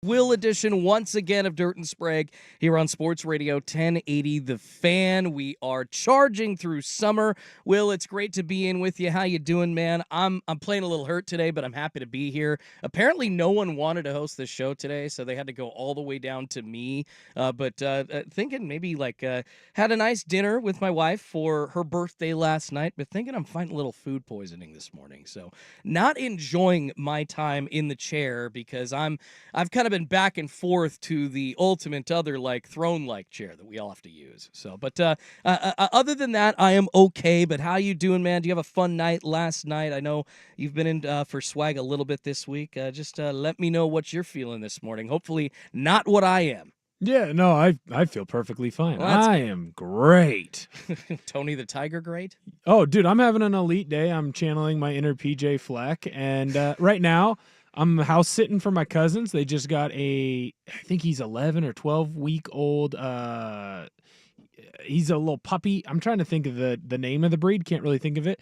Will edition once again of Dirt and Sprague here on Sports Radio 1080 The Fan. We are charging through summer. Will, it's great to be in with you. How you doing, man? I'm playing a little hurt today, but I'm happy to be here. Apparently, no one wanted to host this show today, so they had to go all the way down to me. But thinking maybe had a nice dinner with my wife for her birthday last night, but thinking I'm fighting a little food poisoning this morning. So not enjoying my time in the chair because I've kind of been back and forth to the ultimate other throne-like chair that we all have to use. So, but other than that, I am okay. But how you doing, man? Do you have a fun night last night? I know you've been in for swag a little bit this week. Just let me know what you're feeling this morning. Hopefully not what I am. Yeah, no, I feel perfectly fine. Well, I am great. Tony the Tiger great? Oh, dude, I'm having an elite day. I'm channeling my inner PJ Fleck. And right now, I'm house sitting for my cousins. They just got I think he's 11 or 12 week old. He's a little puppy. I'm trying to think of the name of the breed. Can't really think of it.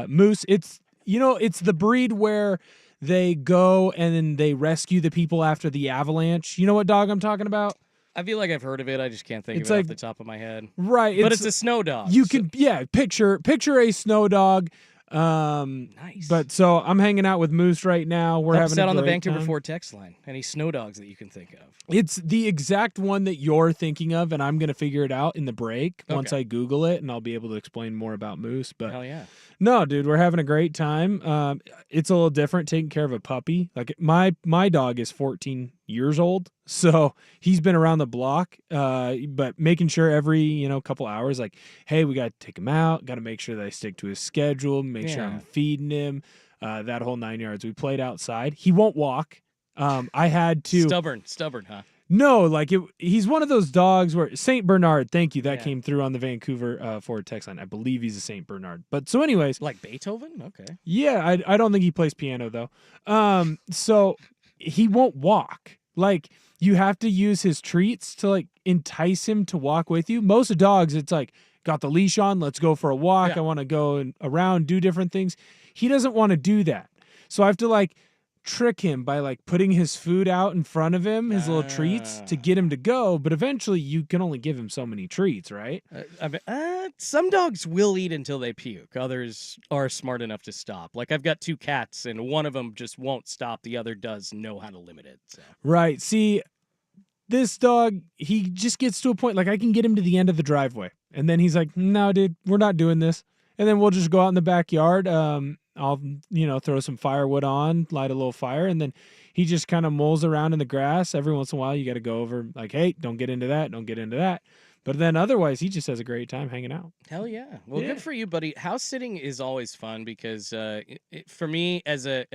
Moose. It's the breed where they go and then they rescue the people after the avalanche. You know what dog I'm talking about? I feel like I've heard of it. I just can't think of it off the top of my head. Right. But it's a snow dog. You can, picture a snow dog. Nice. But so I'm hanging out with Moose right now. We're having a on the great Vancouver time. Ford text line. Any snow dogs that you can think of? It's the exact one that you're thinking of, and I'm going to figure it out in the break once I Google it, and I'll be able to explain more about Moose. But hell yeah. No, dude, we're having a great time. It's a little different taking care of a puppy. Like my dog is 14 years old, so he's been around the block. But making sure every couple hours, like, hey, we got to take him out. Got to make sure that I stick to his schedule. Make sure I'm feeding him. That whole 9 yards. We played outside. He won't walk. I had to stubborn, huh? No, he's one of those dogs where Saint Bernard. Thank you. That came through on the Vancouver Ford text line. I believe he's a Saint Bernard. But so, anyways, like Beethoven. Okay. Yeah, I don't think he plays piano though. So he won't walk. Like you have to use his treats to entice him to walk with you. Most dogs, it's like got the leash on. Let's go for a walk. I want to go around, do different things. He doesn't want to do that. So I have to trick him by putting his food out in front of him, his little treats to get him to go. But eventually you can only give him so many treats, right? Some dogs will eat until they puke. Others are smart enough to stop. Like I've got two cats and one of them just won't stop. The other does know how to limit it. So. Right. See, this dog, he just gets to a point, I can get him to the end of the driveway. And then he's like, no, dude, we're not doing this. And then we'll just go out in the backyard. I'll, throw some firewood on, light a little fire, and then he just kind of mulls around in the grass. Every once in a while, you got to go over, hey, don't get into that, don't get into that. But then otherwise, he just has a great time hanging out. Hell yeah. Well, good for you, buddy. House sitting is always fun because for me, as a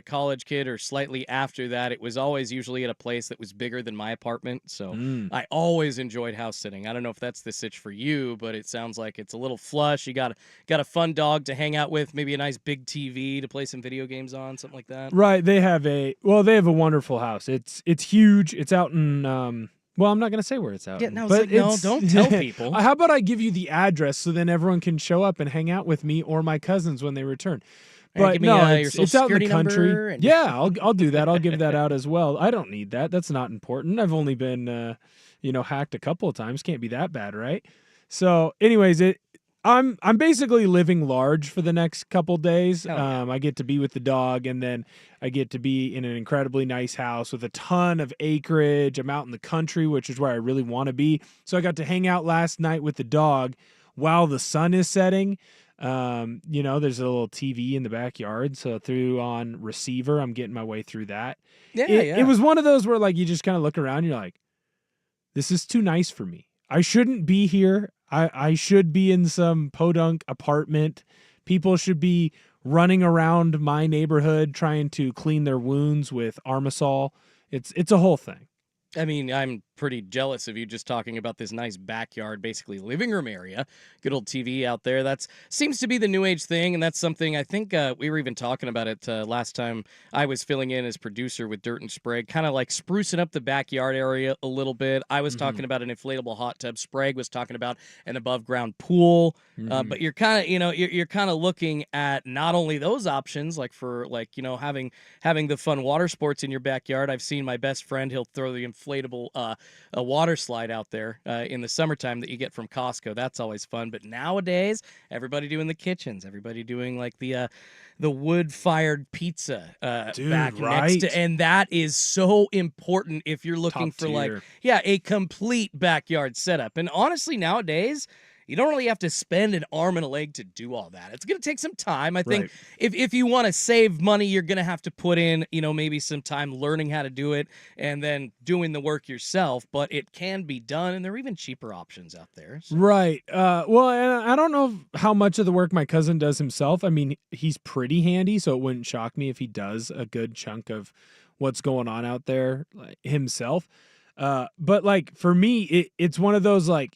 college kid or slightly after that, it was always usually at a place that was bigger than my apartment. So I always enjoyed house sitting. I don't know if that's the sitch for you, but it sounds like it's a little flush. You got a fun dog to hang out with, maybe a nice big TV to play some video games on, something like that. Right. They have a wonderful house. It's huge. It's out in well, I'm not going to say where it's out. Yeah, no, don't tell people. How about I give you the address so then everyone can show up and hang out with me or my cousins when they return. But give me, no, your social it's out in security the country. number and... Yeah, I'll do that. I'll give that out as well. I don't need that. That's not important. I've only been hacked a couple of times. Can't be that bad, right? So, anyways, I'm basically living large for the next couple days. I get to be with the dog, and then I get to be in an incredibly nice house with a ton of acreage. I'm out in the country, which is where I really want to be. So I got to hang out last night with the dog while the sun is setting. There's a little TV in the backyard, so through on receiver, I'm getting my way through that. It was one of those where you just kind of look around, and you're like, this is too nice for me. I shouldn't be here. I should be in some podunk apartment. People should be running around my neighborhood trying to clean their wounds with Armisol. It's a whole thing. I mean, I'm pretty jealous of you just talking about this nice backyard, basically living room area. Good old TV out there. That's seems to be the new age thing, and that's something I think we were even talking about it last time I was filling in as producer with Dirt and Sprague, kind of like sprucing up the backyard area a little bit. I was Mhm. talking about an inflatable hot tub. Sprague was talking about an above ground pool. Mhm. But you're kind of, you're kind of looking at not only those options, like for like, having the fun water sports in your backyard. I've seen my best friend, he'll throw the inflatable a water slide out there in the summertime that you get from Costco. That's always fun. But nowadays, everybody doing the kitchens, everybody doing like the wood fired pizza Dude, back next to, right? and that is so important if you're looking Top for like, tier. yeah, a complete backyard setup. And honestly, nowadays, you don't really have to spend an arm and a leg to do all that. It's going to take some time. I think Right. if you want to save money, you're going to have to put in, maybe some time learning how to do it and then doing the work yourself. But it can be done, and there are even cheaper options out there. So. Right. Well, and I don't know how much of the work my cousin does himself. I mean, he's pretty handy, so it wouldn't shock me if he does a good chunk of what's going on out there like, himself. But like for me, it's one of those like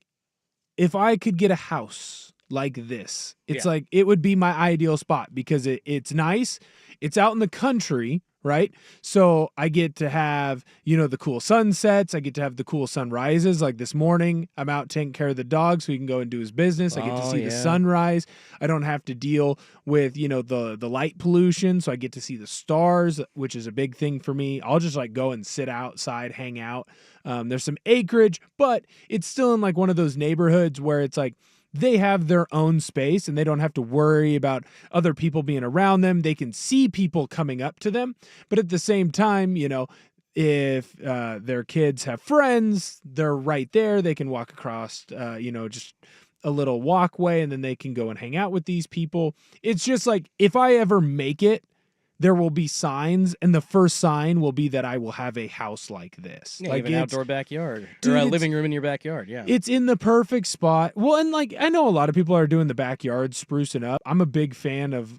if I could get a house like this, it's Yeah. like it would be my ideal spot because it's nice. It's out in the country, right? So I get to have, the cool sunsets. I get to have the cool sunrises. Like this morning, I'm out taking care of the dog so he can go and do his business. I get to Oh, see the yeah. sunrise. I don't have to deal with, the light pollution. So I get to see the stars, which is a big thing for me. I'll just like go and sit outside, hang out. There's some acreage, but it's still in like one of those neighborhoods where it's like they have their own space and they don't have to worry about other people being around them. They can see people coming up to them, but at the same time, if their kids have friends, they're right there. They can walk across, just a little walkway and then they can go and hang out with these people. It's just like if I ever make it, there will be signs, and the first sign will be that I will have a house like this. Yeah, like you have an it's outdoor backyard dude, or a it's- living room in your backyard. Yeah. it's in the perfect spot. Well, and like I know a lot of people are doing the backyard sprucing up. I'm a big fan of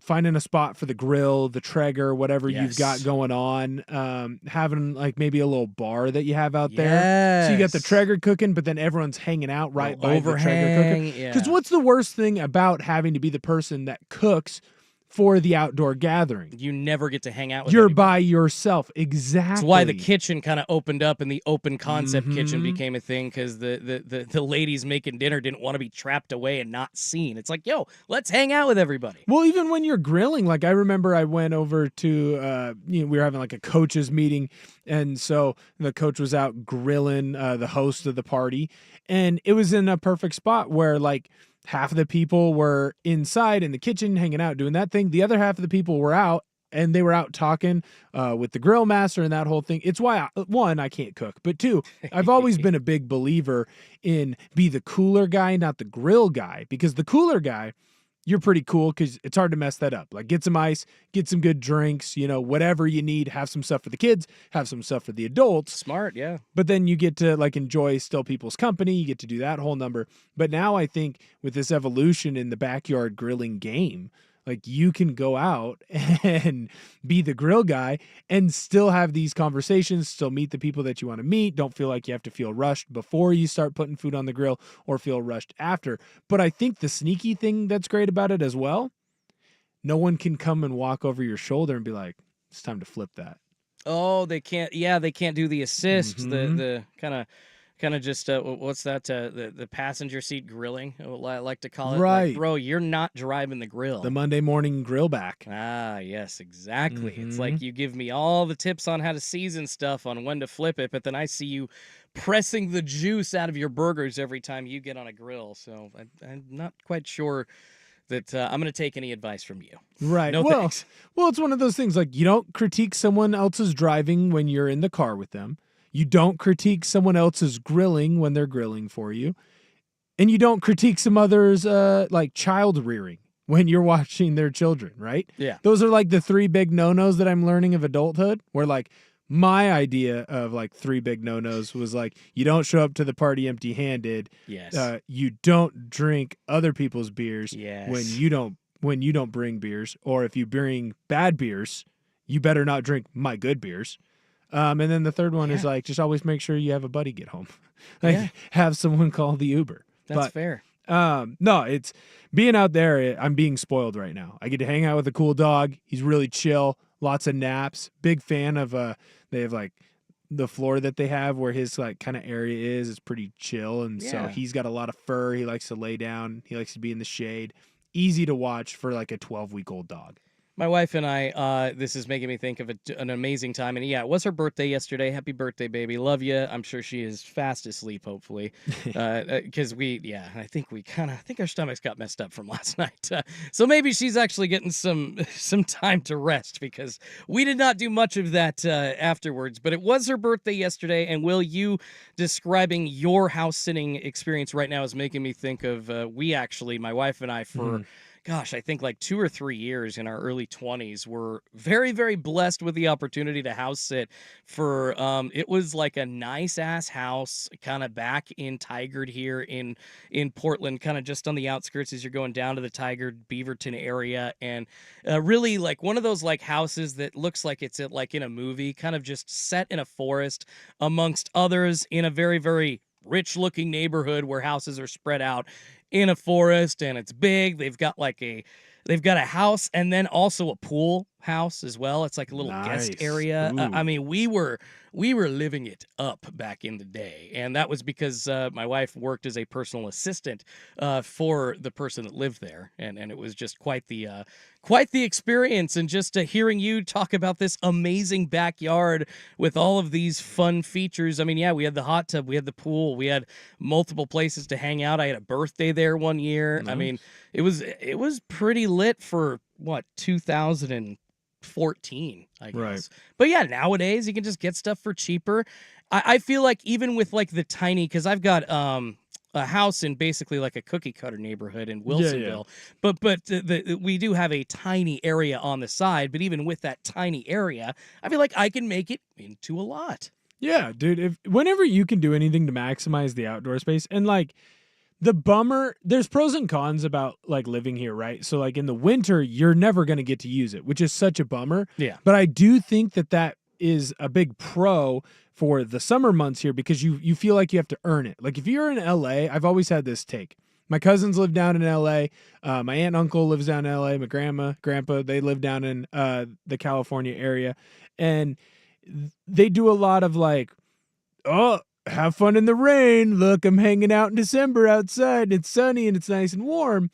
finding a spot for the grill, the Traeger, whatever you've got Yes. going on. Having like maybe a little bar that you have out there. So you got the Yes. Traeger cooking, but then everyone's hanging out right Little by the Traeger cooker. overhang. Yeah. Because what's the worst thing about having to be the person that cooks for the outdoor gathering? You never get to hang out with You're anybody. by yourself. Exactly. That's why the kitchen kind of opened up and the open concept kitchen Mhm. became a thing because the ladies making dinner didn't want to be trapped away and not seen. It's like, yo, let's hang out with everybody. Well, even when you're grilling, like I remember I went over to, we were having like a coaches meeting. And so the coach was out grilling the host of the party. And it was in a perfect spot where like half of the people were inside in the kitchen hanging out doing that thing. The other half of the people were out and they were out talking with the grill master and that whole thing. It's why, one, I can't cook. But two, I've always been a big believer in be the cooler guy, not the grill guy. Because the cooler guy, you're pretty cool because it's hard to mess that up. Like get some ice, get some good drinks, whatever you need, have some stuff for the kids, have some stuff for the adults. Smart, yeah. But then you get to like enjoy still people's company. You get to do that whole number. But now I think with this evolution in the backyard grilling game, like you can go out and be the grill guy and still have these conversations, still meet the people that you want to meet. Don't feel like you have to feel rushed before you start putting food on the grill or feel rushed after. But I think the sneaky thing that's great about it as well, no one can come and walk over your shoulder and be like, it's time to flip that. Oh, they can't. Yeah, they can't do the assist. Mhm. The kind of just what's that? The passenger seat grilling. I like to call it. Right. Like, bro, you're not driving the grill. The Monday morning grill back. Ah, yes, exactly. It's Mhm. like you give me all the tips on how to season stuff, on when to flip it, but then I see you pressing the juice out of your burgers every time you get on a grill. So I'm not quite sure that I'm going to take any advice from you. Right. No well, thanks. well, it's one of those things like you don't critique someone else's driving when you're in the car with them. You don't critique someone else's grilling when they're grilling for you. And you don't critique some others like child rearing when you're watching their children, right? Yeah. Those are like the three big no-nos that I'm learning of adulthood, where like my idea of like three big no-nos was like you don't show up to the party empty-handed. Yes. You don't drink other people's beers Yes. when you don't bring beers, or if you bring bad beers, you better not drink my good beers. And then the third one is Yeah. like, just always make sure you have a buddy get home. Like Yeah. have someone call the Uber. That's But fair. no, it's being out there. I'm being spoiled right now. I get to hang out with a cool dog. He's really chill. Lots of naps. Big fan of they have like the floor that they have where his like kind of area is pretty chill, and so Yeah. he's got a lot of fur. He likes to lay down. He likes to be in the shade. Easy to watch for like a 12-week-old dog. My wife and I, this is making me think of an amazing time. And yeah, it was her birthday yesterday. Happy birthday, baby. Love you. I'm sure she is fast asleep, hopefully. Because I think our stomachs got messed up from last night. So maybe she's actually getting some time to rest because we did not do much of that afterwards. But it was her birthday yesterday. And Will, you describing your house sitting experience right now is making me think of my wife and I, for gosh, I think like 2 or 3 years in our early 20s, were very, very blessed with the opportunity to house sit for, it was like a nice ass house kind of back in Tigard here in Portland, kind of just on the outskirts as you're going down to the Tigard Beaverton area. And really like one of those like houses that looks like it's like in a movie, kind of just set in a forest amongst others in a very, very rich looking neighborhood where houses are spread out in a forest, and it's big. They've got a house and then also a pool house as well. It's like a little guest Nice. area. I Ooh. mean, we were living it up back in the day, and that was because my wife worked as a personal assistant for the person that lived there, and it was just quite the experience. And just hearing you talk about this amazing backyard with all of these fun features. I mean, yeah, we had the hot tub, we had the pool, we had multiple places to hang out. I had a birthday there one year. I mean, it was pretty lit for what, 2014, I guess. Right. But yeah, nowadays you can just get stuff for cheaper. I feel like even with like the tiny, because I've got a house in basically like a cookie cutter neighborhood in Wilsonville, but we do have a tiny area on the side. But even with that tiny area, I feel like I can make it into a lot. Yeah, dude. Whenever you can do anything to maximize the outdoor space, and like there's pros and cons about like living here, right? So like in the winter, you're never going to get to use it, which is such a bummer. Yeah. But I do think that is a big pro for the summer months here, because you feel like you have to earn it. Like if you're in LA, I've always had this take. My cousins live down in LA. My aunt and uncle lives down in LA. My grandpa, they live down in the California area. And they do a lot of like, oh, have fun in the rain. Look, I'm hanging out in December outside. It's sunny and it's nice and warm.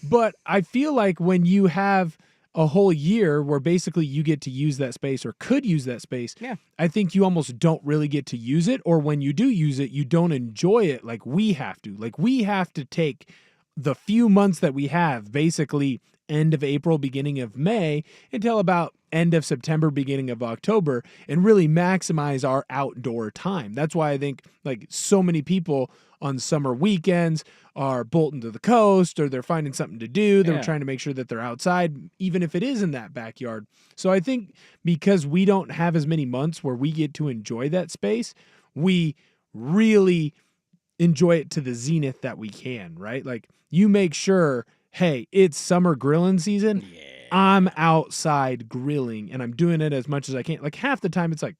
But I feel like when you have a whole year where basically you get to use that space or could use that space, Yeah. I think you almost don't really get to use it. Or when you do use it, you don't enjoy it like we have to. Like we have to take the few months that we have, basically end of April, beginning of May, until about end of September, beginning of October, and really maximize our outdoor time. That's why I think like so many people on summer weekends are bolting to the coast, or they're finding something to do. They're trying to make sure that they're outside, even if it is in that backyard. So I think because we don't have as many months where we get to enjoy that space, we really enjoy it to the zenith that we can, right? Like you make sure, hey, it's summer grilling season. Yeah. I'm outside grilling and I'm doing it as much as I can. Like half the time it's like,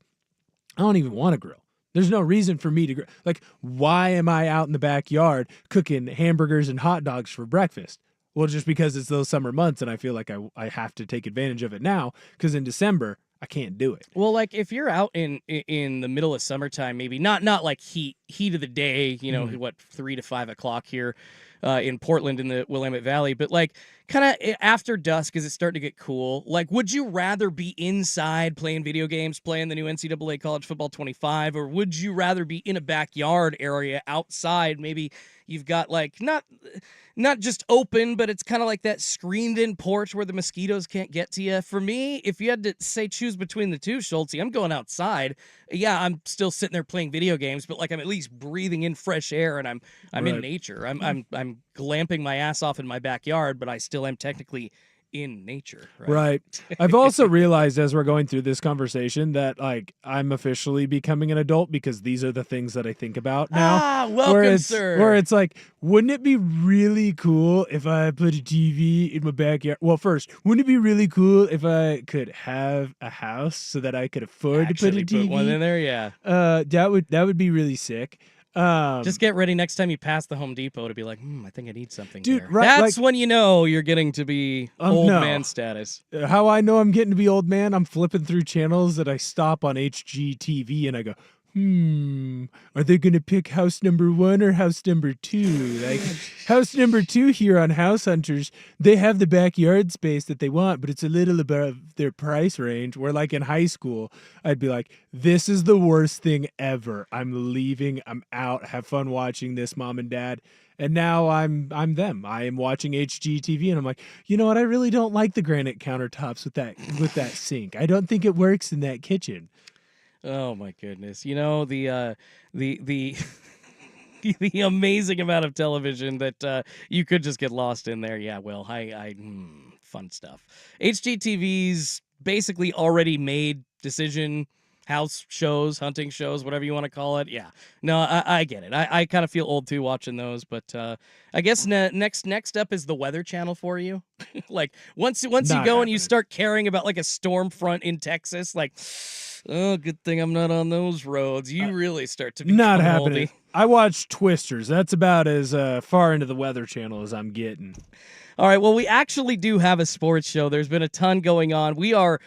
I don't even want to grill. There's no reason for me to grill. Like, why am I out in the backyard cooking hamburgers and hot dogs for breakfast? Well, just because it's those summer months and I feel like I have to take advantage of it now, because in December I can't do it. Well, like if you're out in the middle of summertime, maybe not like heat of the day, you know, what, 3 to 5 o'clock here in Portland in the Willamette Valley, but like kind of after dusk as it's starting to get cool. Like, would you rather be inside playing video games, playing the new NCAA College Football 25, or would you rather be in a backyard area outside? Maybe you've got like not just open, but it's kind of like that screened-in porch where the mosquitoes can't get to you. For me, if you had to say choose between the two, Schulte, I'm going outside. Yeah, I'm still sitting there playing video games, but like I'm at least breathing in fresh air and I'm in nature. I'm glamping my ass off in my backyard, but I still am technically in nature, right? Right. I've also realized as we're going through this conversation that like I'm officially becoming an adult because these are the things that I think about now. Welcome, sir. Where it's like, wouldn't it be really cool if I put a TV in my backyard? Well, first, wouldn't it be really cool if I could have a house so that I could afford to put a Actually put one TV? in there, yeah. That would be really sick. Just get ready next time you pass the Home Depot to be like, I think I need something Dude, here. right, That's like, when you know you're getting to be old no. man status. How I know I'm getting to be old man, I'm flipping through channels that I stop on HGTV and I go, are they going to pick house number 1 or house number 2? Like, house number 2 here on House Hunters, they have the backyard space that they want, but it's a little above their price range. Where, like, in high school, I'd be like, this is the worst thing ever. I'm leaving. I'm out. Have fun watching this, mom and dad. And now I'm them. I am watching HGTV, and I'm like, you know what? I really don't like the granite countertops with that sink. I don't think it works in that kitchen. Oh my goodness. You know, the the amazing amount of television that you could just get lost in there. Yeah, well, fun stuff. HGTV's basically already made decision house shows, hunting shows, whatever you want to call it. Yeah, no, I get it. I kind of feel old too watching those, but I guess next up is the Weather Channel for you. Like once you Not go and you happening. start caring about like a storm front in Texas, like. Oh, good thing I'm not on those roads. You really start to Not become an happening. oldie. I watch Twisters. That's about as far into the Weather Channel as I'm getting. All right, well, we actually do have a sports show. There's been a ton going on. We're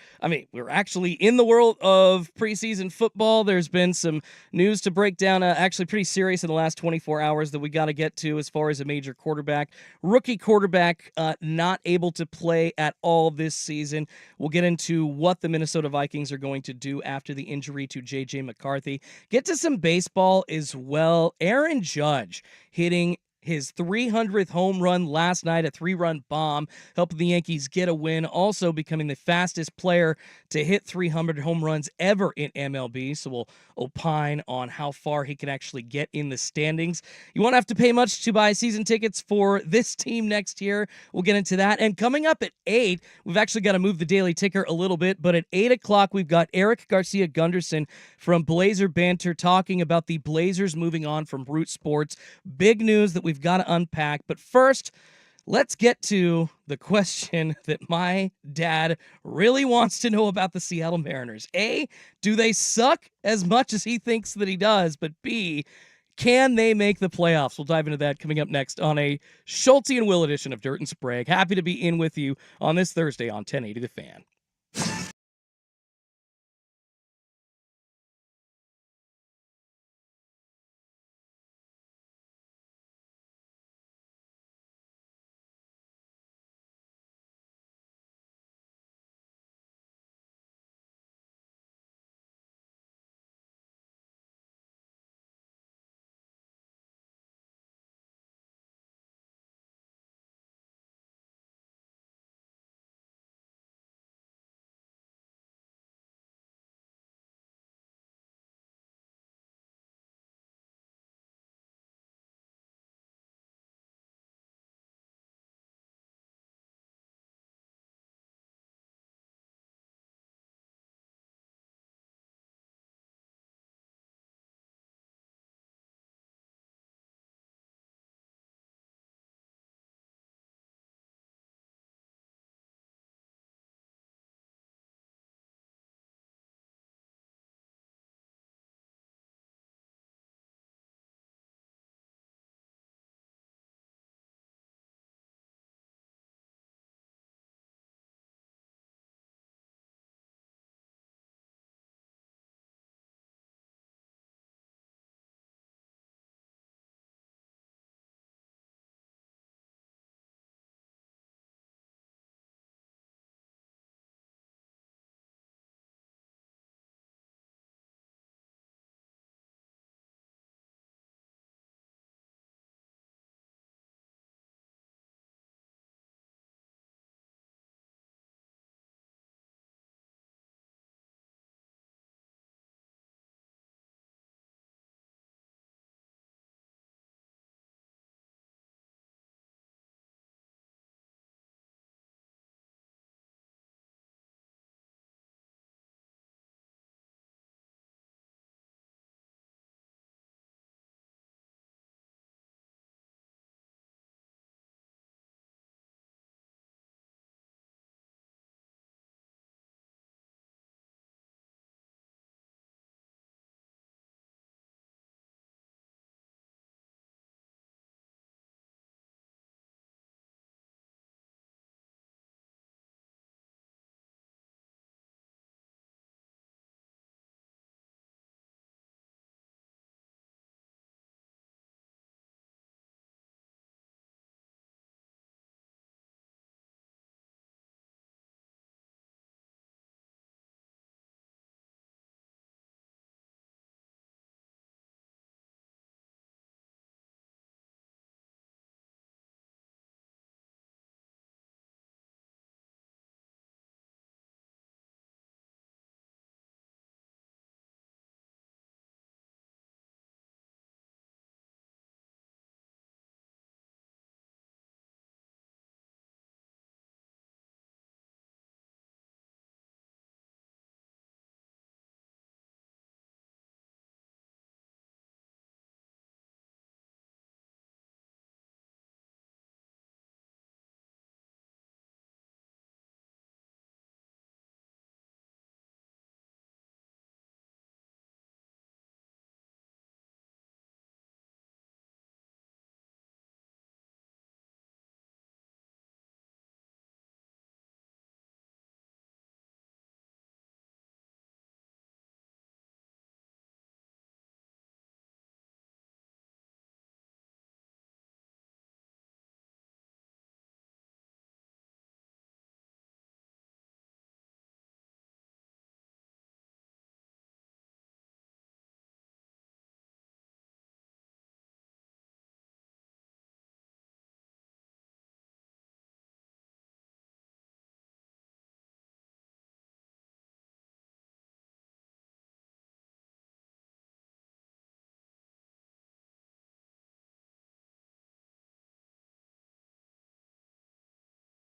actually in the world of preseason football. There's been some news to break down, actually pretty serious in the last 24 hours that we got to get to as far as a major quarterback. Rookie quarterback not able to play at all this season. We'll get into what the Minnesota Vikings are going to do after the injury to J.J. McCarthy. Get to some baseball as well. Aaron Judge hitting his 300th home run last night, a 3-run bomb, helping the Yankees get a win, also becoming the fastest player to hit 300 home runs ever in MLB. So we'll opine on how far he can actually get in the standings. You won't have to pay much to buy season tickets for this team next year. We'll get into that. And coming up at 8, we've actually got to move the daily ticker a little bit, but at 8 o'clock, we've got Eric Garcia Gunderson from Blazer Banter talking about the Blazers moving on from Root Sports. Big news that we've got to unpack. But first, let's get to the question that my dad really wants to know about the Seattle Mariners. A, do they suck as much as he thinks that he does? But B, can they make the playoffs? We'll dive into that coming up next on a Schulte and Will edition of Dirt and Sprague. Happy to be in with you on this Thursday on 1080 The Fan.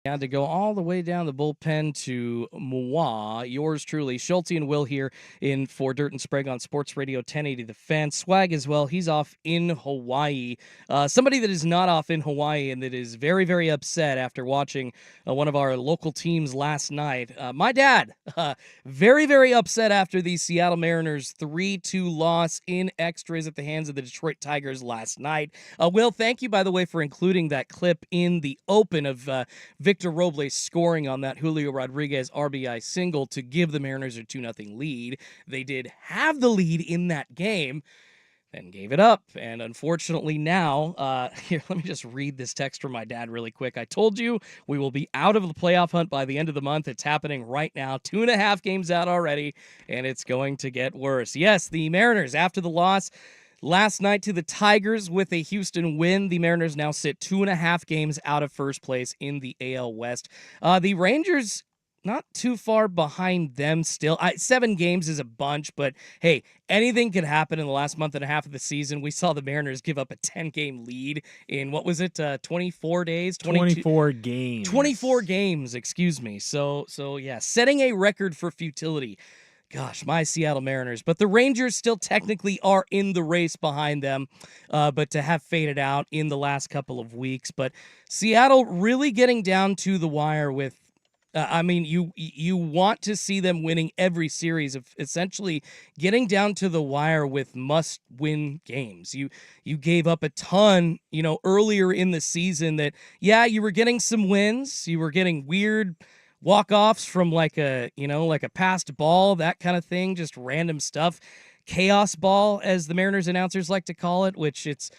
Had to go all the way down the bullpen to moi, yours truly, Schulte and Will here in for Dirt and Sprague on Sports Radio 1080 The Fan. Swag as well. He's off in Hawaii. Somebody that is not off in Hawaii and that is very, very upset after watching one of our local teams last night. My dad, very, very upset after the Seattle Mariners 3-2 loss in extras at the hands of the Detroit Tigers last night. Will, thank you, by the way, for including that clip in the open of Victor Robles scoring on that Julio Rodriguez RBI single to give the Mariners a 2-0 lead. They did have the lead in that game, then gave it up. And unfortunately now, here, let me just read this text from my dad really quick. I told you we will be out of the playoff hunt by the end of the month. It's happening right now. 2.5 games out already, and it's going to get worse. Yes, the Mariners, after the loss last night to the Tigers with a Houston win, the Mariners now sit 2.5 games out of first place in the AL West. The Rangers, not too far behind them still. 7 games is a bunch, but hey, anything could happen in the last month and a half of the season. We saw the Mariners give up a 10-game lead in, 24 days? 24 games. 24 games, excuse me. So yeah, setting a record for futility. Gosh, my Seattle Mariners. But the Rangers still technically are in the race behind them, but to have faded out in the last couple of weeks. But Seattle really getting down to the wire with, you want to see them winning every series, of essentially getting down to the wire with must-win games. You gave up a ton, earlier in the season that, yeah, you were getting some wins. You were getting weird walk-offs from like a passed ball, that kind of thing, just random stuff. Chaos ball, as the Mariners announcers like to call it, which it's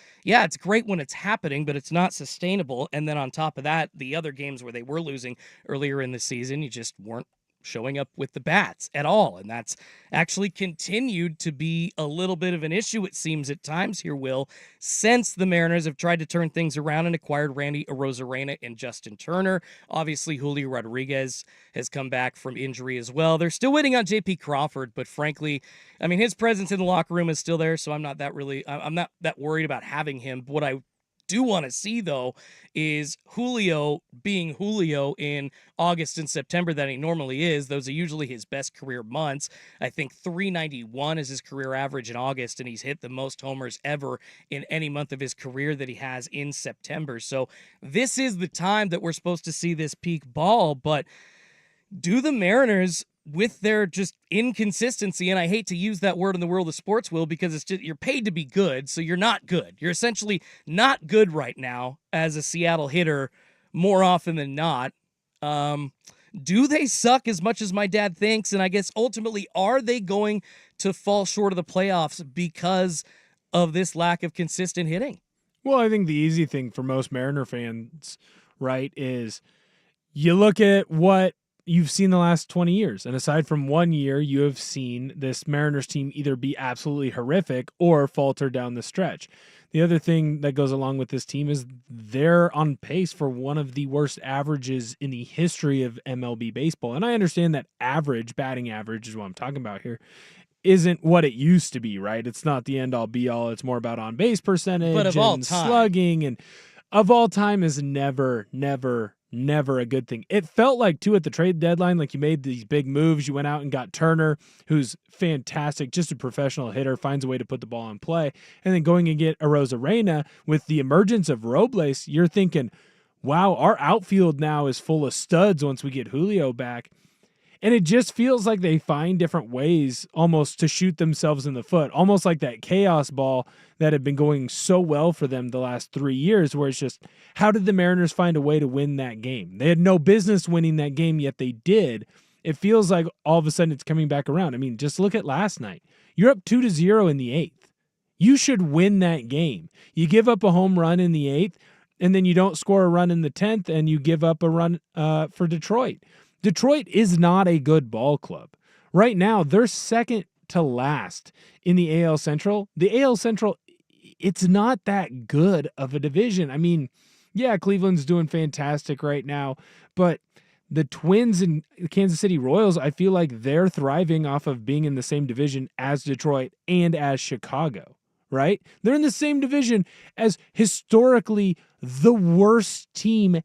great when it's happening, but it's not sustainable. And then on top of that, the other games where they were losing earlier in the season, you just weren't showing up with the bats at all. And that's actually continued to be a little bit of an issue, it seems, at times here, Will, since the Mariners have tried to turn things around and acquired Randy Arozarena and Justin Turner. Obviously, Julio Rodriguez has come back from injury as well. They're still waiting on JP Crawford, but frankly, his presence in the locker room is still there, so I'm not that worried about having him. What I do want to see, though, is Julio being Julio in August and September that he normally is. Those are usually his best career months. I think 391 is his career average in August, and he's hit the most homers ever in any month of his career that he has in September. So this is the time that we're supposed to see this peak ball, but do the Mariners, with their just inconsistency, and I hate to use that word in the world of sports, Will, because it's just, you're paid to be good, so you're not good. You're essentially not good right now as a Seattle hitter more often than not. Do they suck as much as my dad thinks? And I guess ultimately, are they going to fall short of the playoffs because of this lack of consistent hitting? Well, I think the easy thing for most Mariner fans, right, is you look at what you've seen the last 20 years. And aside from 1 year, you have seen this Mariners team either be absolutely horrific or falter down the stretch. The other thing that goes along with this team is they're on pace for one of the worst averages in the history of MLB baseball. And I understand that batting average is what I'm talking about here, isn't what it used to be, right? It's not the end-all be-all. It's more about on-base percentage but of all time, slugging, and of all time is never a good thing. It felt like, too, at the trade deadline, like you made these big moves. You went out and got Turner, who's fantastic, just a professional hitter, finds a way to put the ball in play. And then going and get Arozarena with the emergence of Robles, you're thinking, wow, our outfield now is full of studs once we get Julio back. And it just feels like they find different ways almost to shoot themselves in the foot, almost like that chaos ball that had been going so well for them the last 3 years, where it's just, how did the Mariners find a way to win that game? They had no business winning that game, yet they did. It feels like all of a sudden it's coming back around. I mean, just look at last night. You're up 2-0 in the 8th. You should win that game. You give up a home run in the 8th, and then you don't score a run in the 10th, and you give up a run for Detroit. Detroit is not a good ball club. Right now, they're second to last in the AL Central. The AL Central, it's not that good of a division. I mean, yeah, Cleveland's doing fantastic right now, but the Twins and the Kansas City Royals, I feel like they're thriving off of being in the same division as Detroit and as Chicago, right? They're in the same division as historically the worst team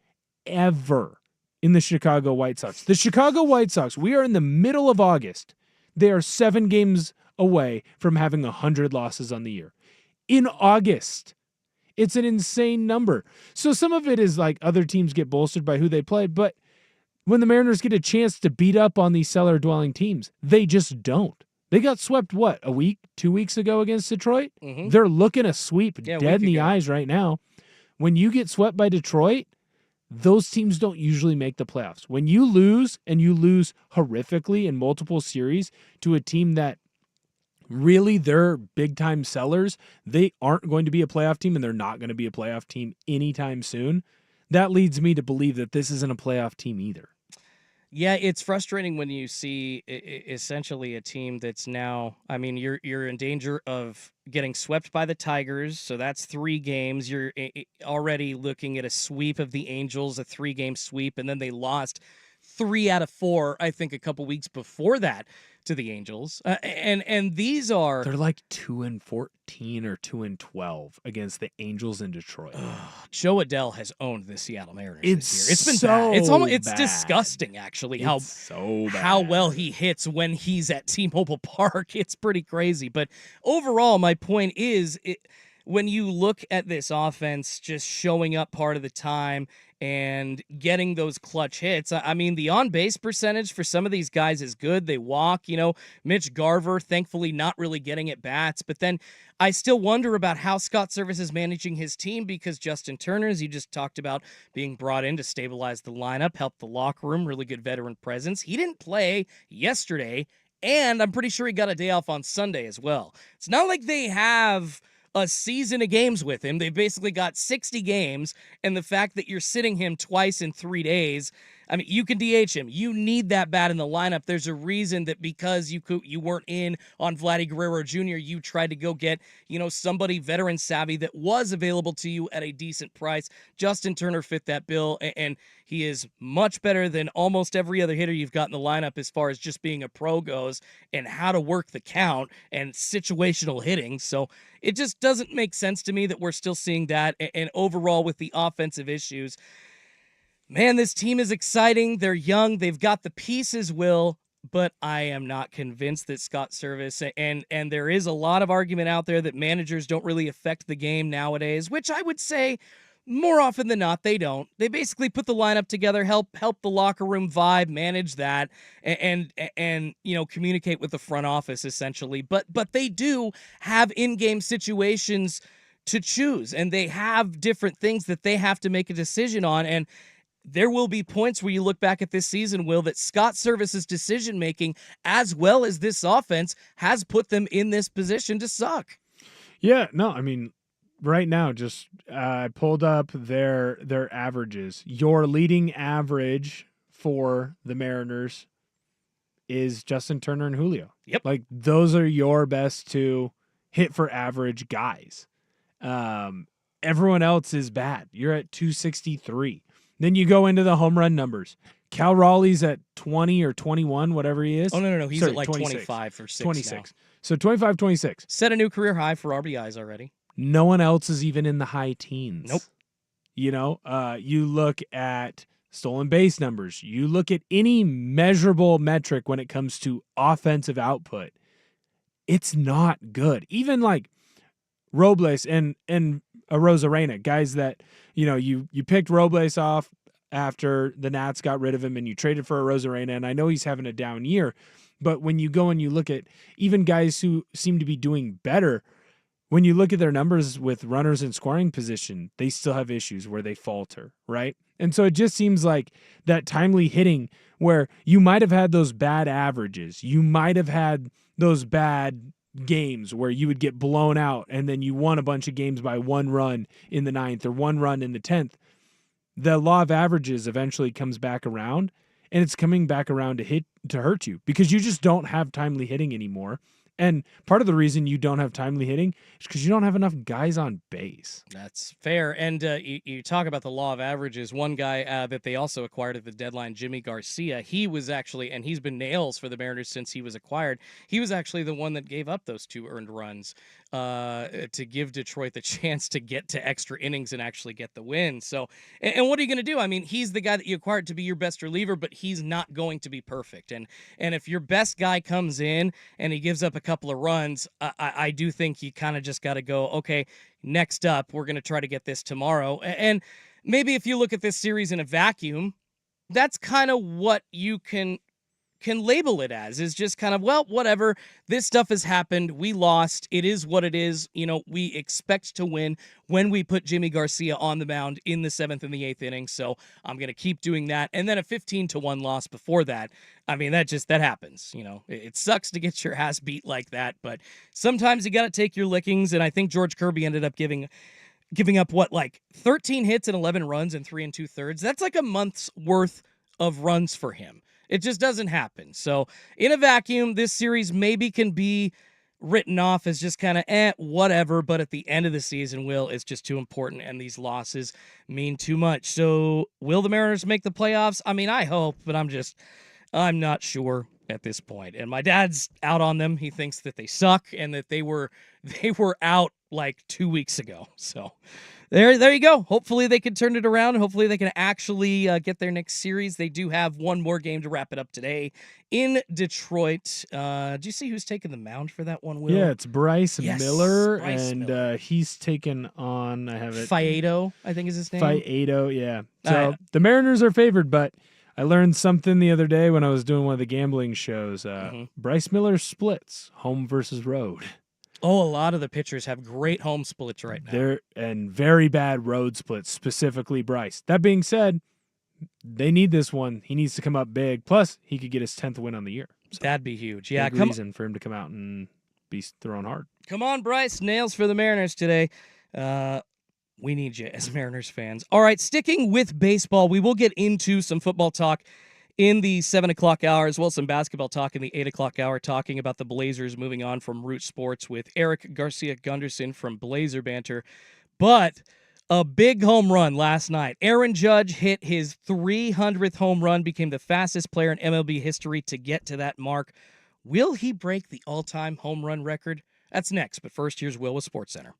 ever in the Chicago White Sox. The Chicago White Sox, we are in the middle of August. They are 7 games away from having 100 losses on the year. In August. It's an insane number. So some of it is like other teams get bolstered by who they play, but when the Mariners get a chance to beat up on these cellar-dwelling teams, they just don't. They got swept, what, a week, 2 weeks ago against Detroit? Mm-hmm. They're looking a sweep dead in the ago. eyes right now. When you get swept by Detroit, those teams don't usually make the playoffs. When you lose, and you lose horrifically in multiple series to a team that really they're big-time sellers, they aren't going to be a playoff team, and they're not going to be a playoff team anytime soon. That leads me to believe that this isn't a playoff team either. Yeah, it's frustrating when you see essentially a team that's now, I mean, you're in danger of getting swept by the Tigers, so that's 3 games. You're already looking at a sweep of the Angels, a 3-game sweep, and then they lost 3 out of 4, I think, a couple weeks before that to the Angels. And these are... They're like 2-14 or 2-12 against the Angels in Detroit. Joe Adell has owned the Seattle Mariners It's this year. It's been so bad. It's almost bad. disgusting, actually, how bad. well he hits when he's at T-Mobile Park. It's pretty crazy. But overall, my point is, when you look at this offense just showing up part of the time and getting those clutch hits, I mean, the on-base percentage for some of these guys is good. They walk, Mitch Garver, thankfully not really getting at bats. But then I still wonder about how Scott Service is managing his team, because Justin Turner, as you just talked about, being brought in to stabilize the lineup, help the locker room, really good veteran presence. He didn't play yesterday, and I'm pretty sure he got a day off on Sunday as well. It's not like they have a season of games with him. They basically got 60 games, and the fact that you're sitting him twice in 3 days, I mean, you can DH him. You need that bat in the lineup. There's a reason that because you weren't in on Vladdy Guerrero Jr., you tried to go get, somebody veteran savvy that was available to you at a decent price. Justin Turner fit that bill, and he is much better than almost every other hitter you've got in the lineup as far as just being a pro goes and how to work the count and situational hitting. So it just doesn't make sense to me that we're still seeing that. And overall, with the offensive issues, man, this team is exciting. They're young. They've got the pieces, Will, but I am not convinced that Scott Service, and there is a lot of argument out there that managers don't really affect the game nowadays, which I would say more often than not, they don't. They basically put the lineup together, help the locker room vibe, manage that, and communicate with the front office essentially. But they do have in-game situations to choose, and they have different things that they have to make a decision on. And there will be points where you look back at this season, Will, that Scott Service's decision-making, as well as this offense, has put them in this position to suck. Yeah, no, I mean, right now, just I pulled up their averages. Your leading average for the Mariners is Justin Turner and Julio. Yep. Like, those are your best 2 hit for average guys. Everyone else is bad. You're at 263. Then you go into the home run numbers. Cal Raleigh's at 20 or 21, whatever he is. Oh, no. He's Sorry, at like 26. 25 for 6 26. now. So 25, 26. Set a new career high for RBIs already. No one else is even in the high teens. Nope. You look at stolen base numbers. You look at any measurable metric when it comes to offensive output. It's not good. Even like Robles and Rosarena, guys that, you picked Robles off after the Nats got rid of him and you traded for a Rosarena, and I know he's having a down year, but when you go and you look at even guys who seem to be doing better, when you look at their numbers with runners in scoring position, they still have issues where they falter, right? And so it just seems like that timely hitting where you might have had those bad averages, you might have had those bad games where you would get blown out and then you won a bunch of games by 1 run in the 9th or 1 run in the 10th. The law of averages eventually comes back around, and it's coming back around to hurt you because you just don't have timely hitting anymore. And part of the reason you don't have timely hitting is because you don't have enough guys on base. That's fair. And you talk about the law of averages. One guy that they also acquired at the deadline, Jimmy Garcia, he was actually, and he's been nails for the Mariners since he was acquired. He was actually the one that gave up those 2 earned runs to give Detroit the chance to get to extra innings and actually get the win. So, and what are you going to do? I mean, he's the guy that you acquired to be your best reliever, but he's not going to be perfect. And if your best guy comes in and he gives up a couple of runs, I do think you kind of just got to go, okay, next up, we're going to try to get this tomorrow. And maybe if you look at this series in a vacuum, that's kind of what you can label it as, is just kind of, well, whatever, this stuff has happened, we lost, it is what it is. We expect to win when we put Jimmy Garcia on the mound in the 7th and the 8th inning, so I'm going to keep doing that. And then a 15-1 loss before that, I mean, that happens. It sucks to get your ass beat like that, but sometimes you got to take your lickings. And I think George Kirby ended up giving up like 13 hits and 11 runs in 3 2/3. That's like a month's worth of runs for him. It just doesn't happen. So in a vacuum, this series maybe can be written off as just kind of whatever. But at the end of the season, it's just too important, and these losses mean too much. So will the Mariners make the playoffs? I mean, I hope, but I'm not sure at this point. And my dad's out on them. He thinks that they suck and that they were out like 2 weeks ago. So there you go. Hopefully they can turn it around. Hopefully they can actually get their next series. They do have one more game to wrap it up today in Detroit. Do you see who's taking the mound for that one, Will? Yeah, it's Bryce Miller, Bryce and Miller. He's taken on, I have it, Faedo, I think is his name. Faedo, yeah. So the Mariners are favored, but I learned something the other day when I was doing one of the gambling shows. Bryce Miller splits, home versus road. Oh, a lot of the pitchers have great home splits right now. And very bad road splits, specifically Bryce. That being said, they need this one. He needs to come up big. Plus, he could get his 10th win on the year. So that'd be huge. Yeah, big reason for him to come out and be thrown hard. Come on, Bryce. Nails for the Mariners today. We need you as Mariners fans. All right, sticking with baseball, we will get into some football talk in the 7 o'clock hour, as well as some basketball talk in the 8 o'clock hour, talking about the Blazers moving on from Root Sports with Eric Garcia Gunderson from Blazer Banter. But a big home run last night. Aaron Judge hit his 300th home run, became the fastest player in MLB history to get to that mark. Will he break the all-time home run record? That's next, but first, here's Will with SportsCenter.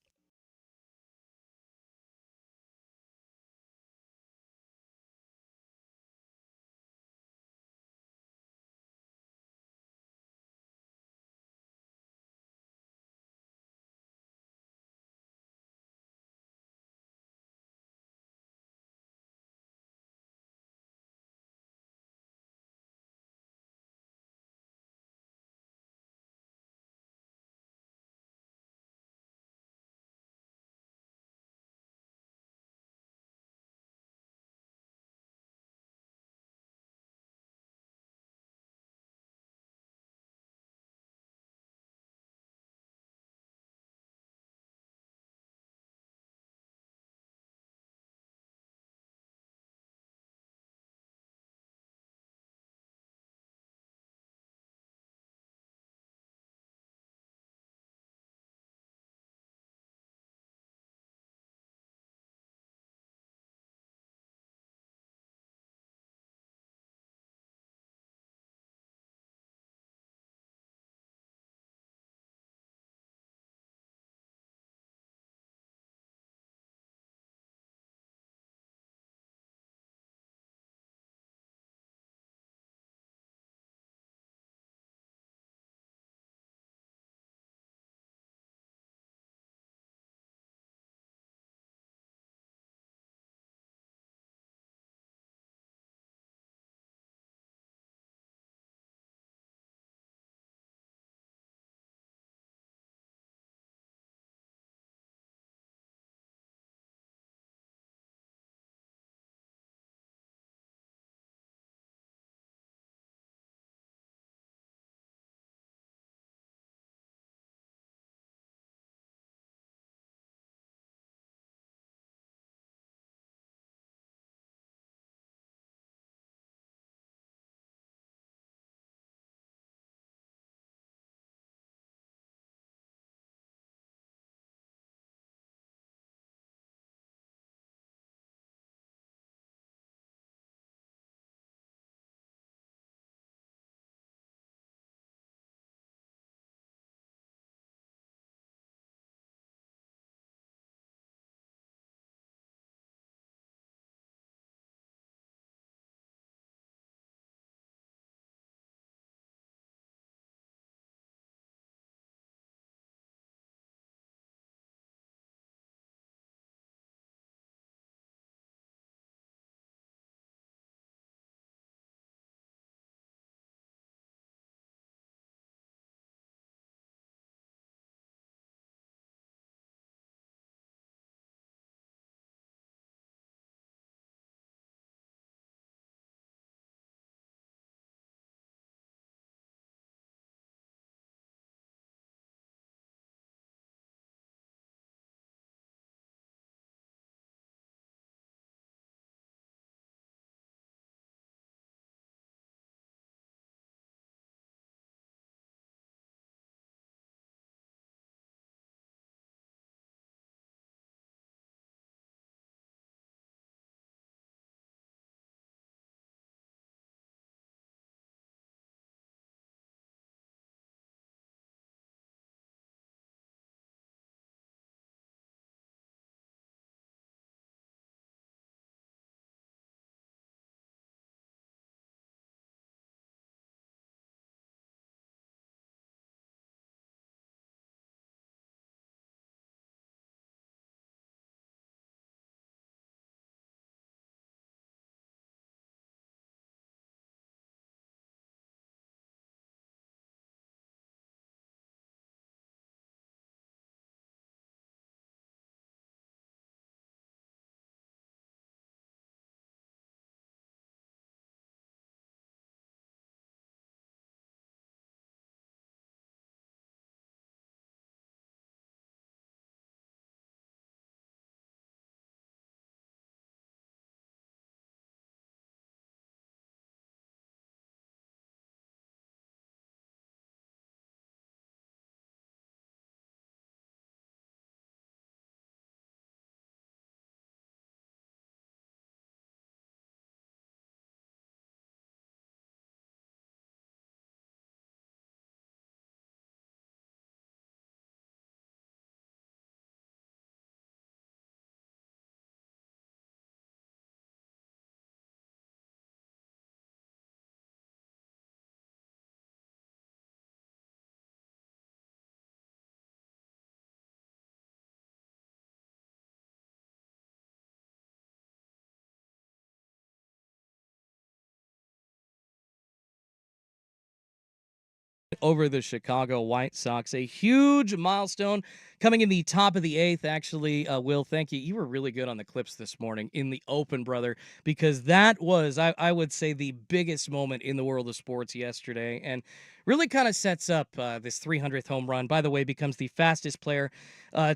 over the Chicago White Sox. A huge milestone coming in the top of the eighth. Actually, Will, thank you. You were really good on the clips this morning in the open, brother, because that was, I would say, the biggest moment in the world of sports yesterday, and really kind of sets up this 300th home run. By the way, becomes the fastest player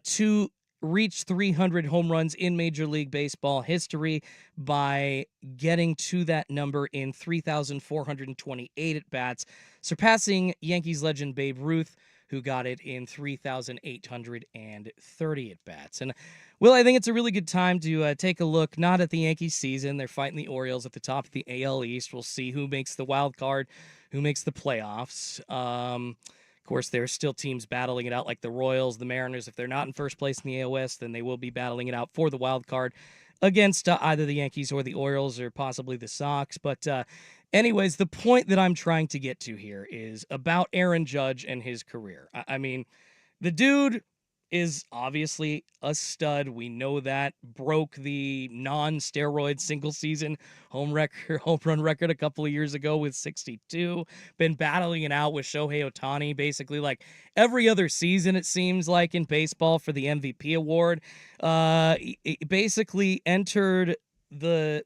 to reach 300 home runs in Major League Baseball history by getting to that number in 3,428 at bats, surpassing Yankees legend Babe Ruth, who got it in 3,830 at bats. And Will, I think it's a really good time to take a look not at the Yankees season. They're fighting the Orioles at the top of the AL East. We'll see who makes the wild card, who makes the playoffs. Of course, there's still teams battling it out like the Royals, the Mariners. If they're not in first place in the AL West, then they will be battling it out for the wild card against either the Yankees or the Orioles or possibly the Sox. But anyways, the point that I'm trying to get to here is about Aaron Judge and his career. I mean, the dude is obviously a stud. We know that. Broke the non-steroid single-season home run record a couple of years ago with 62. Been battling it out with Shohei Ohtani basically like every other season, it seems like, in baseball for the MVP award. He basically entered the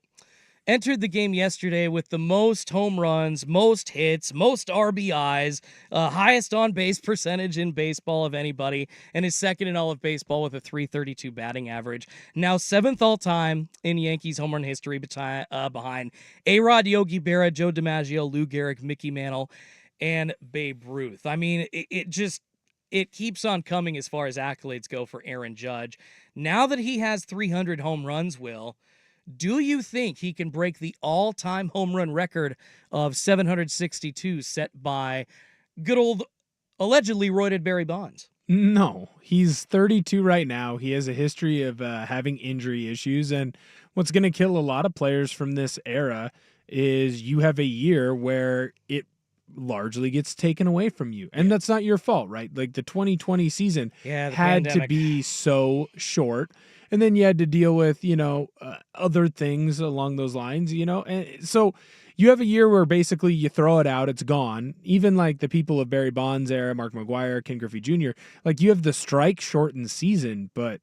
game yesterday with the most home runs, most hits, most RBIs, highest on-base percentage in baseball of anybody, and is second in all of baseball with a .332 batting average. Now 7th all-time in Yankees home run history behind A-Rod, Yogi Berra, Joe DiMaggio, Lou Gehrig, Mickey Mantle, and Babe Ruth. I mean, it keeps on coming as far as accolades go for Aaron Judge. Now that he has 300 home runs, Will, do you think he can break the all-time home run record of 762 set by good old, allegedly roided Barry Bonds? No, he's 32 right now. He has a history of having injury issues, and what's going to kill a lot of players from this era is you have a year where it largely gets taken away from you, and that's not your fault, right? Like the 2020 season had pandemic to be so short, and then you had to deal with other things along those lines, and so you have a year where basically you throw it out, it's gone. Even like the people of Barry Bonds era, Mark McGwire, Ken Griffey Jr., like you have the strike shortened season, but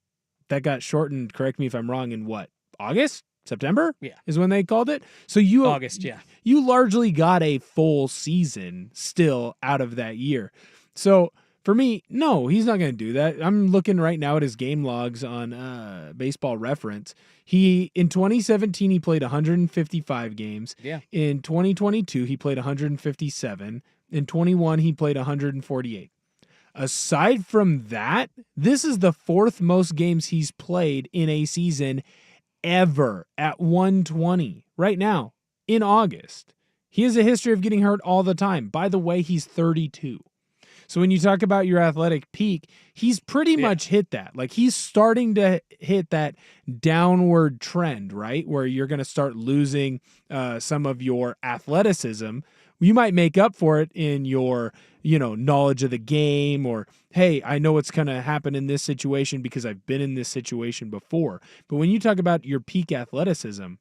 that got shortened, correct me if I'm wrong, in what, August? September? Yeah. Is when they called it. So August, yeah. You largely got a full season still out of that year. So for me, no, he's not going to do that. I'm looking right now at his game logs on Baseball Reference. In 2017, he played 155 games. Yeah. In 2022, he played 157. In 21, he played 148. Aside from that, this is the 4th most games he's played in a season ever at 120 right now in August. He has a history of getting hurt all the time. By the way, he's 32. So when you talk about your athletic peak, he's pretty much hit that. Like he's starting to hit that downward trend, right? Where you're going to start losing some of your athleticism. You might make up for it in your, knowledge of the game, or, hey, I know what's going to happen in this situation because I've been in this situation before. But when you talk about your peak athleticism,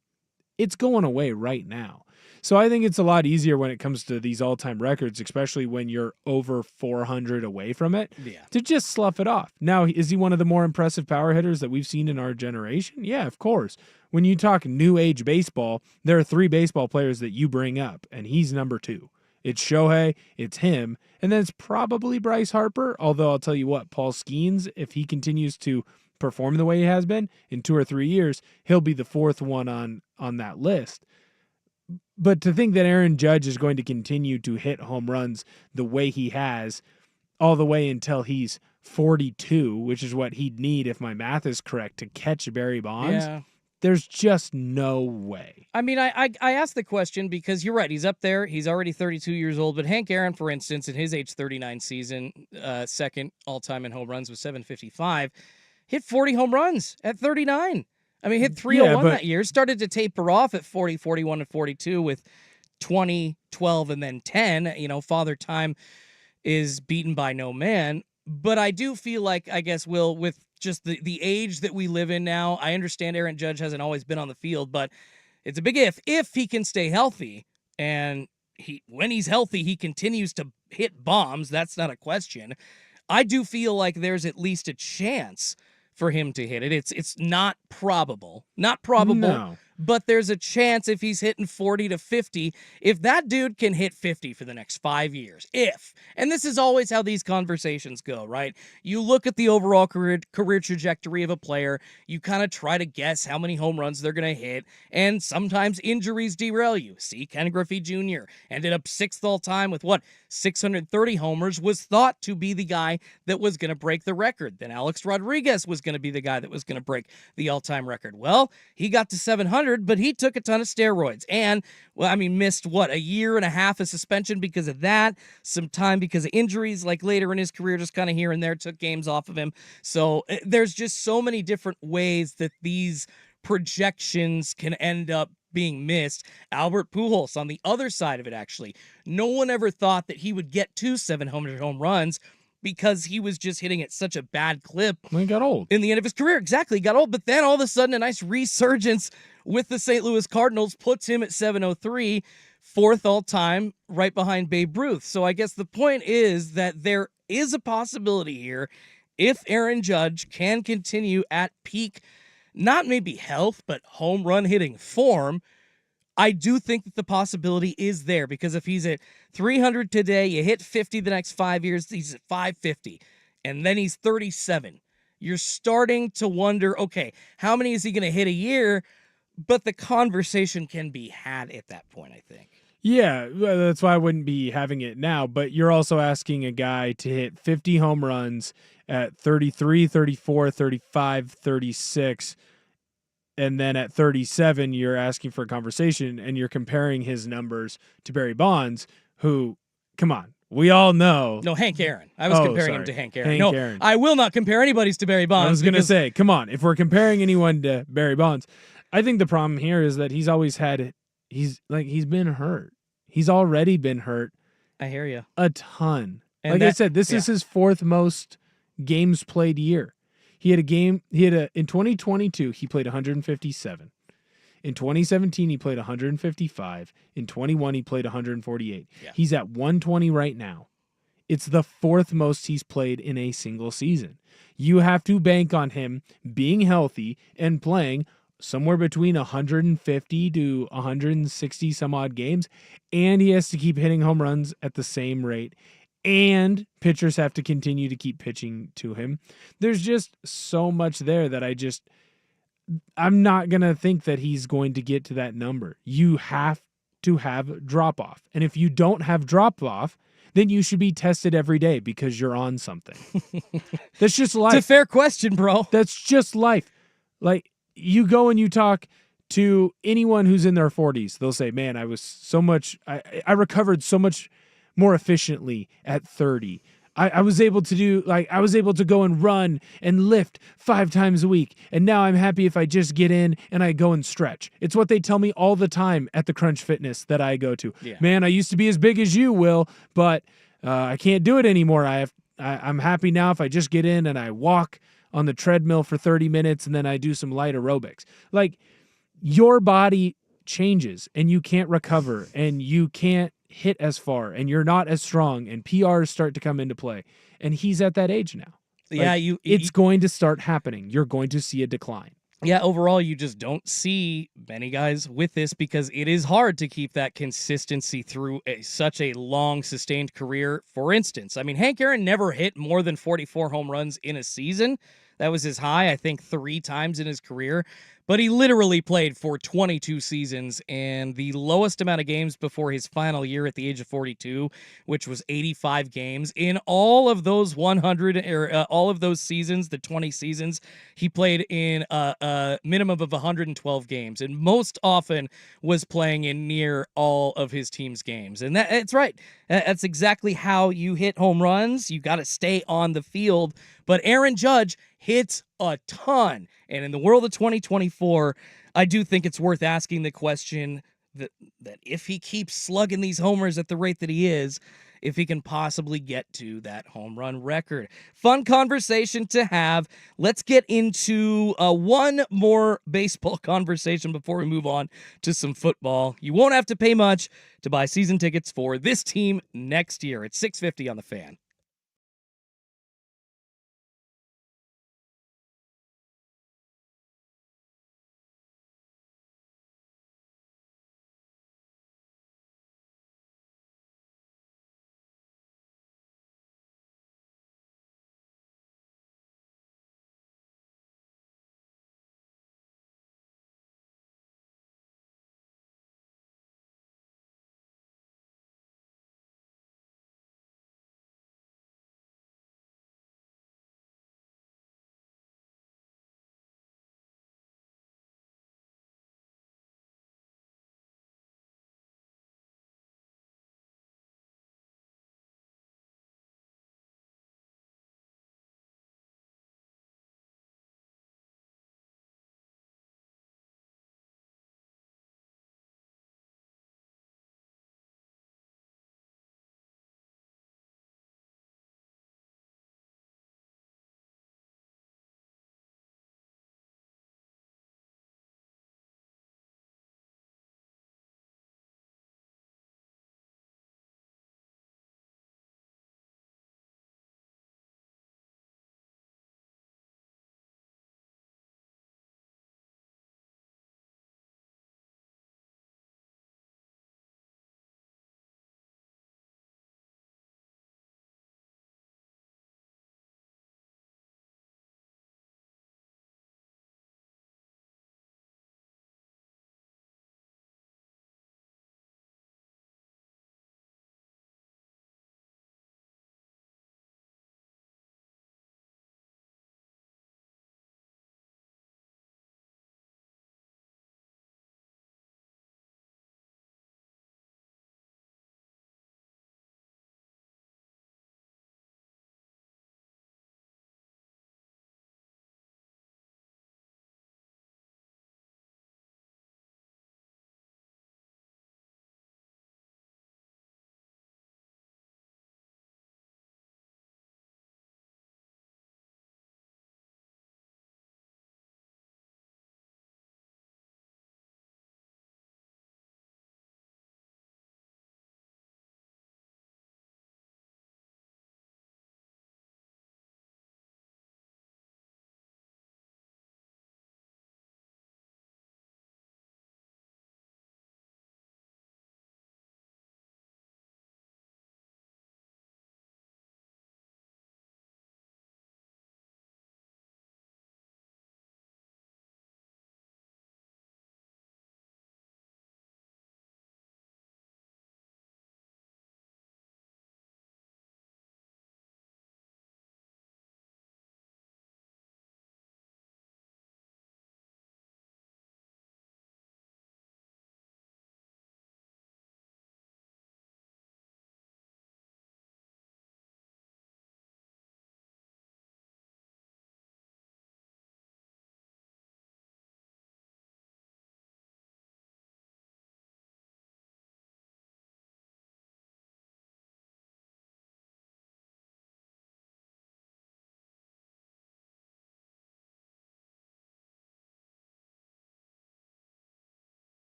it's going away right now. So I think it's a lot easier when it comes to these all-time records, especially when you're over 400 away from it, to just slough it off. Now, is he one of the more impressive power hitters that we've seen in our generation? Yeah, of course. When you talk new age baseball, there are 3 baseball players that you bring up, and he's number 2. It's Shohei, it's him, and then it's probably Bryce Harper, although I'll tell you what, Paul Skeens, if he continues to perform the way he has been in 2 or 3 years, he'll be the 4th one on that list. But to think that Aaron Judge is going to continue to hit home runs the way he has all the way until he's 42, which is what he'd need if my math is correct to catch Barry Bonds, there's just no way. I mean, I asked the question because you're right. He's up there. He's already 32 years old. But Hank Aaron, for instance, in his age 39 season, second all-time in home runs with 755, hit 40 home runs at 39. I mean, hit 301 that year. Started to taper off at 40, 41, and 42 with 20, 12, and then 10. Father Time is beaten by no man. But I do feel like, I guess, Will, with just the age that we live in now, I understand Aaron Judge hasn't always been on the field, but it's a big if he can stay healthy and when he's healthy, he continues to hit bombs. That's not a question. I do feel like there's at least a chance for him to hit it. It's not probable. Not probable. No. But there's a chance if he's hitting 40 to 50, if that dude can hit 50 for the next 5 years, and this is always how these conversations go, right? You look at the overall career trajectory of a player, you kind of try to guess how many home runs they're going to hit, and sometimes injuries derail you. See, Ken Griffey Jr. ended up 6th all time with 630 homers, was thought to be the guy that was going to break the record. Then Alex Rodriguez was going to be the guy that was going to break the all-time record. Well, he got to 700, but he took a ton of steroids and, missed a year and a half of suspension because of that, some time because of injuries, like later in his career, just kind of here and there, took games off of him. So there's just so many different ways that these projections can end up being missed. Albert Pujols on the other side of it, actually. No one ever thought that he would get to 700 home runs because he was just hitting at such a bad clip. When he got old. In the end of his career. Exactly. He got old. But then all of a sudden, a nice resurgence with the St. Louis Cardinals puts him at 703, 4th all time, right behind Babe Ruth. So I guess the point is that there is a possibility here if Aaron Judge can continue at peak, not maybe health, but home run hitting form. I do think that the possibility is there, because if he's at 300 today, you hit 50 the next 5 years, he's at 550, and then he's 37. You're starting to wonder, okay, how many is he going to hit a year? But the conversation can be had at that point, I think. Yeah, that's why I wouldn't be having it now. But you're also asking a guy to hit 50 home runs at 33, 34, 35, 36. And then at 37, you're asking for a conversation, and you're comparing his numbers to Barry Bonds, who, come on, we all know. No, Hank Aaron. I was comparing him to Hank Aaron. Aaron. I will not compare anybody's to Barry Bonds. I was going to say, come on, if we're comparing anyone to Barry Bonds, I think the problem here is that he's always had, he's been hurt. He's already been hurt. I hear you. A ton. And I said, this is his 4th most games played year. In 2022, he played 157. In 2017, he played 155. In 21, he played 148. Yeah. He's at 120 right now. It's the 4th most he's played in a single season. You have to bank on him being healthy and playing somewhere between 150 to 160 some odd games, and he has to keep hitting home runs at the same rate. And pitchers have to continue to keep pitching to him. There's just so much there that I'm not going to think that he's going to get to that number. You have to have drop-off. And if you don't have drop-off, then you should be tested every day because you're on something. That's just life. It's a fair question, bro. That's just life. Like, you go and you talk to anyone who's in their 40s. They'll say, man, I recovered so much more efficiently at 30. I was able to go and run and lift 5 times a week. And now I'm happy if I just get in and I go and stretch. It's what they tell me all the time at the Crunch Fitness that I go to. Yeah. Man, I used to be as big as you, Will, but I can't do it anymore. I'm happy now if I just get in and I walk on the treadmill for 30 minutes and then I do some light aerobics. Like, your body changes and you can't recover and you can't hit as far and you're not as strong, and PRs start to come into play, and he's at that age now. It's going to start happening. You're going to see a decline. Yeah, overall, you just don't see many guys with this because it is hard to keep that consistency through such a long, sustained career. For instance, Hank Aaron never hit more than 44 home runs in a season. That was his high, I think, 3 times in his career. But he literally played for 22 seasons, and the lowest amount of games before his final year at the age of 42, which was 85 games. In all of those all of those seasons, the 20 seasons, he played in a minimum of 112 games, and most often was playing in near all of his team's games. And that's right. That's exactly how you hit home runs. You got to stay on the field. But Aaron Judge hits a ton. And in the world of 2024, I do think it's worth asking the question that if he keeps slugging these homers at the rate that he is, if he can possibly get to that home run record. Fun conversation to have. Let's get into one more baseball conversation before we move on to some football. You won't have to pay much to buy season tickets for this team next year. It's 650 on the Fan.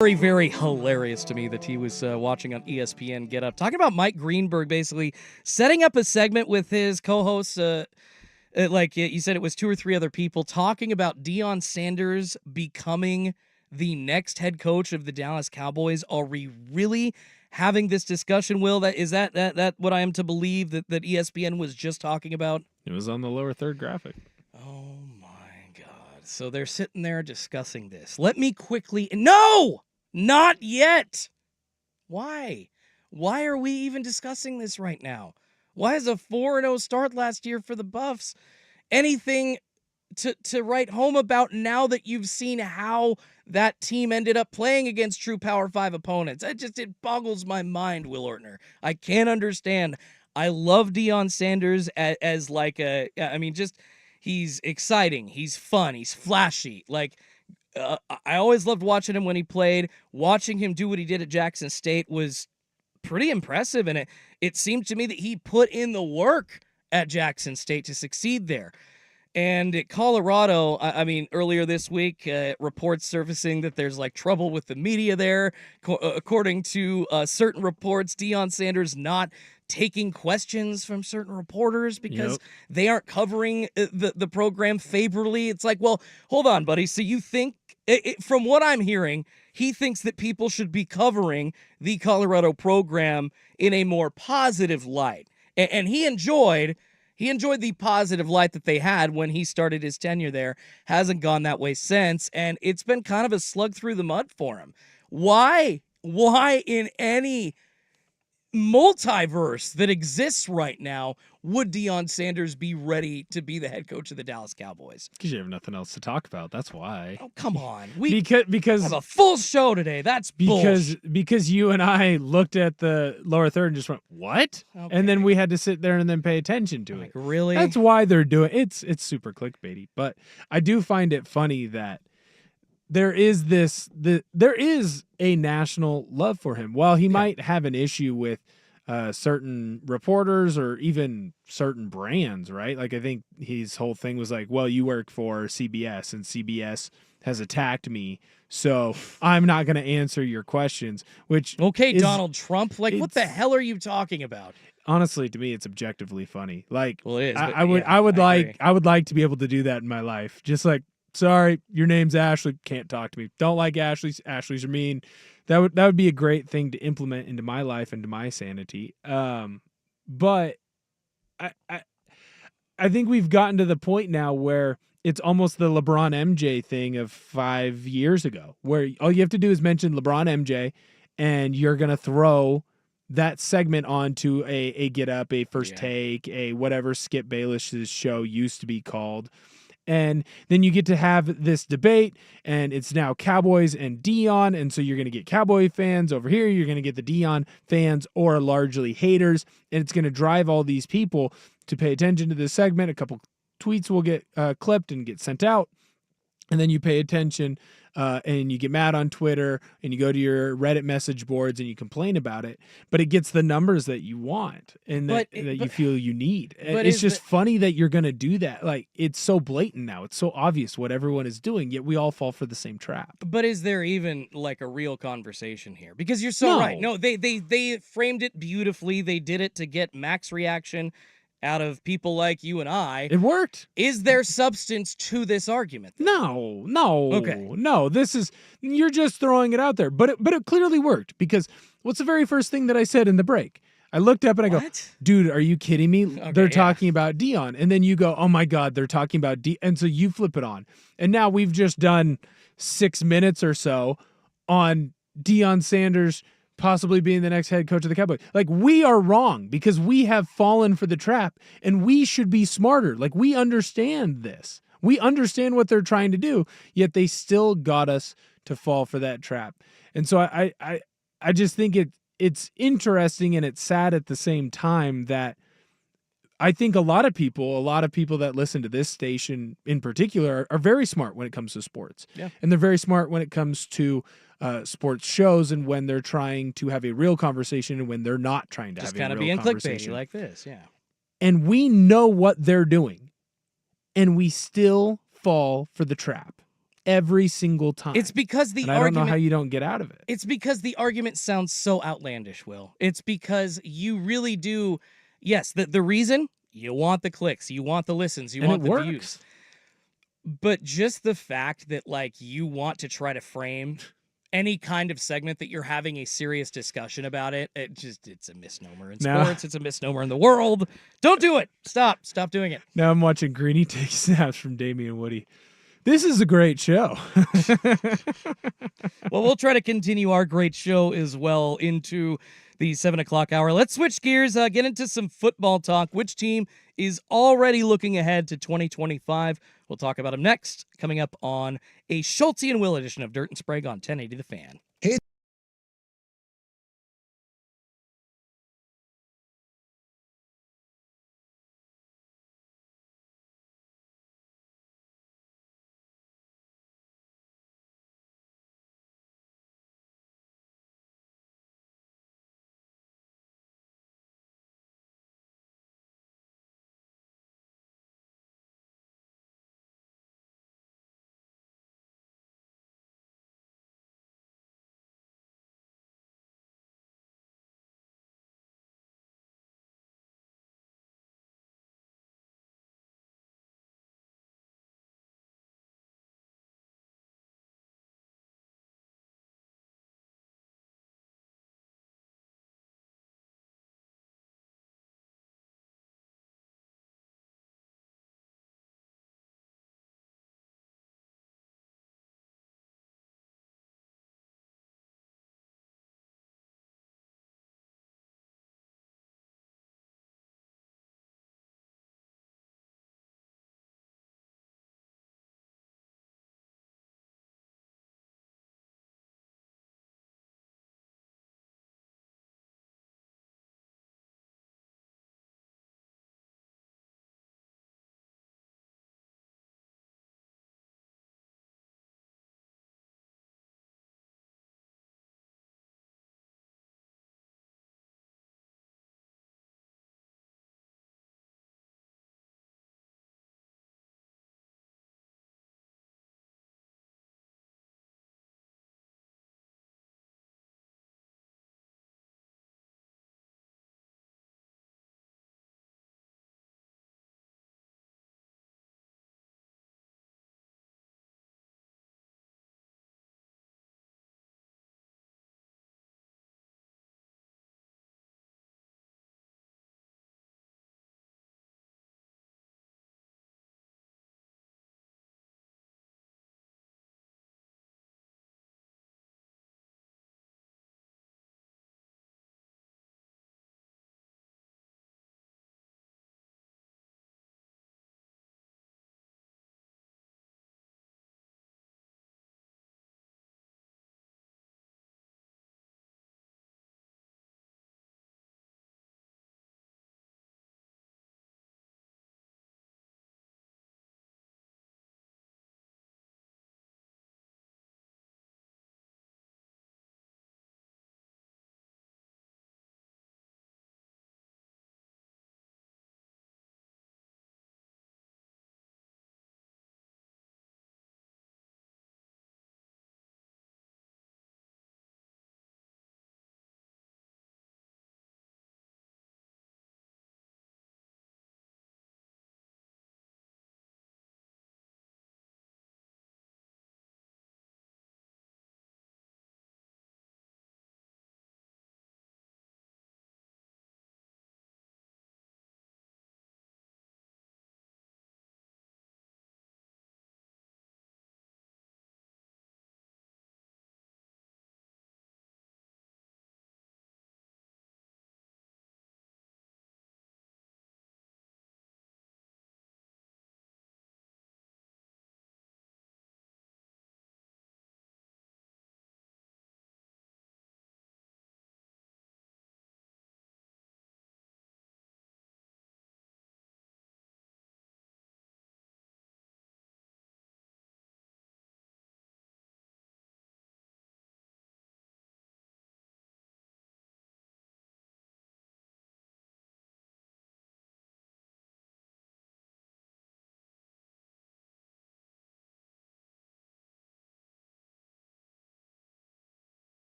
Very, very hilarious to me that he was watching on ESPN Get Up, talking about Mike Greenberg basically setting up a segment with his co-hosts. Like you said, it was 2 or 3 other people talking about Deion Sanders becoming the next head coach of the Dallas Cowboys. Are we really having this discussion, Will? That what I am to believe that ESPN was just talking about? It was on the lower third graphic. Oh my God. So they're sitting there discussing this. Let me quickly... No! Not yet! Why? Why are we even discussing this right now? Why is a 4-0 start last year for the Buffs anything to write home about now that you've seen how that team ended up playing against true Power 5 opponents? It boggles my mind, Will Ortner. I can't understand. I love Deion Sanders as like he's exciting, he's fun, he's flashy. I always loved watching him when he played. Watching him do what he did at Jackson State was pretty impressive, and it seemed to me that he put in the work at Jackson State to succeed there. And at Colorado, earlier this week, reports surfacing that there's like trouble with the media there. According to certain reports, Deion Sanders not taking questions from certain reporters because they aren't covering the program favorably. It's like, well, hold on, buddy. So you think, from what I'm hearing, he thinks that people should be covering the Colorado program in a more positive light. And he enjoyed the positive light that they had when he started his tenure there. Hasn't gone that way since, and it's been kind of a slug through the mud for him. Why in any multiverse that exists right now would Deion Sanders be ready to be the head coach of the Dallas Cowboys? Because you have nothing else to talk about. That's why. Oh, come on. Because have a full show today. That's bullshit. Because you and I looked at the lower third and just went, what? Okay. And then we had to sit there and then pay attention to it. Really? That's why they're doing it's super clickbaity. But I do find it funny that there is a national love for him. While he might have an issue with certain reporters or even certain brands, right? Like I think his whole thing was like, well, you work for CBS and CBS has attacked me, so I'm not going to answer your questions, which Donald Trump, like what the hell are you talking about? Honestly, to me, it's objectively funny. Like, well, it is, I would like to be able to do that in my life. Just like, sorry, your name's Ashley, can't talk to me. Don't like Ashley's are mean. That would be a great thing to implement into my life and to my sanity. But I think we've gotten to the point now where it's almost the LeBron MJ thing of 5 years ago, where all you have to do is mention LeBron MJ, and you're gonna throw that segment onto a Get Up, a First Take, a whatever Skip Bayless's show used to be called. And then you get to have this debate, and it's now Cowboys and Deion, and so you're going to get Cowboy fans over here, you're going to get the Deion fans or largely haters, and it's going to drive all these people to pay attention to this segment. A couple tweets will get clipped and get sent out, and then you pay attention and you get mad on Twitter and you go to your Reddit message boards and you complain about it, but it gets the numbers that you want and that you feel you need. It's just funny that you're going to do that. Like, it's so blatant now. It's so obvious what everyone is doing, yet we all fall for the same trap. But is there even like a real conversation here? Because you're so right. No, they framed it beautifully. They did it to get max reaction out of people like you and I. It worked. Is there substance to this argument, though? No. You're just throwing it out there. But it clearly worked, because what's the very first thing that I said in the break? I looked up and I go, dude, are you kidding me? They're talking about Deion. And then you go, oh my God, they're talking about Deion. And so you flip it on. And now we've just done 6 minutes or so on Deion Sanders possibly being the next head coach of the Cowboys. Like, we are wrong because we have fallen for the trap, and we should be smarter. Like, we understand this. We understand what they're trying to do, yet they still got us to fall for that trap. And so I just think it's interesting and it's sad at the same time that I think a lot of people that listen to this station in particular are very smart when it comes to sports. Yeah. And they're very smart when it comes to sports shows and when they're trying to have a real conversation and when they're not trying to have a real conversation. Just kind of being clickbaity like this, yeah. And we know what they're doing, and we still fall for the trap. every single time. It's because and I don't know how you don't get out of it. It's because the argument sounds so outlandish, Will. It's because you really do. Yes, the reason you want the clicks, you want the listens, you And want it the works. views. But just the fact that like you want to try to frame any kind of segment that you're having a serious discussion about it's a misnomer in Now- sports, it's a misnomer in the world. Don't do it. Stop doing it. Now I'm watching Greeny take snaps from Damian Woody. This is a great show. Well, we'll try to continue our great show as well into the 7 o'clock hour. Let's switch gears, get into some football talk. Which team is already looking ahead to 2025? We'll talk about them next, coming up on a Schulte and Will edition of Dirt and Sprague on 1080 The Fan.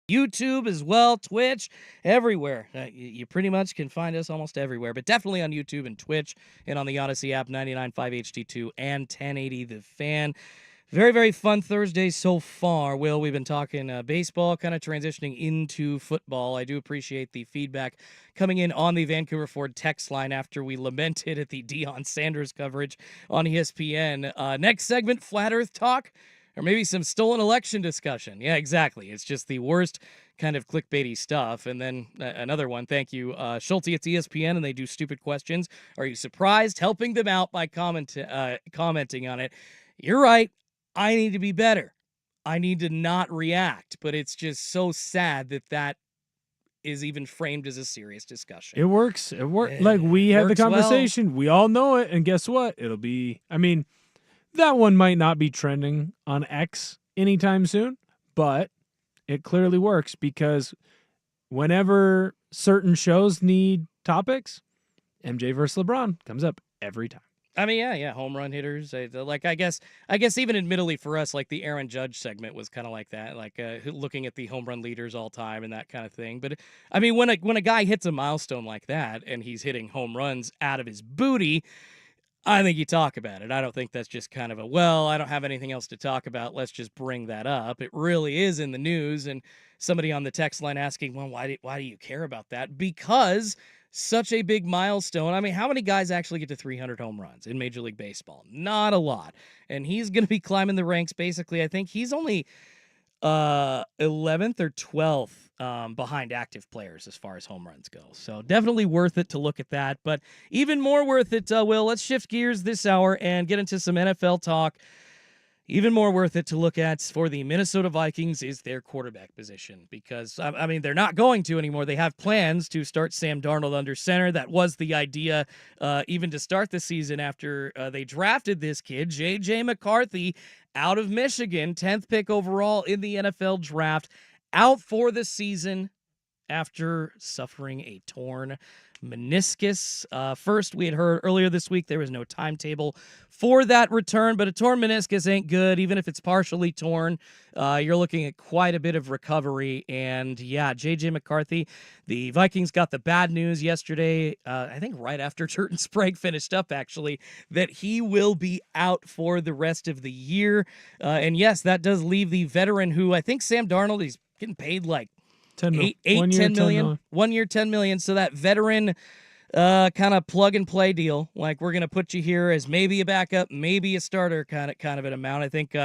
YouTube as well, Twitch, everywhere. You pretty much can find us almost everywhere, but definitely on YouTube and Twitch and on the Odyssey app, 99.5 HD2 and 1080 The Fan. Very, very fun Thursday so far, Will. We've been talking baseball, kind of transitioning into football. I do appreciate the feedback coming in on the Vancouver Ford text line after we lamented at the Deion Sanders coverage on ESPN. Next segment, Flat Earth Talk, or maybe some stolen election discussion. Yeah, exactly. It's just the worst kind of clickbaity stuff. And then another one, thank you, Schulte. It's ESPN, and they do stupid questions. Are you surprised? Helping them out by commenting on it. You're right. I need to be better. I need to not react, but it's just so sad that is even framed as a serious discussion. It works. It works. Like, we had the conversation. Well. We all know it. And guess what? It'll be, I mean, that one might not be trending on X anytime soon, but it clearly works because whenever certain shows need topics, MJ versus LeBron comes up every time. I mean, yeah, home run hitters. Like, I guess even admittedly for us, like the Aaron Judge segment was kind of like that, like looking at the home run leaders all time and that kind of thing. But I mean, when a guy hits a milestone like that and he's hitting home runs out of his booty, I think you talk about it. I don't think that's just kind of I don't have anything else to talk about, let's just bring that up. It really is in the news, and somebody on the text line asking, well, why do you care about that? Because such a big milestone. I mean, how many guys actually get to 300 home runs in Major League Baseball? Not a lot. And he's going to be climbing the ranks, basically. I think he's only 11th or 12th behind active players as far as home runs go. So definitely worth it to look at that. But even more worth it, Will, let's shift gears this hour and get into some NFL talk. Even more worth it to look at for the Minnesota Vikings is their quarterback position because, I mean, they're not going to anymore. They have plans to start Sam Darnold under center. That was the idea even to start the season after they drafted this kid, J.J. McCarthy, out of Michigan, 10th pick overall in the NFL draft, out for the season after suffering a torn meniscus. First, we had heard earlier this week there was no timetable for that return, but a torn meniscus ain't good. Even if it's partially torn, you're looking at quite a bit of recovery. And yeah, J.J. McCarthy, the Vikings got the bad news yesterday, I think right after Turton Sprague finished up, actually, that he will be out for the rest of the year. And yes, that does leave the veteran who I think Sam Darnold, he's getting paid like 10 million. 1 year, 10 million. So that veteran kind of plug and play deal. Like, we're going to put you here as maybe a backup, maybe a starter kind of an amount. I think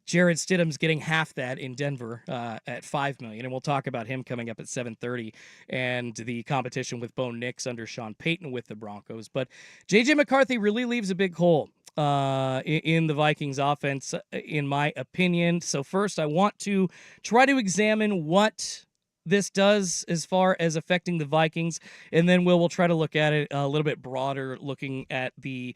Jared Stidham's getting half that in Denver at $5 million. And we'll talk about him coming up at 7:30 and the competition with Bo Nix under Sean Payton with the Broncos. But J.J. McCarthy really leaves a big hole in the Vikings offense, in my opinion. So first, I want to try to examine what this does as far as affecting the Vikings, and then we'll try to look at it a little bit broader, looking at the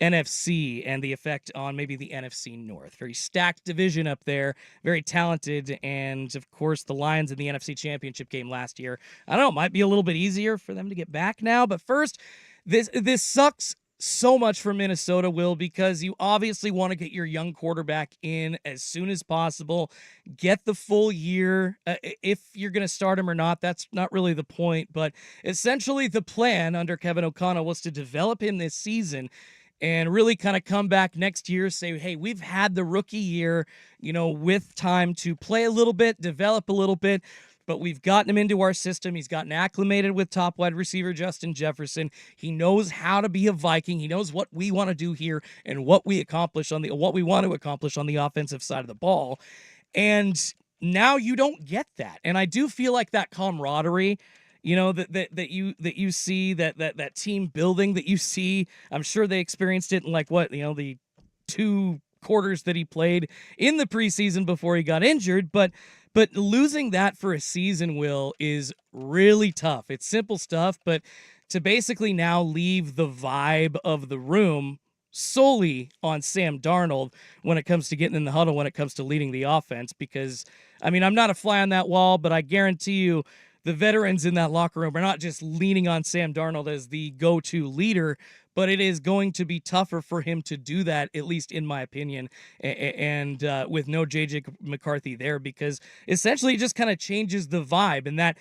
NFC and the effect on maybe the NFC North. Very stacked division up there, very talented, and of course the Lions in the NFC Championship game last year. I don't know, it might be a little bit easier for them to get back now, but first, this sucks so much for Minnesota, Will, because you obviously want to get your young quarterback in as soon as possible, get the full year. If you're going to start him or not, that's not really the point, but essentially the plan under Kevin O'Connell was to develop him this season and really kind of come back next year, say, hey, we've had the rookie year, with time to play a little bit, develop a little bit, but we've gotten him into our system. He's gotten acclimated with top wide receiver Justin Jefferson. He knows how to be a Viking. He knows what we want to do here and what we want to accomplish on the offensive side of the ball. And now you don't get that. And I do feel like that camaraderie, that you see, that team building that you see. I'm sure they experienced it in the 2 quarters that he played in the preseason before he got injured, but losing that for a season, Will, is really tough. It's simple stuff, but to basically now leave the vibe of the room solely on Sam Darnold when it comes to getting in the huddle, when it comes to leading the offense, because, I mean, I'm not a fly on that wall, but I guarantee you the veterans in that locker room are not just leaning on Sam Darnold as the go-to leader, but it is going to be tougher for him to do that, at least in my opinion, and with no J.J. McCarthy there, because essentially it just kind of changes the vibe, and that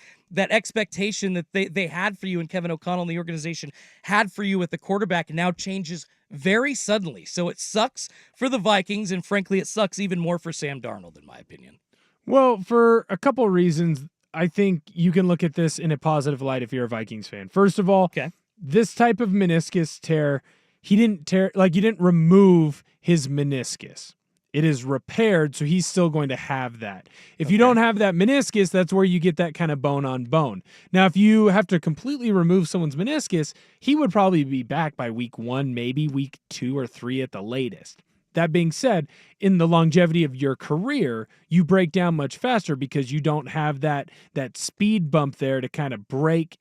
expectation that they had for you and Kevin O'Connell and the organization had for you at the quarterback now changes very suddenly. So it sucks for the Vikings, and frankly, it sucks even more for Sam Darnold, in my opinion. Well, for a couple reasons, I think you can look at this in a positive light if you're a Vikings fan. First of all, Okay. this type of meniscus tear, he didn't tear, like you didn't remove his meniscus. It is repaired, so he's still going to have that. If you don't have that meniscus, that's where you get that kind of bone on bone. Now, if you have to completely remove someone's meniscus, he would probably be back by week 1, maybe week 2 or 3 at the latest. That being said, in the longevity of your career, you break down much faster because you don't have that speed bump there to kind of break.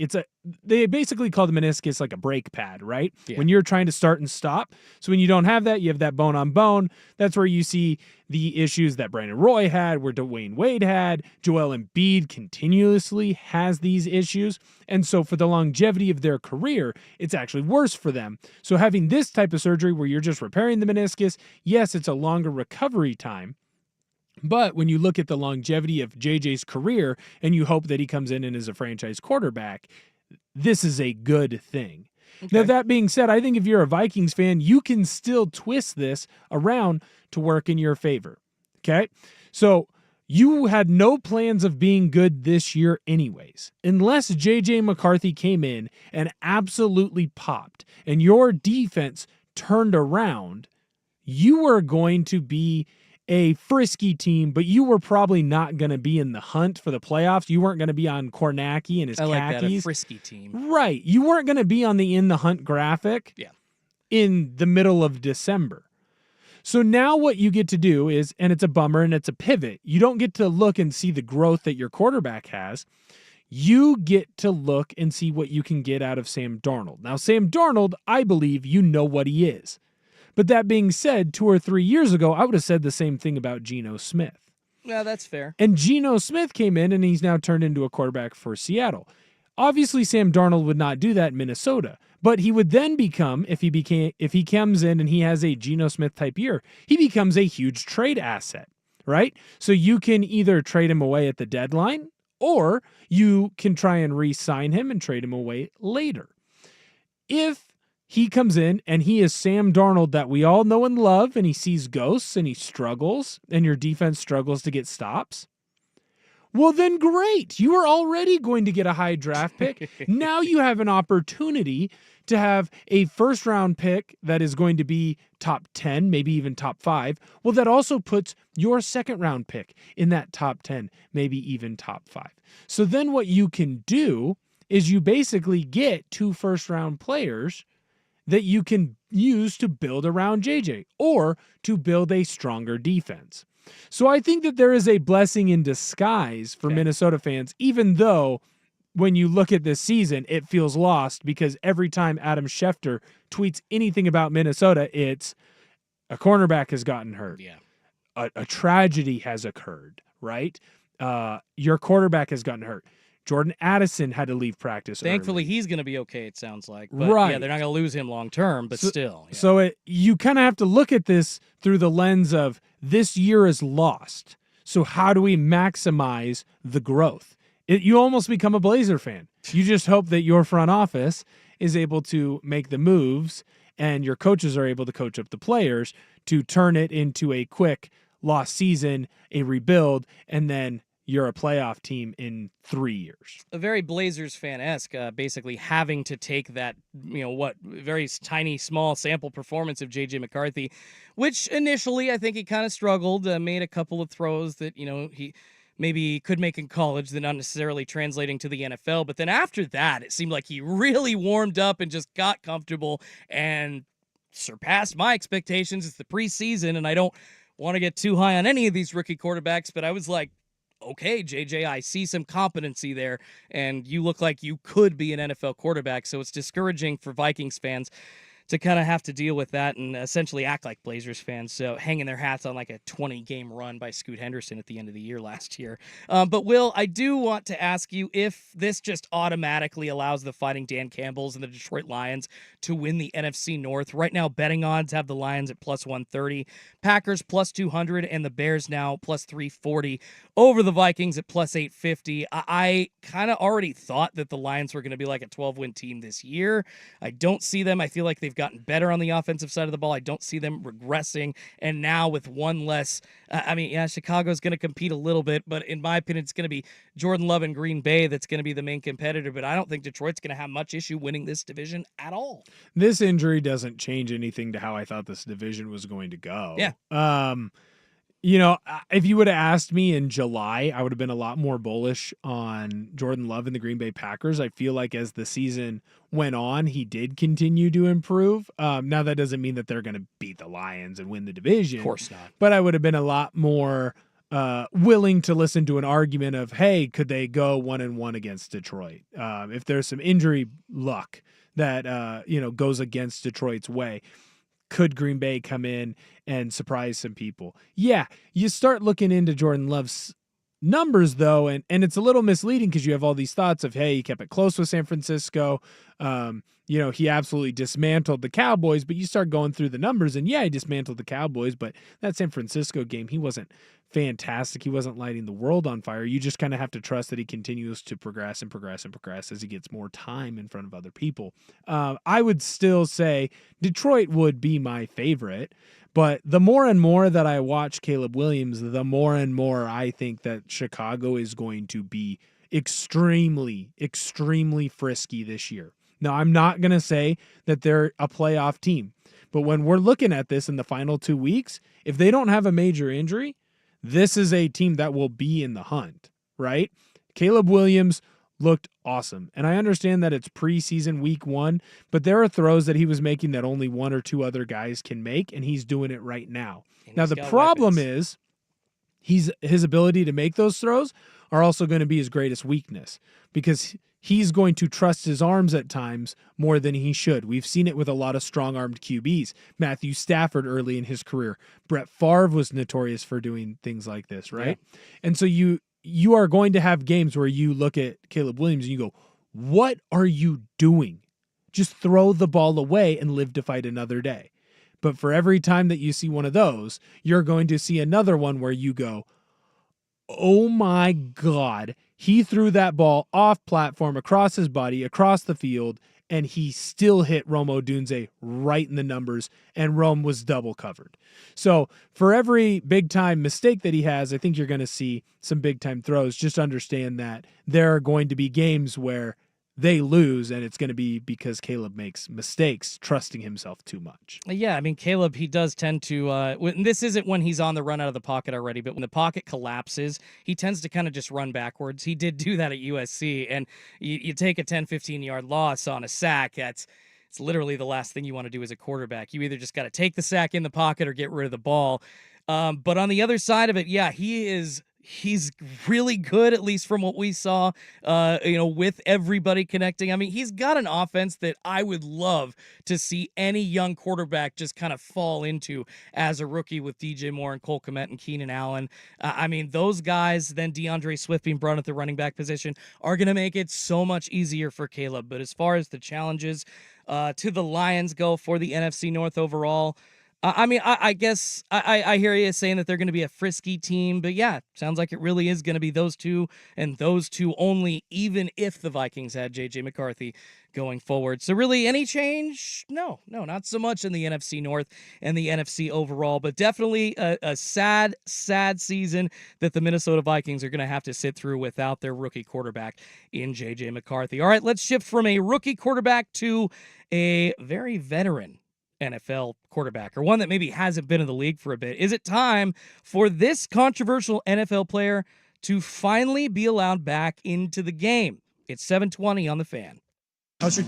They basically call the meniscus like a brake pad, right? Yeah. When you're trying to start and stop. So when you don't have that, you have that bone on bone. That's where you see the issues that Brandon Roy had, where Dwayne Wade had. Joel Embiid continuously has these issues. And so for the longevity of their career, it's actually worse for them. So having this type of surgery where you're just repairing the meniscus, yes, it's a longer recovery time. But when you look at the longevity of JJ's career and you hope that he comes in and is a franchise quarterback, this is a good thing. Okay. Now, that being said, I think if you're a Vikings fan, you can still twist this around to work in your favor. Okay? So you had no plans of being good this year anyways. Unless J.J. McCarthy came in and absolutely popped and your defense turned around, you were going to be a frisky team, but you were probably not going to be in the hunt for the playoffs. You weren't going to be on Kornacki and his khakis. Like that, a frisky team. Right. You weren't going to be on the in the hunt graphic in the middle of December. So now what you get to do is, and it's a bummer and it's a pivot, you don't get to look and see the growth that your quarterback has. You get to look and see what you can get out of Sam Darnold. Now, Sam Darnold, I believe you know what he is. But that being said, 2 or 3 years ago, I would have said the same thing about Geno Smith. Yeah, that's fair. And Geno Smith came in and he's now turned into a quarterback for Seattle. Obviously, Sam Darnold would not do that in Minnesota, but he would then become, if he comes in and he has a Geno Smith type year, he becomes a huge trade asset, right? So you can either trade him away at the deadline or you can try and re-sign him and trade him away later. If he comes in and he is Sam Darnold that we all know and love, and he sees ghosts and he struggles and your defense struggles to get stops, well, then great. You are already going to get a high draft pick. Now you have an opportunity to have a first-round pick that is going to be top 10, maybe even top 5. Well, that also puts your second-round pick in that top 10, maybe even top 5. So then what you can do is you basically get 2 first-round players that you can use to build around JJ or to build a stronger defense. So I think that there is a blessing in disguise for Minnesota fans, even though when you look at this season, it feels lost because every time Adam Schefter tweets anything about Minnesota, it's a cornerback has gotten hurt. Yeah. A tragedy has occurred, right? Your quarterback has gotten hurt. Jordan Addison had to leave practice Thankfully, early. he's going to be okay, it sounds like. But Right. yeah, they're not going to lose him long term, but still. Yeah. So you kind of have to look at this through the lens of this year is lost. So how do we maximize the growth? You almost become a Blazer fan. You just hope that your front office is able to make the moves and your coaches are able to coach up the players to turn it into a quick lost season, a rebuild, and then you're a playoff team in 3 years. A very Blazers fan-esque, basically having to take that, very tiny, small sample performance of J.J. McCarthy, which initially I think he kind of struggled, made a couple of throws that, he maybe could make in college, then not necessarily translating to the NFL. But then after that, it seemed like he really warmed up and just got comfortable and surpassed my expectations. It's the preseason, and I don't want to get too high on any of these rookie quarterbacks, but I was like, okay, JJ, I see some competency there, and you look like you could be an NFL quarterback, so it's discouraging for Vikings fans to kind of have to deal with that and essentially act like Blazers fans. So hanging their hats on like a 20-game run by Scoot Henderson at the end of the year last year. But Will, I do want to ask you if this just automatically allows the Fighting Dan Campbells and the Detroit Lions to win the NFC North. Right now, betting odds have the Lions at plus 130, Packers plus 200, and the Bears now plus 340 over the Vikings at plus 850. I kind of already thought that the Lions were going to be like a 12-win team this year. I don't see them. I feel like they've gotten better on the offensive side of the ball. I don't see them regressing. And now with one less, Chicago's going to compete a little bit, but in my opinion, it's going to be Jordan Love and Green Bay that's going to be the main competitor. But I don't think Detroit's going to have much issue winning this division at all. This injury doesn't change anything to how I thought this division was going to go. Yeah. If you would have asked me in July, I would have been a lot more bullish on Jordan Love and the Green Bay Packers. I feel like as the season went on, he did continue to improve. Now, that doesn't mean that they're going to beat the Lions and win the division. Of course not. But I would have been a lot more willing to listen to an argument of, hey, could they go 1-1 against Detroit? If there's some injury luck that, goes against Detroit's way, could Green Bay come in and surprise some people? Yeah, you start looking into Jordan Love's numbers, though, and it's a little misleading because you have all these thoughts of, hey, he kept it close with San Francisco. He absolutely dismantled the Cowboys, but you start going through the numbers, and yeah, he dismantled the Cowboys, but that San Francisco game, he wasn't fantastic. He wasn't lighting the world on fire. You just kind of have to trust that he continues to progress as he gets more time in front of other people. I would still say Detroit would be my favorite, but the more and more that I watch Caleb Williams, the more and more I think that Chicago is going to be extremely, extremely frisky this year. Now, I'm not going to say that they're a playoff team, but when we're looking at this in the final 2 weeks, if they don't have a major injury, this is a team that will be in the hunt, right? Caleb Williams looked awesome. And I understand that it's preseason week 1, but there are throws that he was making that only one or two other guys can make, and he's doing it right now. Now, the problem is his ability to make those throws are also going to be his greatest weakness because he's going to trust his arms at times more than he should. We've seen it with a lot of strong-armed QBs. Matthew Stafford early in his career. Brett Favre was notorious for doing things like this, right? Yeah. And so you are going to have games where you look at Caleb Williams and you go, what are you doing? Just throw the ball away and live to fight another day. But for every time that you see one of those, you're going to see another one where you go, oh my God, he threw that ball off platform, across his body, across the field, and he still hit Rome Odunze right in the numbers, and Rome was double covered. So for every big-time mistake that he has, I think you're going to see some big-time throws. Just understand that there are going to be games where they lose, and it's going to be because Caleb makes mistakes, trusting himself too much. Yeah, I mean, Caleb, he does tend to, this isn't when he's on the run out of the pocket already, but when the pocket collapses, he tends to kind of just run backwards. He did do that at USC, and you take a 10, 15-yard loss on a sack, it's literally the last thing you want to do as a quarterback. You either just got to take the sack in the pocket or get rid of the ball. But on the other side of it, yeah, he's really good, at least from what we saw, with everybody connecting. I mean, he's got an offense that I would love to see any young quarterback just kind of fall into as a rookie with DJ Moore and Cole Kmet and Keenan Allen. Those guys, then DeAndre Swift being brought at the running back position, are going to make it so much easier for Caleb. But as far as the challenges to the Lions go for the NFC North overall, I guess I hear you saying that they're going to be a frisky team, but yeah, sounds like it really is going to be those two and those two only, even if the Vikings had J.J. McCarthy going forward. So really, any change? No, not so much in the NFC North and the NFC overall, but definitely a sad season that the Minnesota Vikings are going to have to sit through without their rookie quarterback in J.J. McCarthy. All right, let's shift from a rookie quarterback to a very veteran NFL quarterback, or one that maybe hasn't been in the league for a bit. Is it time for this controversial NFL player to finally be allowed back into the game? It's 7:20 on the Fan. How's your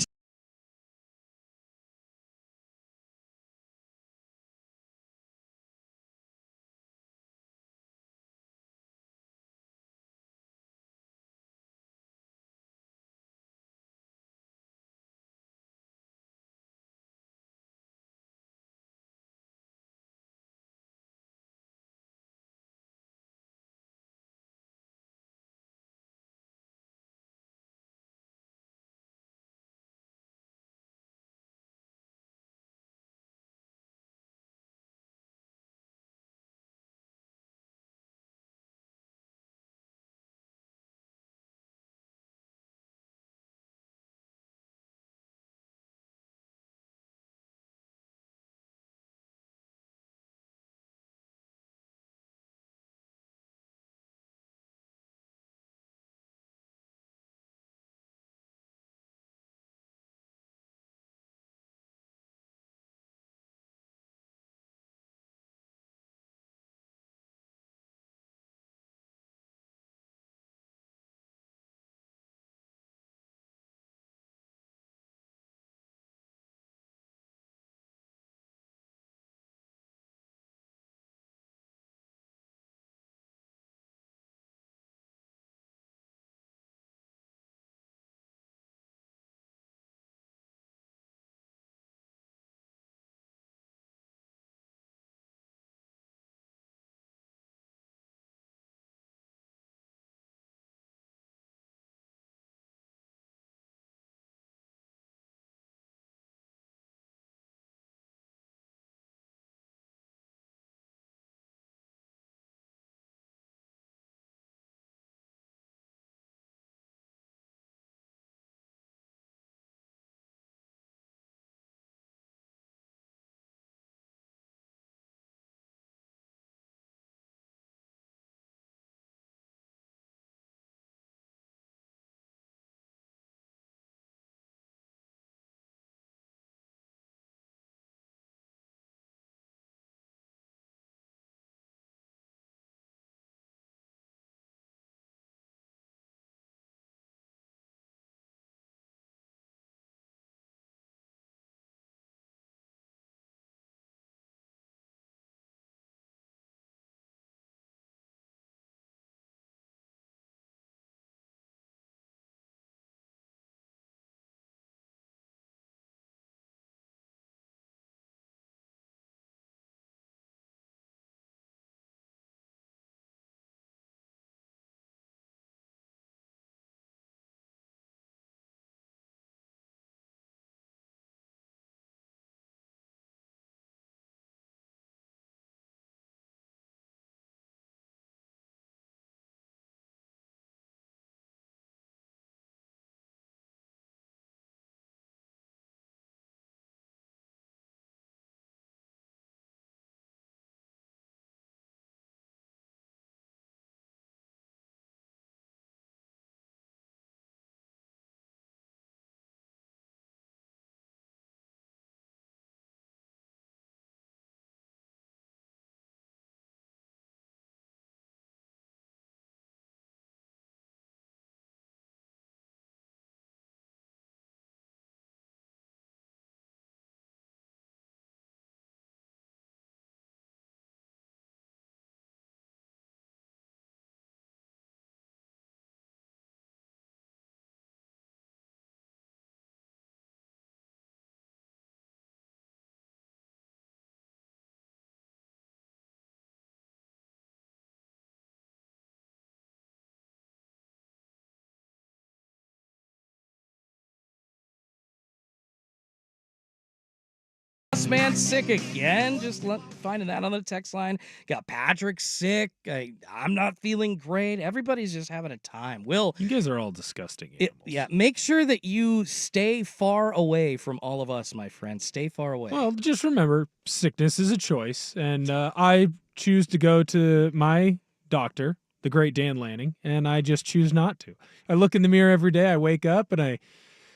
man sick again. Just finding that on the text line. Got Patrick sick. I'm not feeling great. Everybody's just having a time. Will, You guys are all disgusting animals. yeah, make sure that you stay far away from all of us, my friend. Stay far away. Well, just remember, sickness is a choice, and I choose to go to my doctor, the great Dan Lanning, and I just choose not to. I look in the mirror every day. I wake up and I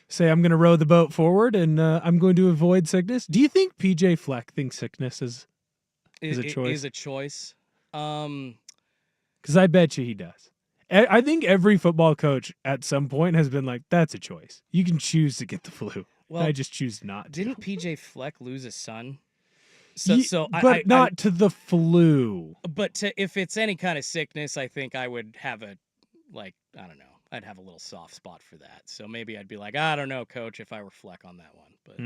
say I'm going to row the boat forward, and I'm going to avoid sickness. Do you think PJ Fleck thinks sickness is a choice? Is a choice. Because I bet you he does. I think every football coach at some point has been like, that's a choice. You can choose to get the flu. Well, I just choose not to. Didn't PJ Fleck lose his son? But not to the flu. But if it's any kind of sickness, I think I would have I don't know. I'd have a little soft spot for that. So maybe I'd be like, I don't know, coach, if I were Fleck on that one. But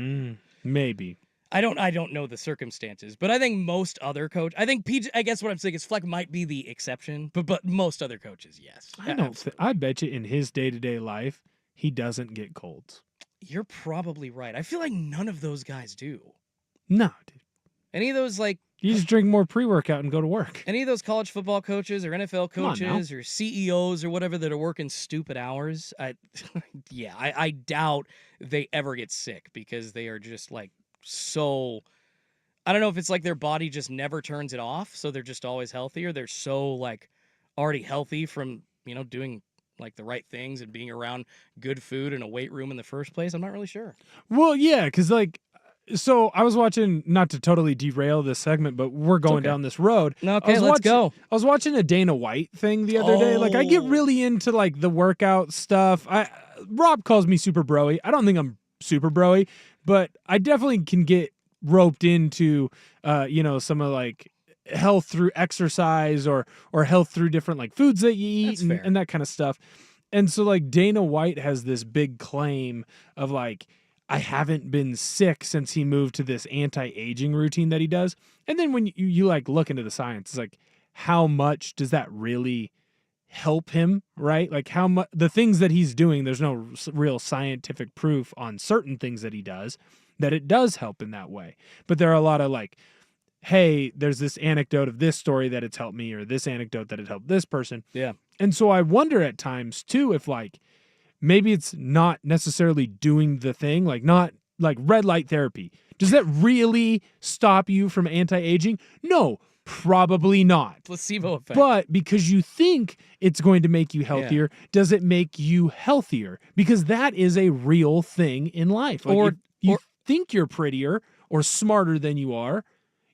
maybe. I don't know the circumstances, but I think most other I guess what I'm saying is Fleck might be the exception, but most other coaches, yes. I bet you in his day-to-day life, he doesn't get colds. You're probably right. I feel like none of those guys do. No, dude. Any of those, you just drink more pre-workout and go to work. Any of those college football coaches or NFL coaches or CEOs or whatever that are working stupid hours, I doubt they ever get sick because they are just so, I don't know if it's like their body just never turns it off, so they're just always healthy, or they're so already healthy from doing the right things and being around good food and a weight room in the first place. I'm not really sure. Well, yeah, because so I was watching, not to totally derail this segment, but we're going down this road. Okay, let's go. I was watching a Dana White thing the other day. I get really into the workout stuff. Rob calls me super broy. I don't think I'm super broy, but I definitely can get roped into some of health through exercise or health through different foods that you eat and that kind of stuff. And so Dana White has this big claim of I haven't been sick since he moved to this anti-aging routine that he does. And then when you look into the science, it's how much does that really help him, right? How much the things that he's doing, there's no real scientific proof on certain things that he does that it does help in that way. But there are a lot of hey, there's this anecdote of this story that it's helped me, or this anecdote that it helped this person. Yeah. And so I wonder at times too if maybe it's not necessarily doing the thing, not red light therapy. Does that really stop you from anti-aging? No, probably not. Placebo effect. But because you think it's going to make you healthier, does it make you healthier? Because that is a real thing in life. Or you think you're prettier or smarter than you are,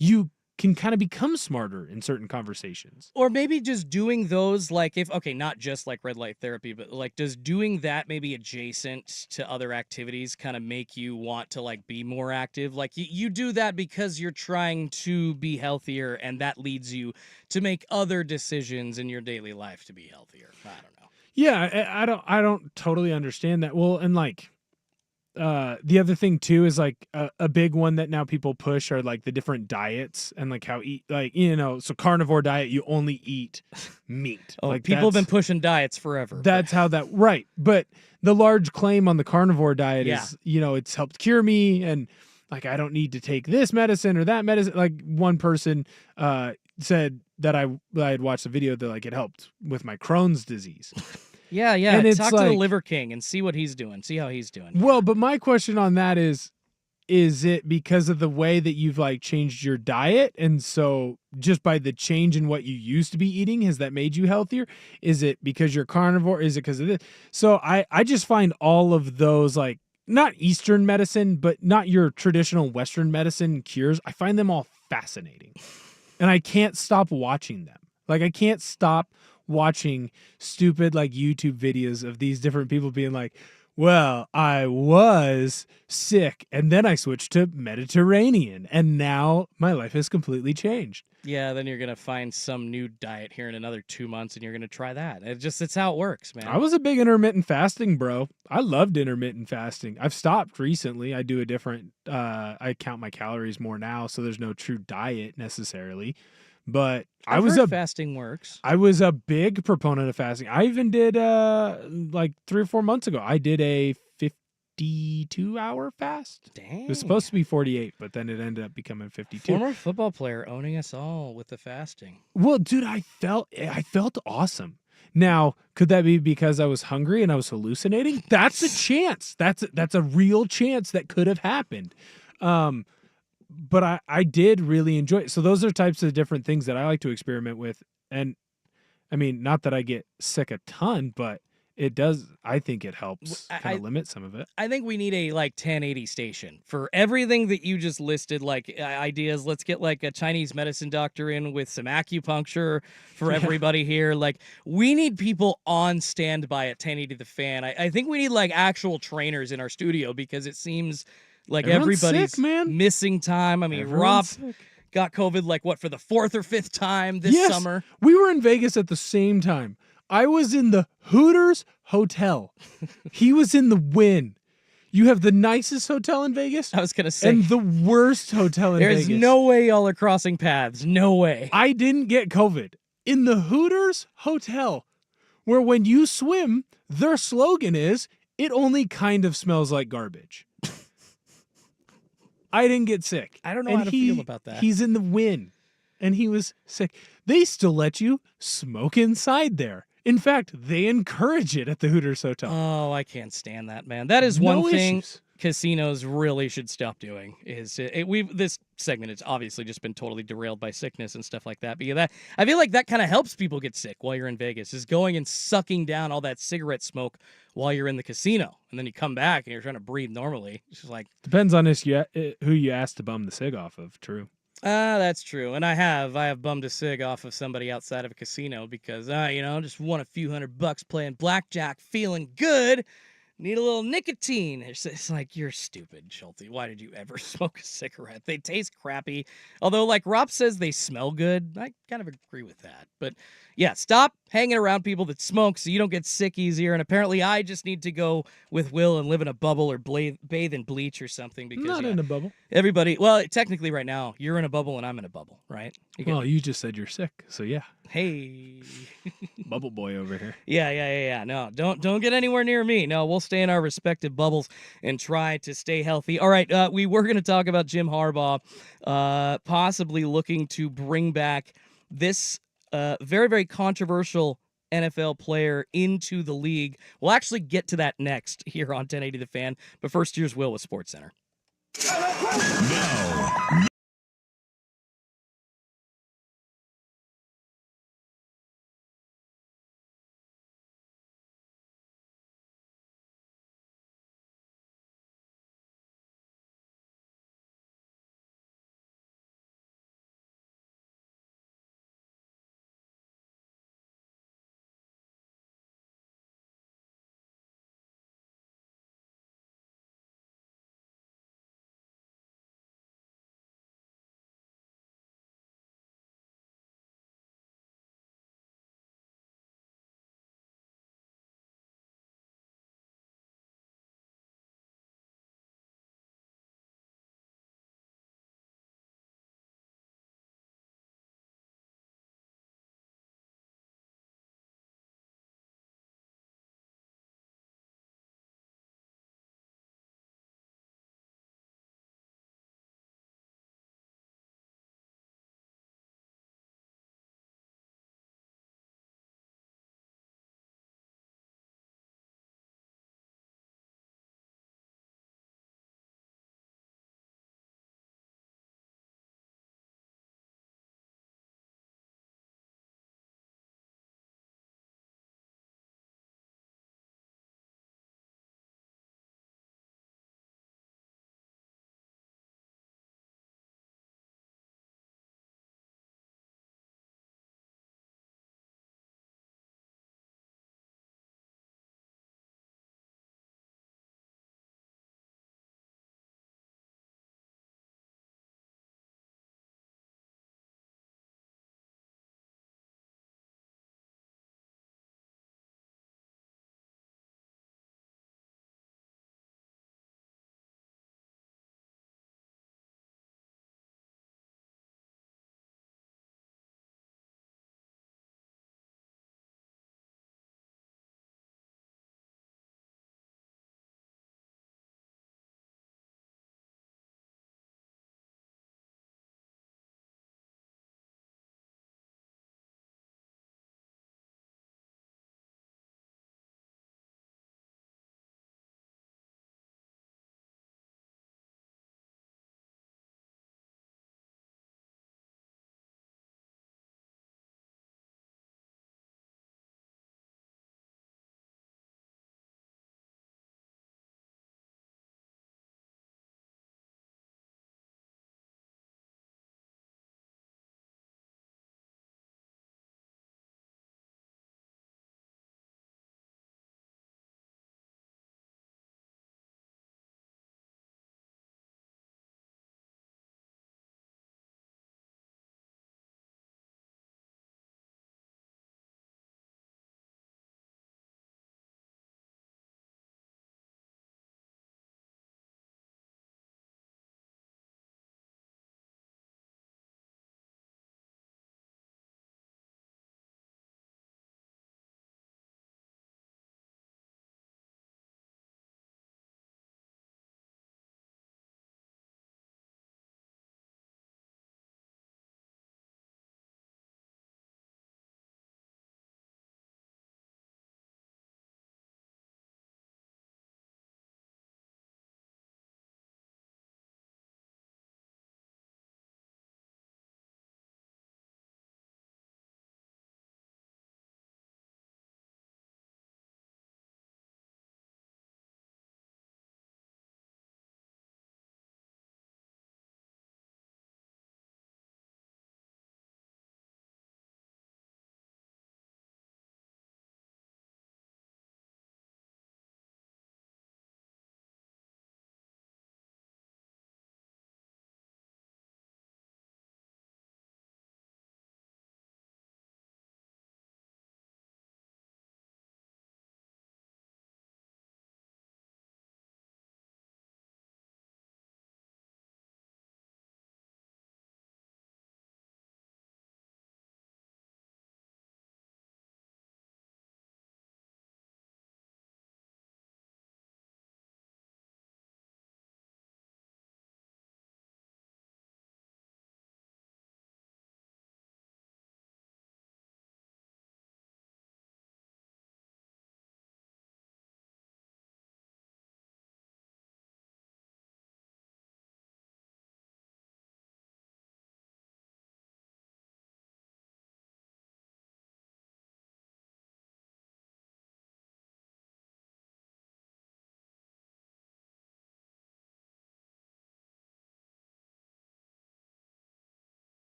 you can kind of become smarter in certain conversations. Or maybe just doing those not just red light therapy, but does doing that maybe adjacent to other activities kind of make you want to be more active? You do that because you're trying to be healthier, and that leads you to make other decisions in your daily life to be healthier. I don't know. Yeah, I don't totally understand that. Well, and the other thing too is a big one that now people push are the different diets and how eat so carnivore diet, you only eat meat. People have been pushing diets forever. That's how that right. But the large claim on the carnivore diet is it's helped cure me, and I don't need to take this medicine or that medicine. One person said that I had watched a video that it helped with my Crohn's disease. Yeah. And talk to the Liver King and see what he's doing. See how he's doing. Well, but my question on that is it because of the way that you've changed your diet? And so just by the change in what you used to be eating, has that made you healthier? Is it because you're carnivore? Is it because of this? So I just find all of those not Eastern medicine, but not your traditional Western medicine cures. I find them all fascinating. And I can't stop watching them. I can't stop watching stupid YouTube videos of these different people being well, I was sick and then I switched to Mediterranean and now my life has completely changed. Yeah, then you're going to find some new diet here in another 2 months and you're going to try that. It's how it works, man. I was a big intermittent fasting bro. I loved intermittent fasting. I've stopped recently. I do a different, I count my calories more now, so there's no true diet necessarily. But I've heard fasting works. I was a big proponent of fasting. I even did 3 or 4 months ago. I did a 52-hour fast. Dang. It was supposed to be 48, but then it ended up becoming 52. Former football player owning us all with the fasting. Well, dude, I felt awesome. Now, could that be because I was hungry and I was hallucinating? That's a chance. That's a real chance that could have happened. But I did really enjoy it. So those are types of different things that I like to experiment with. And I mean, not that I get sick a ton, but it does. I think it helps kind of limit some of it. I think we need a 1080 station for everything that you just listed, like ideas. Let's get like a Chinese medicine doctor in with some acupuncture for everybody here. Like we need people on standby at 1080 The Fan. I think we need like actual trainers in our studio because it seems like Everyone's everybody's sick, man. missing time. I mean, Rob got COVID like what for the 4th or 5th time this summer. We were in Vegas at the same time. I was in the Hooters hotel. He was in the Wynn. You have the nicest hotel in Vegas. I was going to say. And the worst hotel in Vegas. There's no way y'all are crossing paths. No way. I didn't get COVID. In the Hooters hotel, where when you swim, their slogan is, it only kind of smells like garbage. I didn't get sick. I don't know how to feel about that. He's in the Wynn, and he was sick. They still let you smoke inside there. In fact, they encourage it at the Hooters Hotel. Oh, I can't stand that, man. That is one thing casinos really should stop doing. This segment has obviously just been totally derailed by sickness and stuff like that. Because I feel like that kind of helps people get sick while you're in Vegas, is going and sucking down all that cigarette smoke while you're in the casino, and then you come back and you're trying to breathe normally. It's just like depends on who you asked to bum the cig off of. True. That's true. And I have bummed a cig off of somebody outside of a casino because, just won a few $100 playing blackjack, feeling good. Need a little nicotine. It's like, you're stupid, Schulte. Why did you ever smoke a cigarette? They taste crappy. Although, like Rob says, they smell good. I kind of agree with that. But yeah, stop hanging around people that smoke so you don't get sick easier. And apparently I just need to go with Will and live in a bubble or bathe in bleach or something. Because Not in a bubble. Everybody, well, technically right now, you're in a bubble and I'm in a bubble, right? You just said you're sick, so yeah. Hey. Bubble boy over here. Yeah. No, don't get anywhere near me. No, we'll stay in our respective bubbles and try to stay healthy. All right, we were going to talk about Jim Harbaugh possibly looking to bring back this very, very controversial NFL player into the league. We'll actually get to that next here on 1080 The Fan. But first, here's Will with SportsCenter. Now,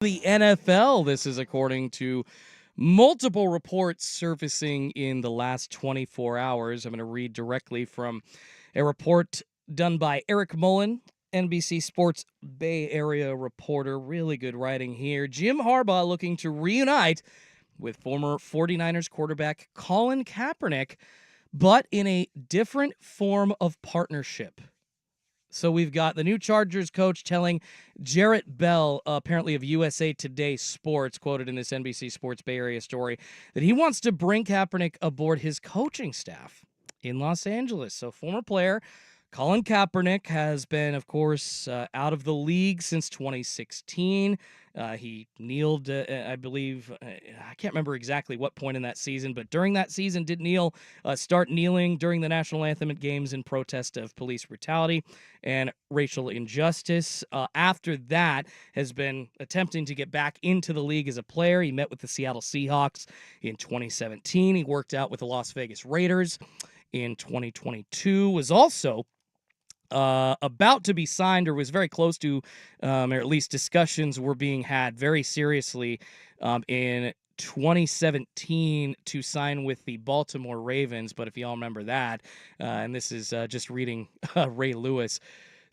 The NFL, this is according to multiple reports surfacing in the last 24 hours. I'm going to read directly from a report done by Eric Mullen, NBC Sports Bay Area reporter. Really good writing here. Jim Harbaugh looking to reunite with former 49ers quarterback Colin Kaepernick, but in a different form of partnership. So we've got the new Chargers coach telling Jarrett Bell, apparently of USA Today Sports, quoted in this NBC Sports Bay Area story, that he wants to bring Kaepernick aboard his coaching staff in Los Angeles. So former player Colin Kaepernick has been, of course, out of the league since 2016. He kneeled, I believe, I can't remember exactly what point in that season, but during that season did start kneeling during the national anthem at games in protest of police brutality and racial injustice. After that, has been attempting to get back into the league as a player. He met with the Seattle Seahawks in 2017. He worked out with the Las Vegas Raiders in 2022, was also about to be signed, or was very close to, or at least discussions were being had very seriously in 2017 to sign with the Baltimore Ravens. But if y'all remember that, and this is just reading Ray Lewis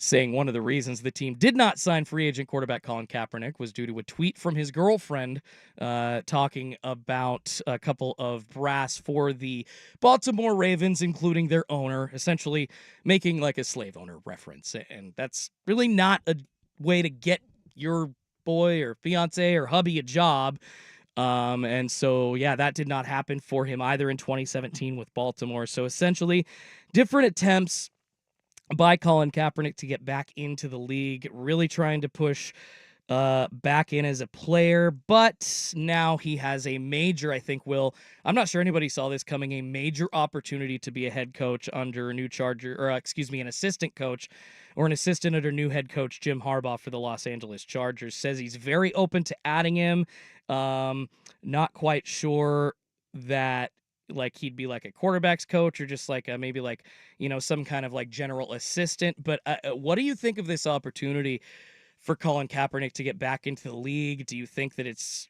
saying one of the reasons the team did not sign free agent quarterback Colin Kaepernick was due to a tweet from his girlfriend talking about a couple of brass for the Baltimore Ravens, including their owner, essentially making like a slave owner reference. And that's really not a way to get your boy or fiance or hubby a job. And so, yeah, that did not happen for him either in 2017 with Baltimore. So essentially, different attempts by Colin Kaepernick to get back into the league, really trying to push back in as a player, but now he has a major, I think, I'm not sure anybody saw this coming, a major opportunity to be a head coach under a new an assistant coach or an assistant under new head coach Jim Harbaugh for the Los Angeles Chargers. Says he's very open to adding him. Not quite sure that like he'd be like a quarterback's coach or just like maybe like, some kind of like general assistant. But what do you think of this opportunity for Colin Kaepernick to get back into the league? Do you think that it's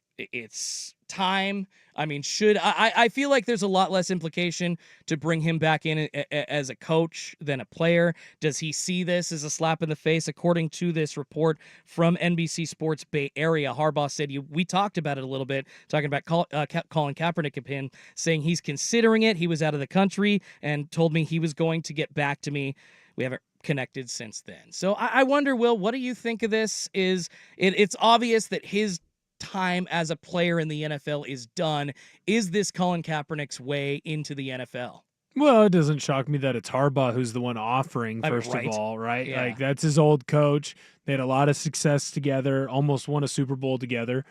time? I mean, I feel like there's a lot less implication to bring him back in as a coach than a player. Does he see this as a slap in the face? According to this report from NBC Sports Bay Area, Harbaugh said, we talked about it a little bit, talking about Colin Kaepernick opinion, saying he's considering it. He was out of the country and told me he was going to get back to me. We haven't connected since then. So I wonder, Will, what do you think of this? It's obvious that his time as a player in the NFL is done. Is this Colin Kaepernick's way into the NFL? Well, it doesn't shock me that it's Harbaugh who's the one offering, first of all, right? Yeah. Like, that's his old coach. They had a lot of success together, almost won a Super Bowl together.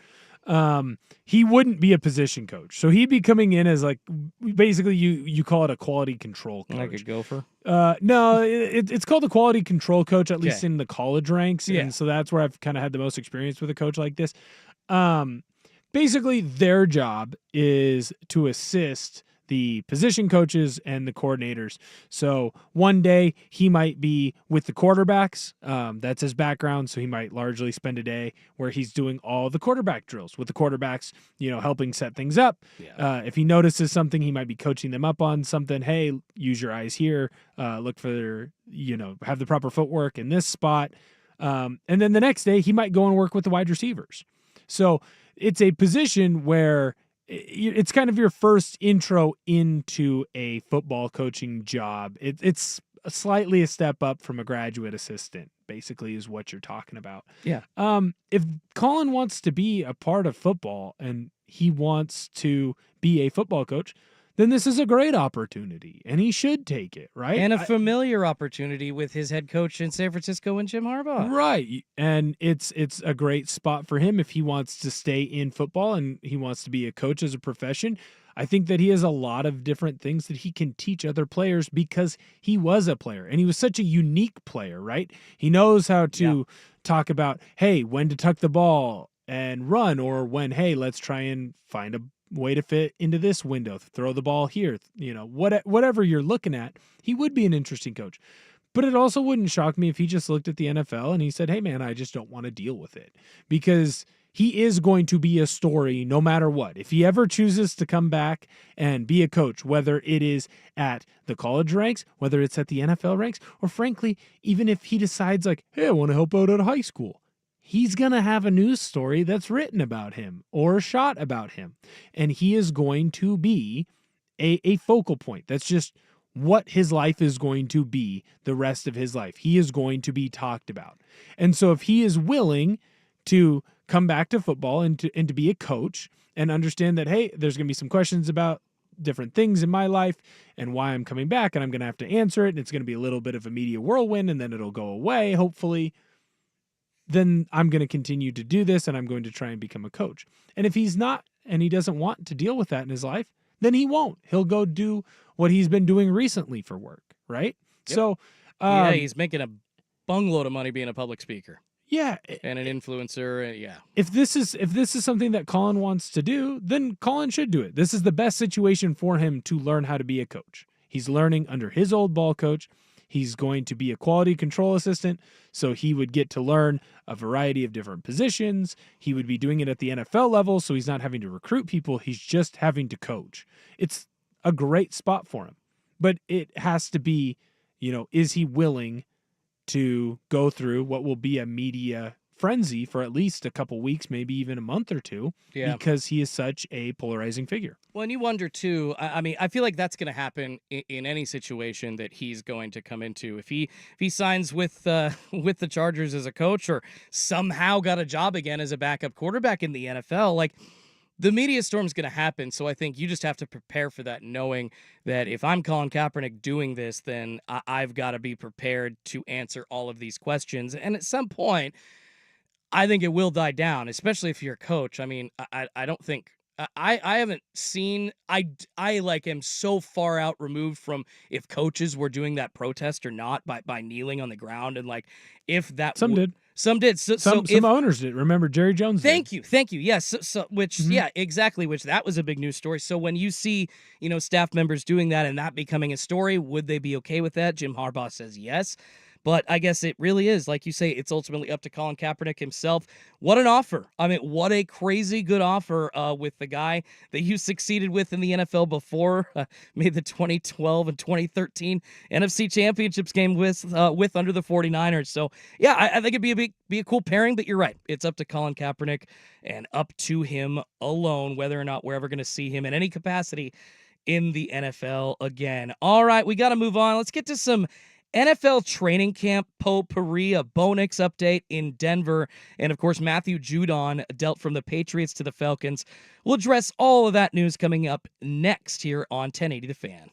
He wouldn't be a position coach. So he'd be coming in as like, basically you call it a quality control coach. Like a gopher? No, it's called a quality control coach, at least in the college ranks. Yeah. And so that's where I've kind of had the most experience with a coach like this. Basically their job is to assist the position coaches and the coordinators. So one day he might be with the quarterbacks. That's his background. So he might largely spend a day where he's doing all the quarterback drills with the quarterbacks, helping set things up. Yeah. If he notices something, he might be coaching them up on something. Hey, use your eyes here. Look for their, have the proper footwork in this spot. And then the next day he might go and work with the wide receivers. So it's a position where it's kind of your first intro into a football coaching job. It's slightly a step up from a graduate assistant, basically, is what you're talking about. Yeah. If Colin wants to be a part of football and he wants to be a football coach, then this is a great opportunity, and he should take it, right? And a familiar opportunity with his head coach in San Francisco and Jim Harbaugh. Right, and it's a great spot for him if he wants to stay in football and he wants to be a coach as a profession. I think that he has a lot of different things that he can teach other players because he was a player, and he was such a unique player, right? He knows how to talk about, hey, when to tuck the ball and run, or when, hey, let's try and find a way to fit into this window, throw the ball here, whatever you're looking at, he would be an interesting coach. But it also wouldn't shock me if he just looked at the NFL and he said, hey, man, I just don't want to deal with it. Because he is going to be a story no matter what. If he ever chooses to come back and be a coach, whether it is at the college ranks, whether it's at the NFL ranks, or frankly, even if he decides, like, hey, I want to help out at high school, he's going to have a news story that's written about him or shot about him. And he is going to be a focal point. That's just what his life is going to be the rest of his life. He is going to be talked about. And so if he is willing to come back to football and to be a coach and understand that, hey, there's going to be some questions about different things in my life and why I'm coming back, and I'm going to have to answer it, and it's going to be a little bit of a media whirlwind, and then it'll go away, hopefully, then I'm going to continue to do this, and I'm going to try and become a coach. And if he's not, and he doesn't want to deal with that in his life, then he won't. He'll go do what he's been doing recently for work, right? Yep. So, yeah, he's making a bungload of money being a public speaker. Yeah, and an influencer. Yeah. If this is something that Colin wants to do, then Colin should do it. This is the best situation for him to learn how to be a coach. He's learning under his old ball coach. He's going to be a quality control assistant, so he would get to learn a variety of different positions. He would be doing it at the NFL level, so he's not having to recruit people. He's just having to coach. It's a great spot for him. But it has to be, is he willing to go through what will be a media frenzy for at least a couple weeks, maybe even a month or two, because he is such a polarizing figure. Well, and you wonder too. I mean, I feel like that's going to happen in any situation that he's going to come into. If he signs with the Chargers as a coach, or somehow got a job again as a backup quarterback in the NFL, like, the media storm's going to happen. So I think you just have to prepare for that, knowing that if I'm Colin Kaepernick doing this, then I've got to be prepared to answer all of these questions. And at some point, I think it will die down, especially if you're a coach. I mean, I don't think I haven't seen I like am so far out removed from if coaches were doing that protest or not by kneeling on the ground, and like if that some did. Some did. Some owners did. Remember, Jerry Jones did. Thank you. Yes. So which, yeah, exactly. Which that was a big news story. So when you see, staff members doing that and that becoming a story, would they be okay with that? Jim Harbaugh says yes. But I guess it really is, like you say, it's ultimately up to Colin Kaepernick himself. What an offer. I mean, what a crazy good offer with the guy that you succeeded with in the NFL before, made the 2012 and 2013 NFC Championships game with under the 49ers. So, yeah, I think it'd be a cool pairing, but you're right. It's up to Colin Kaepernick and up to him alone whether or not we're ever going to see him in any capacity in the NFL again. All right, we got to move on. Let's get to some NFL training camp potpourri, a Bo Nix update in Denver, and of course Matthew Judon dealt from the Patriots to the Falcons. We'll address all of that news coming up next here on 1080 The Fan.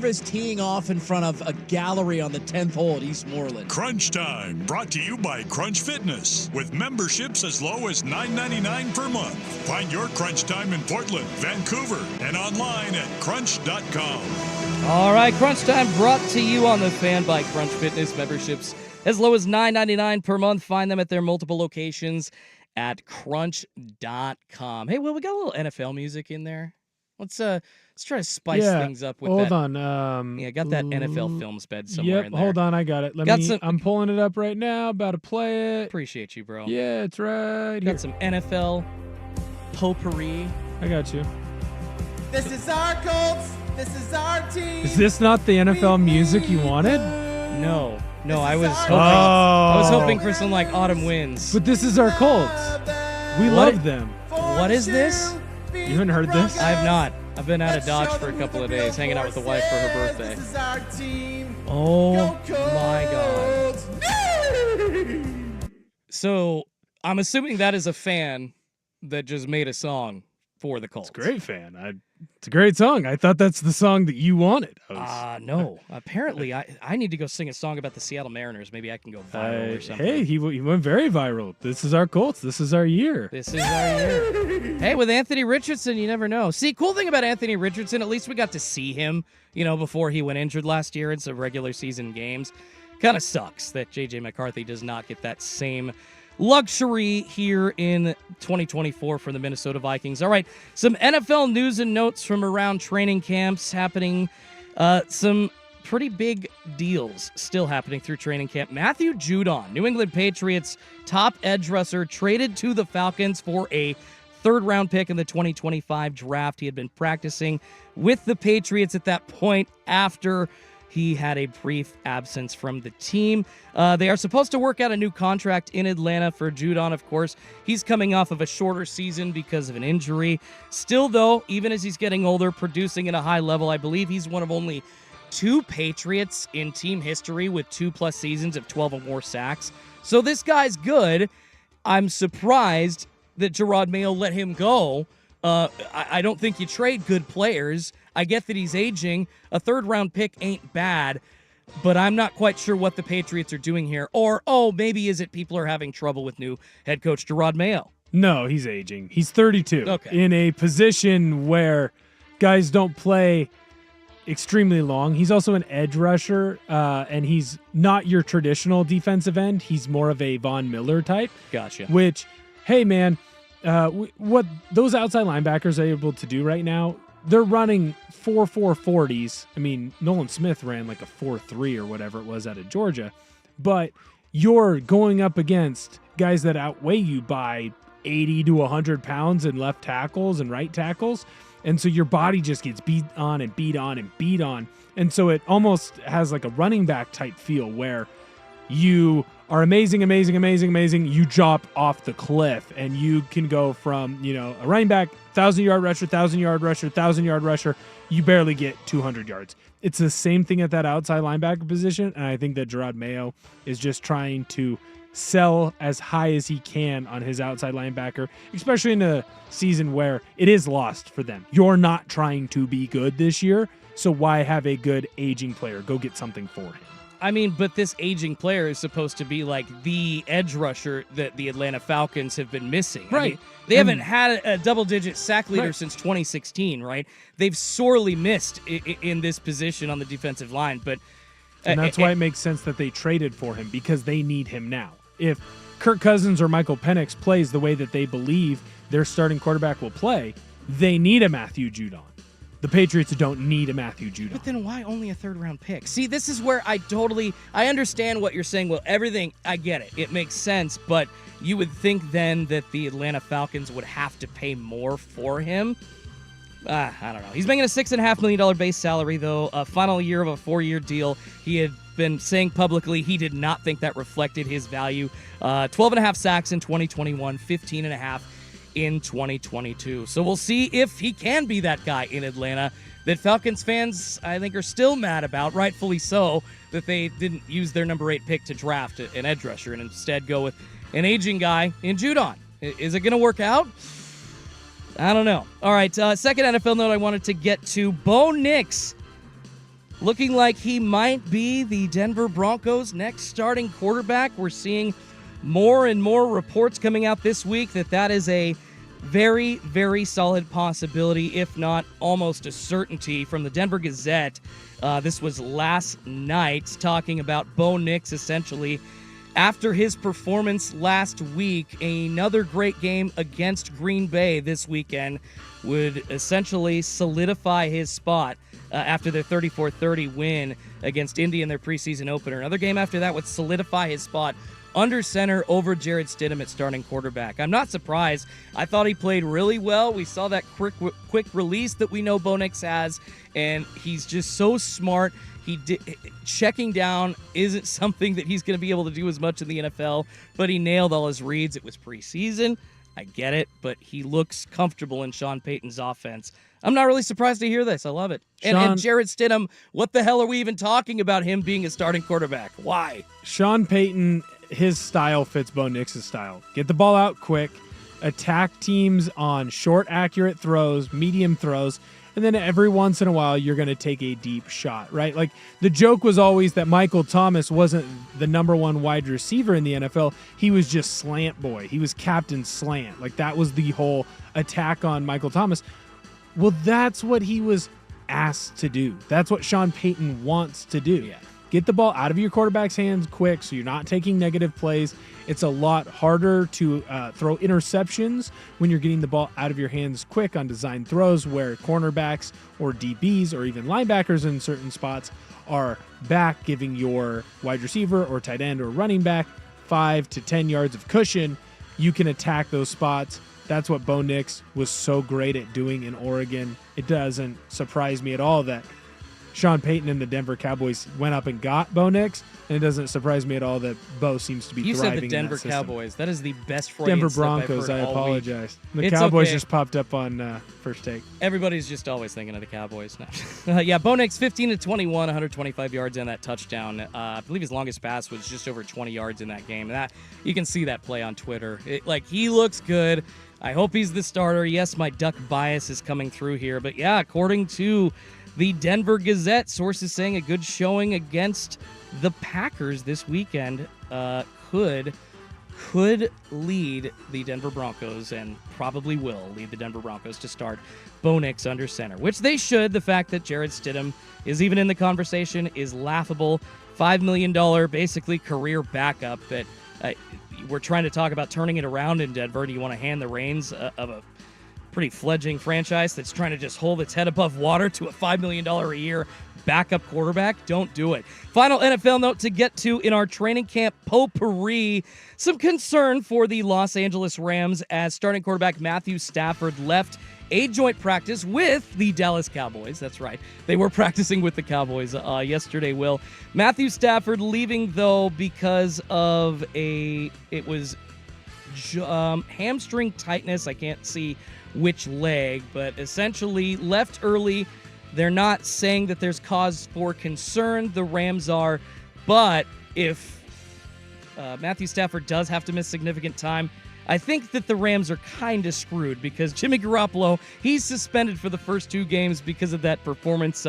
is teeing off in front of a gallery on the 10th hole at Eastmoreland. Crunch Time, brought to you by Crunch Fitness, with memberships as low as $9.99 per month. Find your Crunch Time in Portland, Vancouver, and online at crunch.com. All right, Crunch Time brought to you on the Fan by Crunch Fitness. Memberships as low as $9.99 per month. Find them at their multiple locations at crunch.com. Hey, Will, we got a little NFL music in there. Let's try to spice things up with hold that. on. Got that NFL films bed somewhere in there. Hold on, I got it. I'm pulling it up right now, about to play it. Appreciate you, bro. Yeah, it's right here. Got some NFL potpourri. I got you. This is our Colts. This is our team. Is this not the NFL music you wanted? No, I was hoping for some like Autumn Winds. But this is our Colts. We love them. What is this? You haven't heard this? I have not. I've been out of Dodge for a couple of days, hanging out with the wife for her birthday. Oh my God. So I'm assuming that is a fan that just made a song for the Colts. It's a great fan. It's a great song. I thought that's the song that you wanted. No. Apparently, I need to go sing a song about the Seattle Mariners. Maybe I can go viral or something. Hey, he went very viral. This is our Colts. This is our year. This is our year. Hey, with Anthony Richardson, you never know. See, cool thing about Anthony Richardson, at least we got to see him, before he went injured last year in some regular season games. Kind of sucks that J.J. McCarthy does not get that same luxury here in 2024 for the Minnesota Vikings. All right, some NFL news and notes from around training camps happening. Some pretty big deals still happening through training camp. Matthew Judon, New England Patriots top edge rusher, traded to the Falcons for a third-round pick in the 2025 draft. He had been practicing with the Patriots at that point after he had a brief absence from the team. They are supposed to work out a new contract in Atlanta for Judon, of course. He's coming off of a shorter season because of an injury. Still, though, even as he's getting older, producing at a high level, I believe he's one of only 2 Patriots in team history with 2+ seasons of 12 or more sacks. So this guy's good. I'm surprised that Jerod Mayo let him go. I don't think you trade good players. I get that he's aging. A third-round pick ain't bad, but I'm not quite sure what the Patriots are doing here. Or, maybe is it people are having trouble with new head coach Jerod Mayo? No, he's aging. He's 32. Okay. In a position where guys don't play extremely long. He's also an edge rusher, and he's not your traditional defensive end. He's more of a Von Miller type. Gotcha. Which, hey, man, what those outside linebackers are able to do right now, they're running 4.4 40s. I mean, Nolan Smith ran like a 4.3 or whatever it was out of Georgia. But you're going up against guys that outweigh you by 80 to 100 pounds in left tackles and right tackles. And so your body just gets beat on and beat on and beat on. And so it almost has like a running back type feel where you are amazing. You drop off the cliff and you can go from, a running back, 1,000-yard rusher, 1,000-yard rusher, 1,000-yard rusher. You barely get 200 yards. It's the same thing at that outside linebacker position. And I think that Jerod Mayo is just trying to sell as high as he can on his outside linebacker, especially in a season where it is lost for them. You're not trying to be good this year. So why have a good aging player? Go get something for him. I mean, but this aging player is supposed to be like the edge rusher that the Atlanta Falcons have been missing. Right. I mean, they haven't had a double-digit sack leader since 2016, right? They've sorely missed in this position on the defensive line. But and that's why it makes sense that they traded for him, because they need him now. If Kirk Cousins or Michael Penix plays the way that they believe their starting quarterback will play, they need a Matthew Judon. The Patriots don't need a Matthew Judon. But then why only a third-round pick? See, this is where I understand what you're saying. Well, everything, I get it. It makes sense, but you would think then that the Atlanta Falcons would have to pay more for him. I don't know. He's making a $6.5 million base salary, though. A final year of a 4-year deal. He had been saying publicly he did not think that reflected his value. 12.5 sacks in 2021, 15.5 in 2022. So we'll see if he can be that guy in Atlanta that Falcons fans, I think, are still mad about, rightfully so, that they didn't use their number 8 pick to draft an edge rusher and instead go with an aging guy in Judon. Is it going to work out? I don't know. All right, second NFL note I wanted to get to. Bo Nix looking like he might be the Denver Broncos' next starting quarterback. We're seeing more and more reports coming out this week that is a very, very solid possibility, if not almost a certainty, from the Denver Gazette. This was last night, talking about Bo Nix essentially after his performance last week. Another great game against Green Bay this weekend would essentially solidify his spot after their 34-30 win against Indy in their preseason opener. Another game after that would solidify his spot under center over Jarrett Stidham at starting quarterback. I'm not surprised. I thought he played really well. We saw that quick release that we know Bo Nix has, and he's just so smart. Checking down isn't something that he's going to be able to do as much in the NFL, but he nailed all his reads. It was preseason. I get it, but he looks comfortable in Sean Payton's offense. I'm not really surprised to hear this. I love it. And Jarrett Stidham, what the hell are we even talking about him being a starting quarterback? Why? Sean Payton, his style fits Bo Nix's style. Get the ball out quick, attack teams on short, accurate throws, medium throws, and then every once in a while you're going to take a deep shot, right? Like, the joke was always that Michael Thomas wasn't the number one wide receiver in the NFL. He was just slant boy. He was captain slant. Like, that was the whole attack on Michael Thomas. Well, that's what he was asked to do. That's what Sean Payton wants to do. Yeah. Get the ball out of your quarterback's hands quick so you're not taking negative plays. It's a lot harder to throw interceptions when you're getting the ball out of your hands quick on design throws where cornerbacks or DBs or even linebackers in certain spots are back, giving your wide receiver or tight end or running back 5 to 10 yards of cushion. You can attack those spots. That's what Bo Nix was so great at doing in Oregon. It doesn't surprise me at all that Sean Payton and the Denver Cowboys went up and got Bo Nix, and it doesn't surprise me at all that Bo seems to be You thriving said the in Denver that system. Cowboys. That is the best Freudian Denver slip I've Broncos, heard I all apologize. week. The It's Cowboys okay. just popped up on First Take. Everybody's just always thinking of the Cowboys. Yeah, Bo Nix, 15-21, 125 yards and that touchdown. I believe his longest pass was just over 20 yards in that game. And that you can see that play on Twitter. He looks good. I hope he's the starter. Yes, my Duck bias is coming through here. But yeah, according to the Denver Gazette, sources saying a good showing against the Packers this weekend could lead the Denver Broncos, and probably will lead the Denver Broncos to start Bo Nix under center, which they should. The fact that Jarrett Stidham is even in the conversation is laughable. $5 million, basically career backup that we're trying to talk about turning it around in Denver. Do you want to hand the reins of a pretty fledgling franchise that's trying to just hold its head above water to a $5 million a year backup quarterback? Don't do it. Final NFL note to get to in our training camp potpourri. Some concern for the Los Angeles Rams as starting quarterback Matthew Stafford left a joint practice with the Dallas Cowboys. That's right. They were practicing with the Cowboys yesterday, Will. Matthew Stafford leaving, though, because of hamstring tightness. I can't see which leg, but essentially left early. They're not saying that there's cause for concern. The Rams are. But if Matthew Stafford does have to miss significant time, I think that the Rams are kind of screwed because Jimmy Garoppolo, he's suspended for the first 2 games because of that performance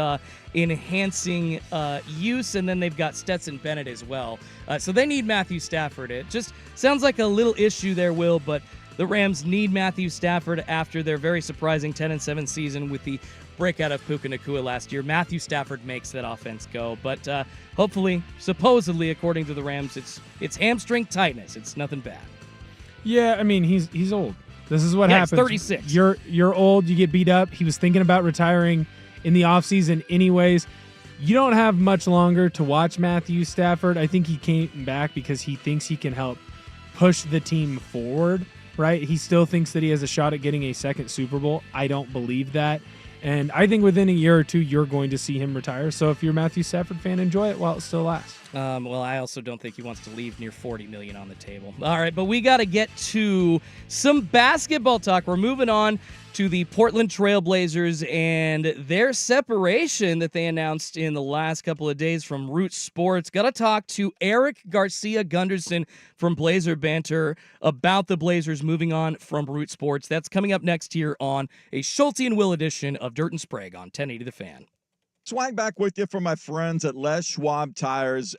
enhancing use, and then they've got Stetson Bennett as well. So they need Matthew Stafford. It just sounds like a little issue there, Will, but the Rams need Matthew Stafford after their very surprising 10-7 season with the breakout of Puka Nacua last year. Matthew Stafford makes that offense go, but hopefully, supposedly, according to the Rams, it's hamstring tightness. It's nothing bad. Yeah, I mean, he's old. This is what happens. He's 36. You're old, you get beat up. He was thinking about retiring in the offseason anyways. You don't have much longer to watch Matthew Stafford. I think he came back because he thinks he can help push the team forward, right? He still thinks that he has a shot at getting a second Super Bowl. I don't believe that. And I think within a year or two, you're going to see him retire. So if you're a Matthew Stafford fan, enjoy it while it still lasts. Well, I also don't think he wants to leave near $40 million on the table. All right, but we got to get to some basketball talk. We're moving on to the Portland Trailblazers and their separation that they announced in the last couple of days from Root Sports. Got to talk to Eric Garcia Gunderson from Blazer Banter about the Blazers moving on from Root Sports. That's coming up next here on a Schulte and Will edition of Dirt and Sprague on 1080 The Fan. Swag back with you from my friends at Les Schwab Tires.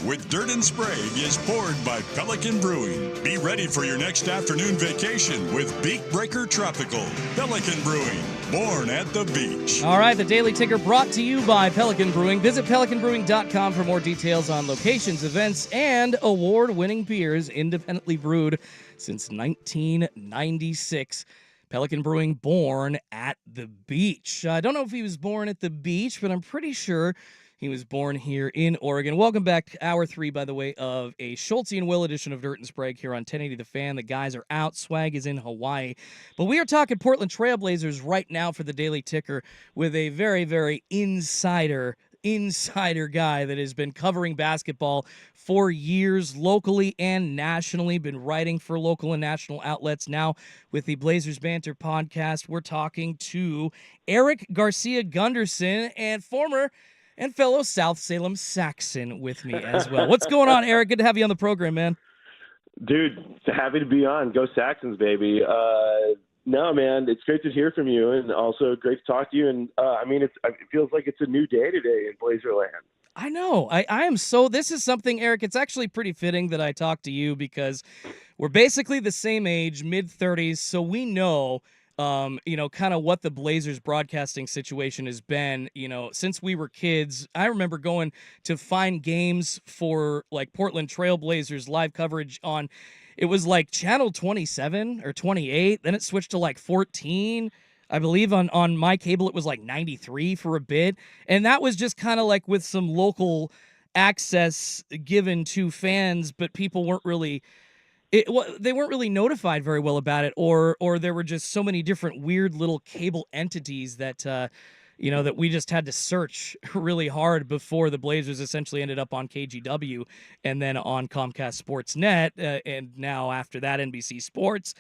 With Dirt and Sprague is poured by Pelican Brewing. Be ready for your next afternoon vacation with Beak Breaker Tropical. Pelican Brewing, born at the beach. All right, the Daily Ticker brought to you by Pelican Brewing. Visit pelicanbrewing.com for more details on locations, events, and award-winning beers independently brewed since 1996. Pelican Brewing, born at the beach. I don't know if he was born at the beach, but I'm pretty sure he was born here in Oregon. Welcome back to Hour 3, by the way, of a Schulte and Will edition of Dirt and Sprague here on 1080 The Fan. The guys are out. Swag is in Hawaii. But we are talking Portland Trailblazers right now for the Daily Ticker with a very, very insider guy that has been covering basketball for years, locally and nationally, been writing for local and national outlets. Now with the Blazers Banter podcast, we're talking to Eric Garcia Gunderson and former and fellow South Salem Saxon with me as well. What's going on, Eric? Good to have you on the program, man. Dude, happy to be on. Go Saxons, baby. No, man, it's great to hear from you, and also great to talk to you. And it feels like it's a new day today in Blazerland. I know. I am so. This is something, Eric. It's actually pretty fitting that I talk to you because we're basically the same age, mid-30s, so we know kind of what the Blazers broadcasting situation has been, since we were kids. I remember going to find games for like Portland Trail Blazers live coverage on, it was like channel 27 or 28. Then it switched to like 14. I believe on my cable, it was like 93 for a bit. And that was just kind of like with some local access given to fans, but people weren't really they weren't really notified very well about it, or there were just so many different weird little cable entities that that we just had to search really hard before the Blazers essentially ended up on KGW and then on Comcast Sportsnet, and now after that NBC Sports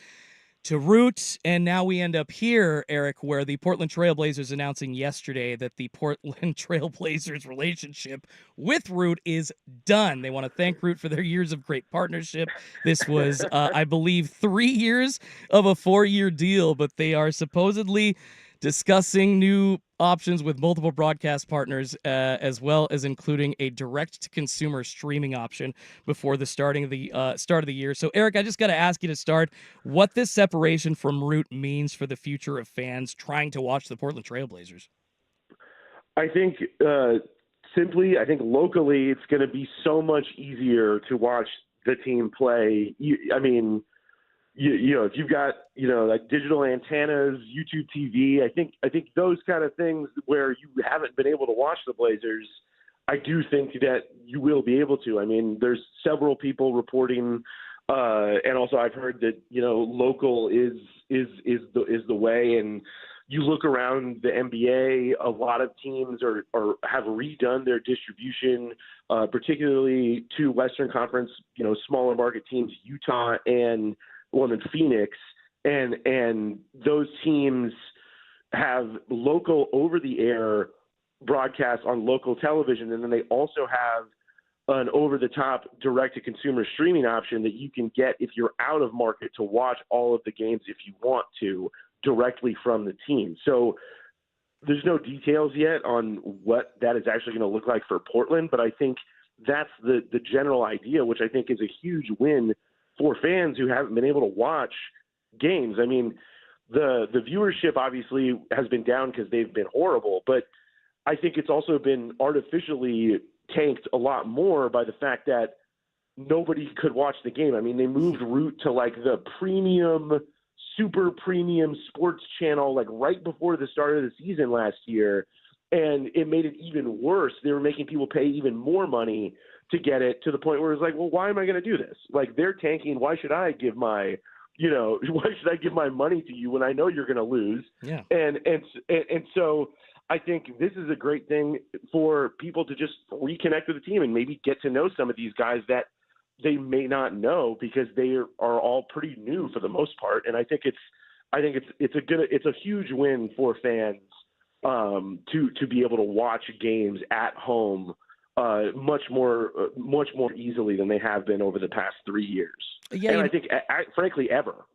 to Root, and now we end up here, Eric, where the Portland Trail Blazers announcing yesterday that the Portland Trail Blazers relationship with Root is done. They want to thank Root for their years of great partnership. This was, I believe, 3 years of a 4-year deal, but they are supposedly discussing new options with multiple broadcast partners, as well as including a direct-to-consumer streaming option before the start of the year. So, Eric, I just got to ask you to start what this separation from Root means for the future of fans trying to watch the Portland Trail Blazers. I think I think locally it's going to be so much easier to watch the team play. If you've got, like digital antennas, YouTube TV, I think those kind of things where you haven't been able to watch the Blazers, I do think that you will be able to. I mean, there's several people reporting, and also I've heard that, local is the way. And you look around the NBA, a lot of teams have redone their distribution, particularly to Western Conference, smaller market teams, Utah and one in Phoenix, and those teams have local over-the-air broadcasts on local television, and then they also have an over-the-top direct-to-consumer streaming option that you can get if you're out of market to watch all of the games if you want to directly from the team. So there's no details yet on what that is actually going to look like for Portland, but I think that's the general idea, which I think is a huge win for fans who haven't been able to watch games. I mean, the viewership obviously has been down because they've been horrible, but I think it's also been artificially tanked a lot more by the fact that nobody could watch the game. I mean, they moved Root to like the super premium sports channel, like right before the start of the season last year. And it made it even worse. They were making people pay even more money to get it, to the point where it's like, well, why am I going to do this? Like, they're tanking. Why should I give my money to you when I know you're going to lose? Yeah. And so I think this is a great thing for people to just reconnect with the team and maybe get to know some of these guys that they may not know because they are all pretty new for the most part. And I think it's a huge win for fans to be able to watch games at home much more easily than they have been over the past 3 years. Yeah, and I think, frankly, ever.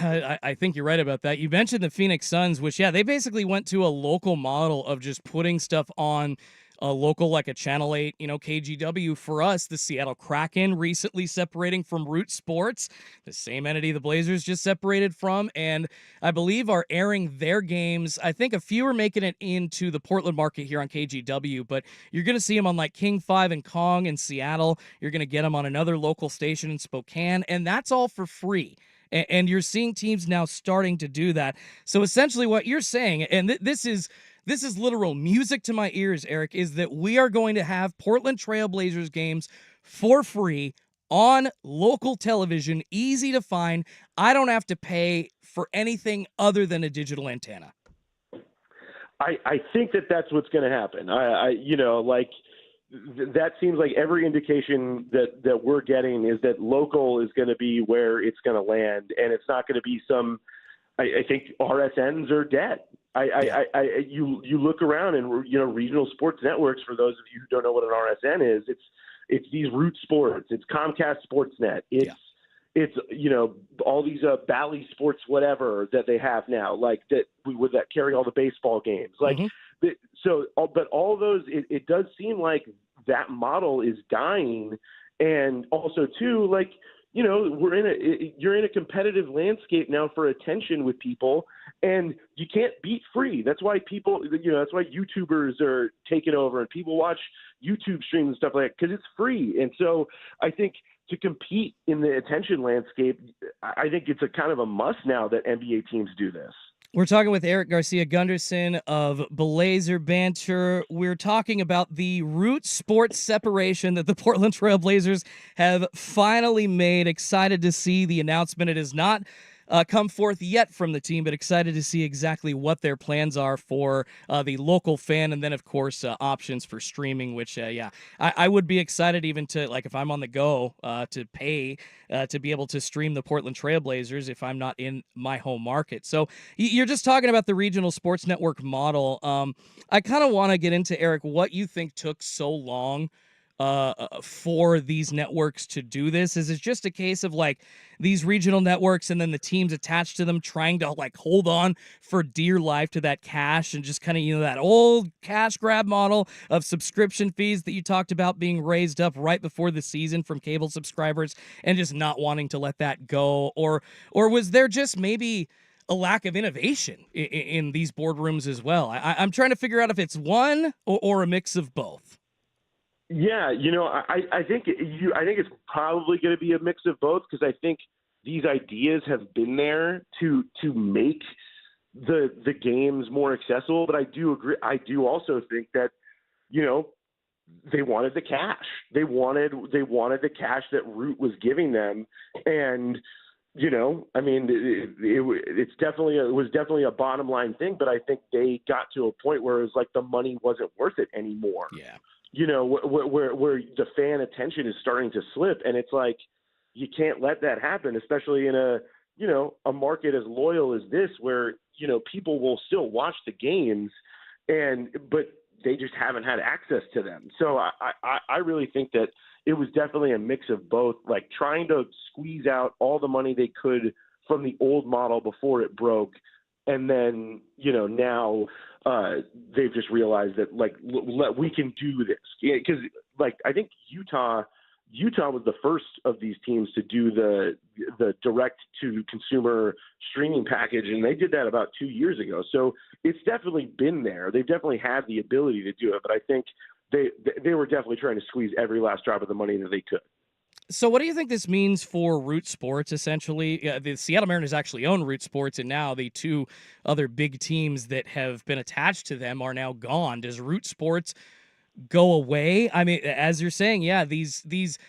I think you're right about that. You mentioned the Phoenix Suns, which, they basically went to a local model of just putting stuff on a local, like a Channel 8, KGW. For us, the Seattle Kraken recently separating from Root Sports, the same entity the Blazers just separated from, and I believe are airing their games. I think a few are making it into the Portland market here on KGW, but you're going to see them on like King 5 and Kong in Seattle. You're going to get them on another local station in Spokane, and that's all for free. And you're seeing teams now starting to do that. So essentially what you're saying, and this is literal music to my ears, Eric, is that we are going to have Portland Trail Blazers games for free on local television, easy to find. I don't have to pay for anything other than a digital antenna. I think that's what's going to happen. That seems like every indication that we're getting is that local is going to be where it's going to land, and it's not going to be some. I think RSNs are dead. You look around and regional sports networks. For those of you who don't know what an RSN is, it's these Root Sports, it's Comcast Sportsnet, it's all these Bally Sports whatever that they have now, like that carry all the baseball games, like. Mm-hmm. But all those, it does seem like that model is dying, and also too, like you're in a competitive landscape now for attention with people, and you can't beat free. That's why that's why YouTubers are taking over and people watch YouTube streams and stuff like that, because it's free. And so I think to compete in the attention landscape, I think it's a kind of a must now that NBA teams do this. We're talking with Eric Garcia Gunderson of Blazer Banter. We're talking about the root sports separation that the Portland Trail Blazers have finally made. Excited to see the announcement. It has not come forth yet from the team, but excited to see exactly what their plans are for the local fan, and then, of course, options for streaming, which, I would be excited even to, like, if I'm on the go, to pay to be able to stream the Portland Trail Blazers if I'm not in my home market. So you're just talking about the regional sports network model. I kind of want to get into, Eric, what you think took so long for these networks to do this. Is it just a case of like these regional networks and then the teams attached to them trying to like hold on for dear life to that cash, and just kind of, that old cash grab model of subscription fees that you talked about being raised up right before the season from cable subscribers, and just not wanting to let that go? Or was there just maybe a lack of innovation in these boardrooms as well? I'm trying to figure out if it's one or a mix of both. Yeah, I think it's probably going to be a mix of both, because I think these ideas have been there to make the games more accessible. But I do agree. I do also think that they wanted the cash. They wanted the cash that Root was giving them, and I mean, it was definitely a bottom line thing. But I think they got to a point where it was like the money wasn't worth it anymore. Yeah. Where the fan attention is starting to slip, and it's like you can't let that happen, especially in a market as loyal as this, where people will still watch the games, but they just haven't had access to them. So I really think that it was definitely a mix of both, like trying to squeeze out all the money they could from the old model before it broke, and then now they've just realized that we can do this, because I think Utah was the first of these teams to do the direct to consumer streaming package, and they did that about 2 years ago. So it's definitely been there. They've definitely had the ability to do it, but I think they were definitely trying to squeeze every last drop of the money that they could. So what do you think this means for Root Sports, essentially? The Seattle Mariners actually own Root Sports, and now the two other big teams that have been attached to them are now gone. Does Root Sports go away? I mean, as you're saying, these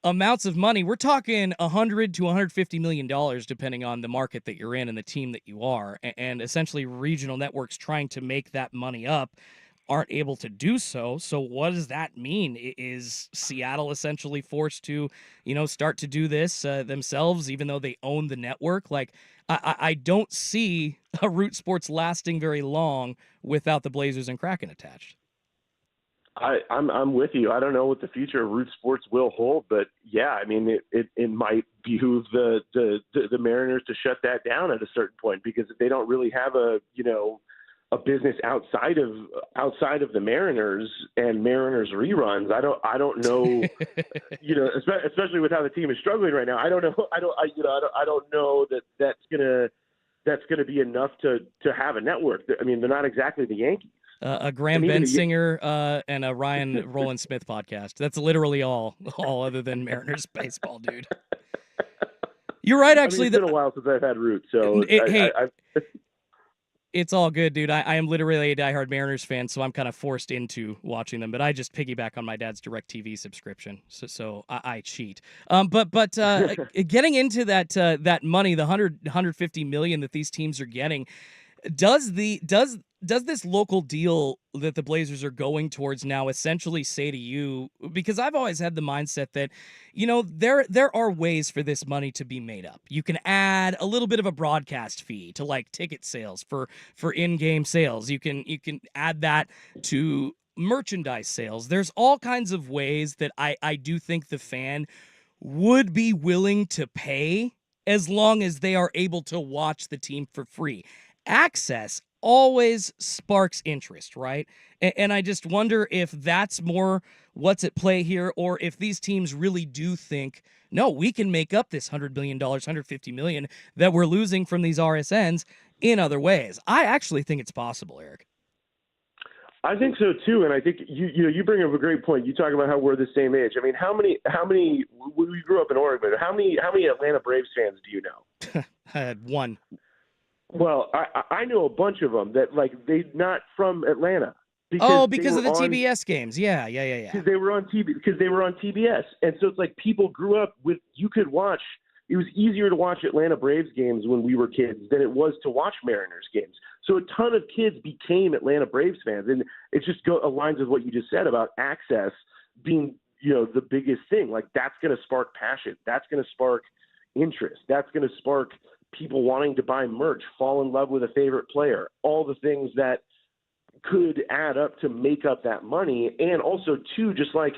amounts of money, we're talking $100 to $150 million, depending on the market that you're in and the team that you are, and essentially regional networks trying to make that money up aren't able to do so. So what does that mean? Is Seattle essentially forced to, start to do this themselves, even though they own the network? Like, I don't see a Root Sports lasting very long without the Blazers and Kraken attached. I'm with you. I don't know what the future of Root Sports will hold, but yeah, I mean, it might behoove the Mariners to shut that down at a certain point, because if they don't really have a business outside of the Mariners and Mariners reruns, I don't know, especially with how the team is struggling right now. I don't know that that's gonna be enough to have a network. I mean, they're not exactly the Yankees. A Graham Bensinger and a Ryan Roland Smith podcast. That's literally all other than Mariners baseball, dude. You're right, actually. It's been a while since I've had Root, so it's all good, dude. I am literally a diehard Mariners fan, so I'm kind of forced into watching them. But I just piggyback on my dad's DirecTV subscription, so I cheat. But getting into that money, the $150 million that these teams are getting, does this local deal that the Blazers are going towards now essentially say to you, because I've always had the mindset that, there are ways for this money to be made up. You can add a little bit of a broadcast fee to like ticket sales for in-game sales. You can add that to merchandise sales. There's all kinds of ways that I do think the fan would be willing to pay as long as they are able to watch the team for free. Access always sparks interest, right? And I just wonder if that's more what's at play here, or if these teams really do think, no, we can make up this $100 million, $150 million that we're losing from these RSNs in other ways. I actually think it's possible, Eric. I think so too, and I think you bring up a great point. You talk about how we're the same age. I mean, how many? We grew up in Oregon. How many Atlanta Braves fans do you know? I had one. Well, I know a bunch of them that they're not from Atlanta. Because of the TBS games. Yeah. Because they were on TBS, and so it's like people grew up with. You could watch. It was easier to watch Atlanta Braves games when we were kids than it was to watch Mariners games. So a ton of kids became Atlanta Braves fans, and it just aligns with what you just said about access being, the biggest thing. Like, that's going to spark passion. That's going to spark interest. That's going to spark people wanting to buy merch, fall in love with a favorite player, all the things that could add up to make up that money. And also, too, just like,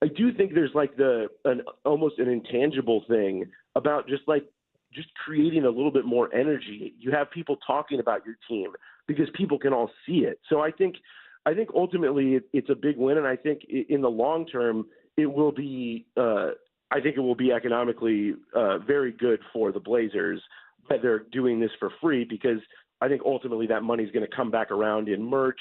I do think there's almost an intangible thing about just creating a little bit more energy. You have people talking about your team because people can all see it. So I think ultimately it's a big win, and I think in the long term it will be. I think it will be economically very good for the Blazers that they're doing this for free, because I think ultimately that money is going to come back around in merch.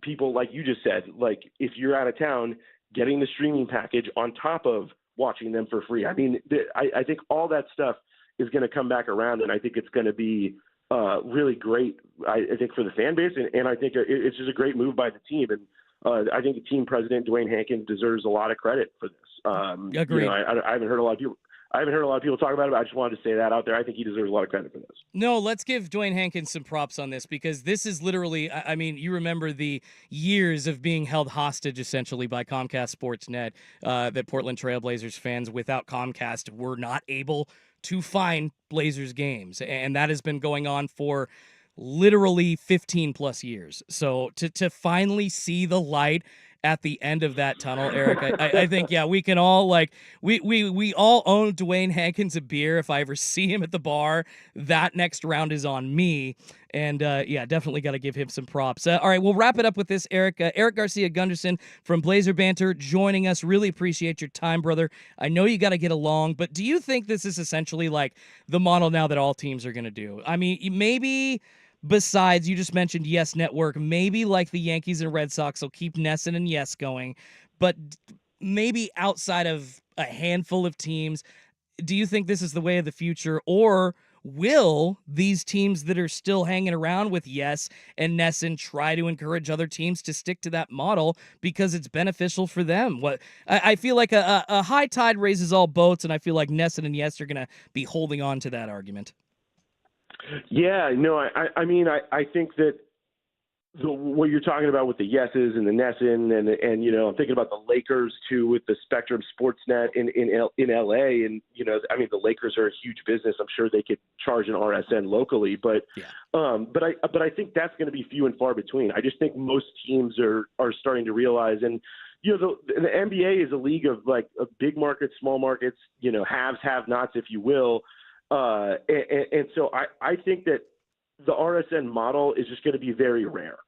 People, like you just said, like if you're out of town, getting the streaming package on top of watching them for free. I mean, I think all that stuff is going to come back around, and I think it's going to be really great, I think, for the fan base, and I think it's just a great move by the team, and I think the team president, Dwayne Hankins, deserves a lot of credit for this. Agreed. I haven't heard a lot of people talk about it, but I just wanted to say that out there. I think he deserves a lot of credit for this. No, let's give Dwayne Hankins some props on this, because this is literally, I mean, you remember the years of being held hostage essentially by Comcast Sportsnet, that Portland Trailblazers fans without Comcast were not able to find Blazers games. And that has been going on for literally 15 plus years. So to finally see the light at the end of that tunnel, Eric, I think, yeah, we can all we all own Dwayne Hankins a beer. If I ever see him at the bar, that next round is on me. And yeah, definitely got to give him some props. All right, we'll wrap it up with this, Eric. Eric Garcia Gunderson from Blazer Banter joining us. Really appreciate your time, brother. I know you got to get along, but do you think this is essentially like the model now that all teams are going to do? I mean, maybe besides, you just mentioned Yes Network, maybe like the Yankees and Red Sox will keep Nesson and Yes going, but maybe outside of a handful of teams, do you think this is the way of the future, or will these teams that are still hanging around with Yes and Nesson try to encourage other teams to stick to that model because it's beneficial for them? I feel like a high tide raises all boats, and I feel like Nesson and Yes are going to be holding on to that argument. Yeah, no, I mean, I think that what you're talking about with the Yeses and the Nesson, and I'm thinking about the Lakers too with the Spectrum Sportsnet in LA, and I mean, the Lakers are a huge business. I'm sure they could charge an RSN locally, but but I think that's going to be few and far between. I just think most teams are starting to realize, and the NBA is a league of big markets, small markets, haves, have-nots, if you will. And so I think that the RSN model is just going to be very rare.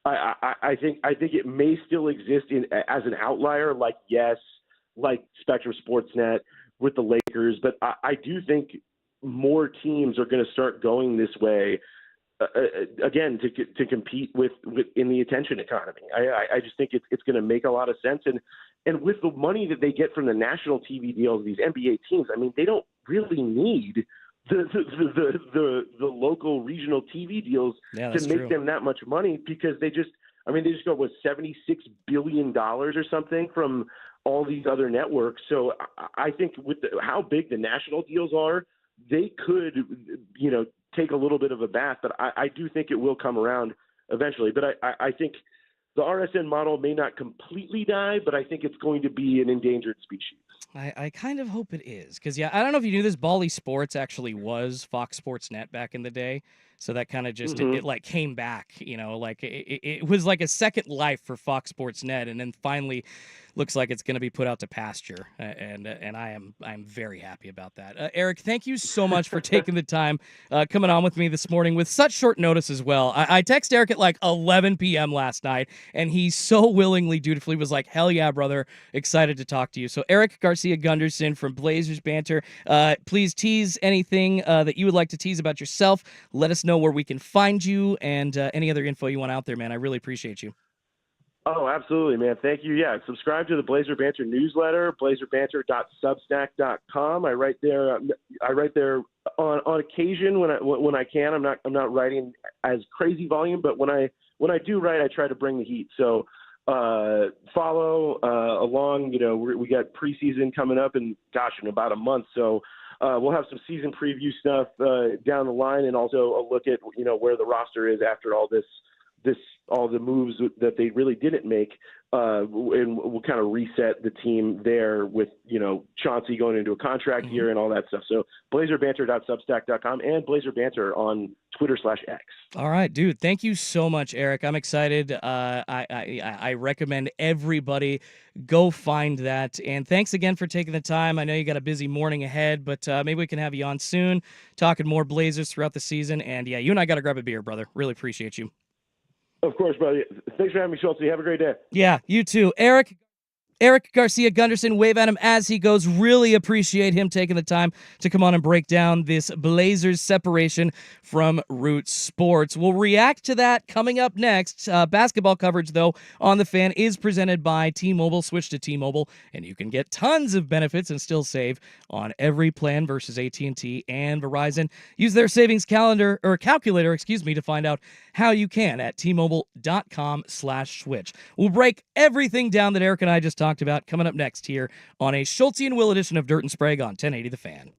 I think it may still exist as an outlier, like Yes, like Spectrum Sportsnet with the Lakers, but I do think more teams are going to start going this way again to compete with in the attention economy. I just think it's going to make a lot of sense, and with the money that they get from the national TV deals, these NBA teams, I mean, they don't really need the local regional TV deals to make them that much money, because they just go with $76 billion or something from all these other networks. So I think with how big the national deals are, they could, take a little bit of a bath, but I do think it will come around eventually. But I think the RSN model may not completely die, but I think it's going to be an endangered species. I kind of hope it is, because, yeah, I don't know if you knew this, Bally Sports actually was Fox Sports Net back in the day. So that kind of just Mhm. it like came back, like it was like a second life for Fox Sports Net, and then finally looks like it's going to be put out to pasture, and I'm very happy about that. Eric, thank you so much for taking the time coming on with me this morning with such short notice as well. I text Eric at like 11 p.m. last night, and he so willingly, dutifully was like, "Hell yeah, brother! Excited to talk to you." So Eric Garcia Gunderson from Blazers Banter, please tease anything that you would like to tease about yourself. Let us know where we can find you and any other info you want out there, man. I really appreciate you. Oh, absolutely, man. Thank you. Yeah, subscribe to the Blazer Banter newsletter, blazerbanter.substack.com. I write there. I write there on occasion when I can. I'm not writing as crazy volume, but when I do write, I try to bring the heat. So follow along. We got preseason coming up in about a month. So we'll have some season preview stuff down the line, and also a look at where the roster is after all all the moves that they really didn't make, and we'll kind of reset the team there with Chauncey going into a contract year and all that stuff. So blazerbanter.substack.com and blazerbanter on Twitter/X. All right, dude. Thank you so much, Eric. I'm excited. I recommend everybody go find that. And thanks again for taking the time. I know you got a busy morning ahead, but maybe we can have you on soon, talking more Blazers throughout the season. And yeah, you and I got to grab a beer, brother. Really appreciate you. Of course, buddy. Thanks for having me, Schultz. Have a great day. Yeah, you too. Eric Garcia Gunderson, wave at him as he goes. Really appreciate him taking the time to come on and break down this Blazers separation from Root Sports. We'll react to that coming up next. Basketball coverage, though, on The Fan is presented by T-Mobile. Switch to T-Mobile, and you can get tons of benefits and still save on every plan versus AT&T and Verizon. Use their savings calculator, to find out how you can at T-Mobile.com/switch. We'll break everything down that Eric and I just talked about coming up next here on a Schultz and Will edition of Dirt and Sprague on 1080 The Fan.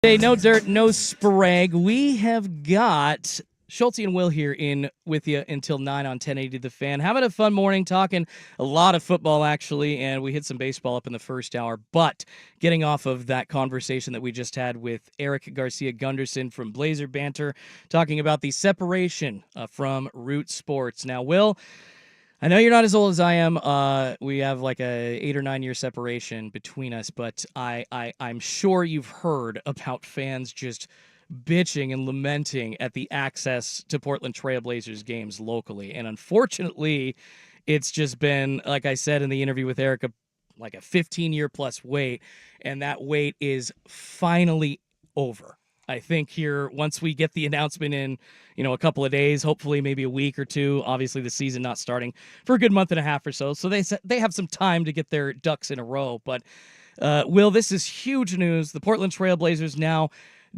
Hey, no dirt, no Sprague. We have got Schulte and Will here in with you until 9 on 1080 The Fan. Having a fun morning, talking a lot of football, actually, and we hit some baseball up in the first hour. But getting off of that conversation that we just had with Eric Garcia Gunderson from Blazer Banter, talking about the separation from Root Sports. Now, Will, I know you're not as old as I am. We have like a 8 or 9 year separation between us, but I'm sure you've heard about fans just bitching and lamenting at the access to Portland Trailblazers games locally. And unfortunately, it's just been, like I said in the interview with Eric, like a 15-year plus wait, and that wait is finally over. I think here, once we get the announcement in, a couple of days, hopefully maybe a week or two, obviously the season not starting for a good month and a half or so. So they have some time to get their ducks in a row. But, Will, this is huge news. The Portland Trailblazers now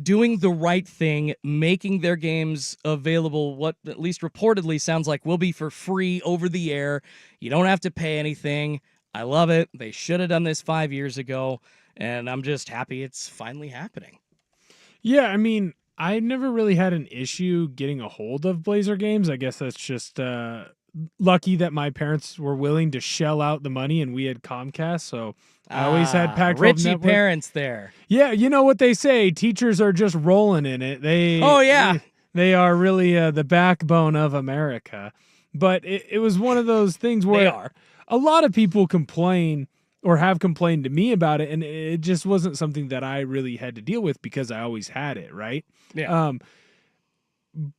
doing the right thing, making their games available, what at least reportedly sounds like will be for free over the air. You don't have to pay anything. I love it. They should have done this 5 years ago, and I'm just happy it's finally happening. Yeah, I mean, I never really had an issue getting a hold of Blazer games. I guess that's just lucky that my parents were willing to shell out the money and we had Comcast. So I always had Pac-12 Richie Network. parents there. Yeah, you know what they say. Teachers are just rolling in it. Oh, yeah. They are really the backbone of America. But it was one of those things where They are. a lot of people complain or have complained to me about it, and it just wasn't something that I really had to deal with because I always had it, right? Yeah.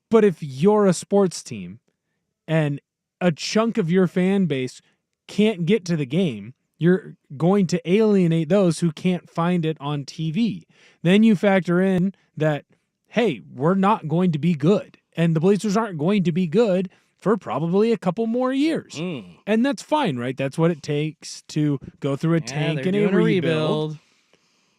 But if you're a sports team and a chunk of your fan base can't get to the game, you're going to alienate those who can't find it on TV. Then you factor in that, hey, we're not going to be good, and the Blazers aren't going to be good for probably a couple more years. And that's fine, right? That's what it takes to go through a tank they're and a doing rebuild.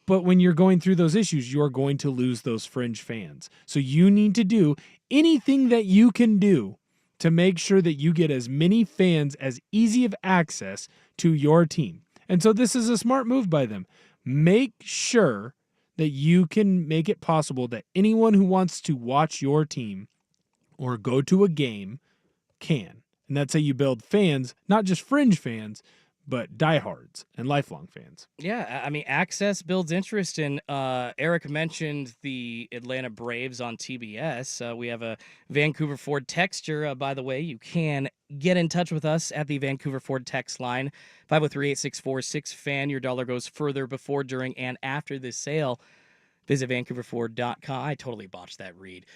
But when you're going through those issues, you're going to lose those fringe fans. So you need to do anything that you can do to make sure that you get as many fans as easy of access to your team. And so this is a smart move by them. Make sure that you can make it possible that anyone who wants to watch your team or go to a game can. And that's how you build fans, not just fringe fans, but diehards and lifelong fans. Yeah, I mean, access builds interest. And Eric mentioned the Atlanta Braves on TBS. We have a Vancouver Ford texture. By the way, you can get in touch with us at the Vancouver Ford text line, 503-864-6FAN. Your dollar goes further before, during, and after this sale. Visit VancouverFord.com. I totally botched that read.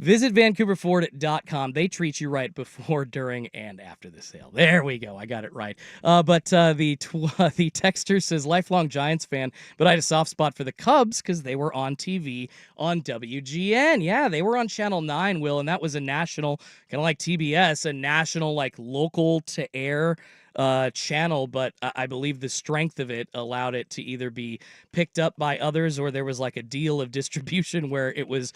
Visit VancouverFord.com. They treat you right before, during, and after the sale. There we go. I got it right. But the texter says, lifelong Giants fan, but I had a soft spot for the Cubs because they were on TV on WGN. Yeah, they were on Channel 9, Will, and that was a national, kind of like TBS, a national, like, local to air channel, but I believe the strength of it allowed it to either be picked up by others, or there was like a deal of distribution where it was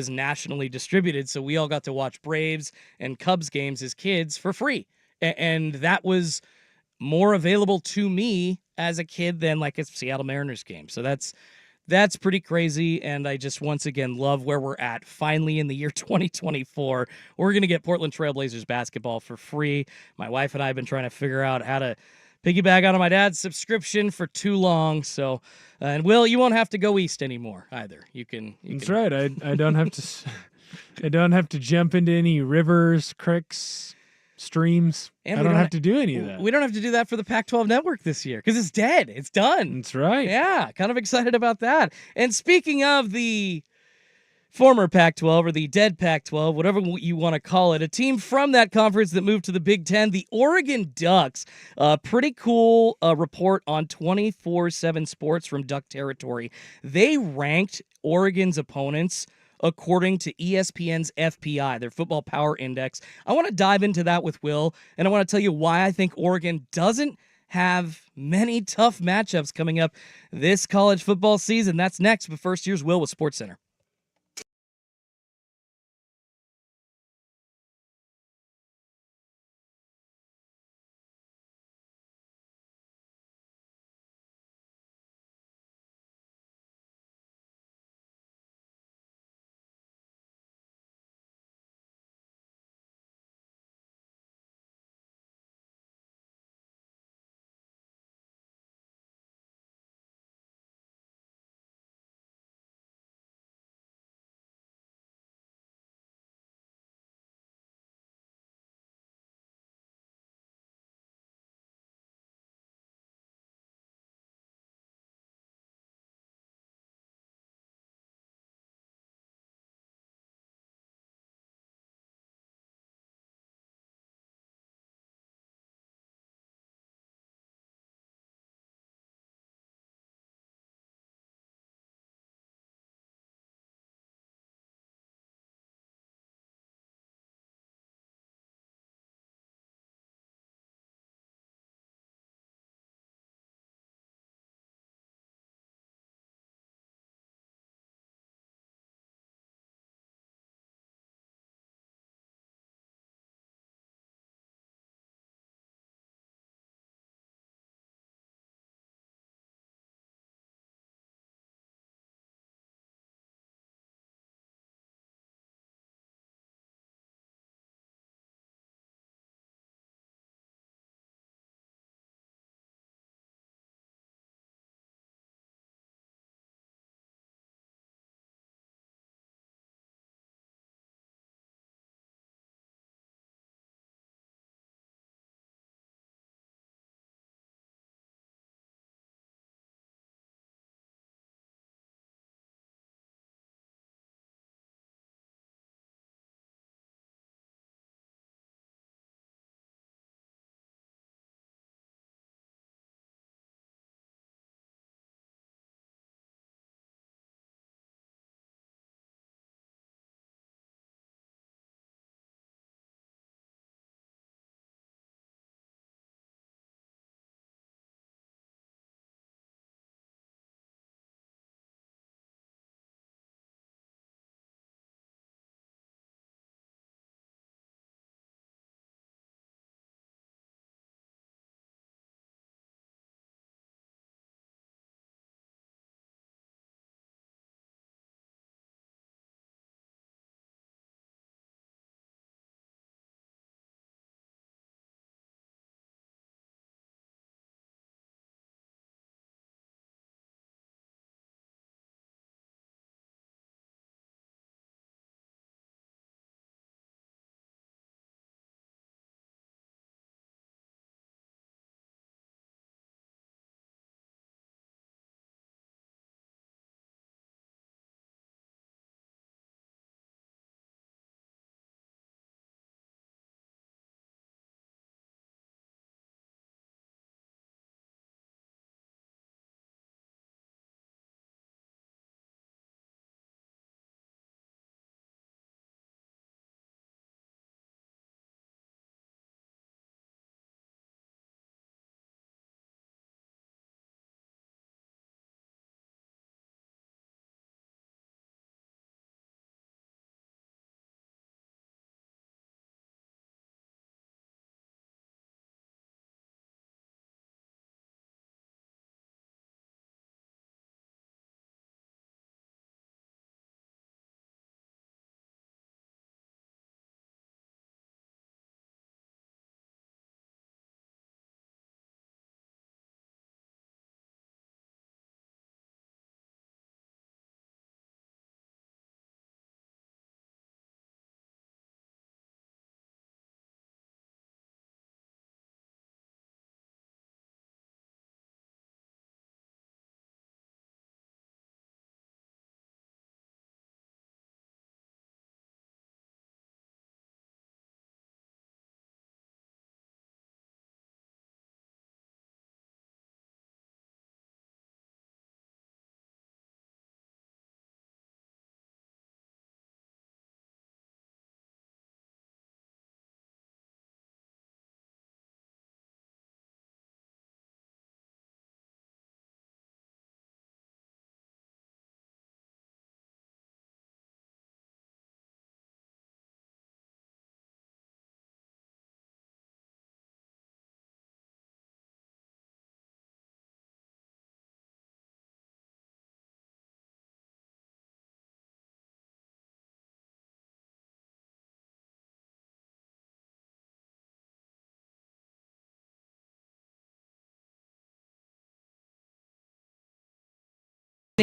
nationally distributed. So we all got to watch Braves and Cubs games as kids for free. And that was more available to me as a kid than like a Seattle Mariners game. So that's pretty crazy, and I just once again love where we're at. Finally, in the year 2024, we're going to get Portland Trailblazers basketball for free. My wife and I have been trying to figure out how to piggyback out of my dad's subscription for too long. So, and Will, you won't have to go east anymore either. You can. That's right. I don't have to. I don't have to jump into any rivers, creeks, streams. And I don't have to do any of that. We don't have to do that for the Pac-12 network this year because it's dead. It's done. That's right. Yeah, kind of excited about that. And speaking of the former Pac-12 or the dead Pac-12, whatever you want to call it, a team from that conference that moved to the Big Ten, the Oregon Ducks. Pretty cool report on 24/7 Sports from Duck Territory. They ranked Oregon's opponents according to ESPN's FPI, their Football Power Index. I want to dive into that with Will, and I want to tell you why I think Oregon doesn't have many tough matchups coming up this college football season. That's next, but first, here's Will with SportsCenter.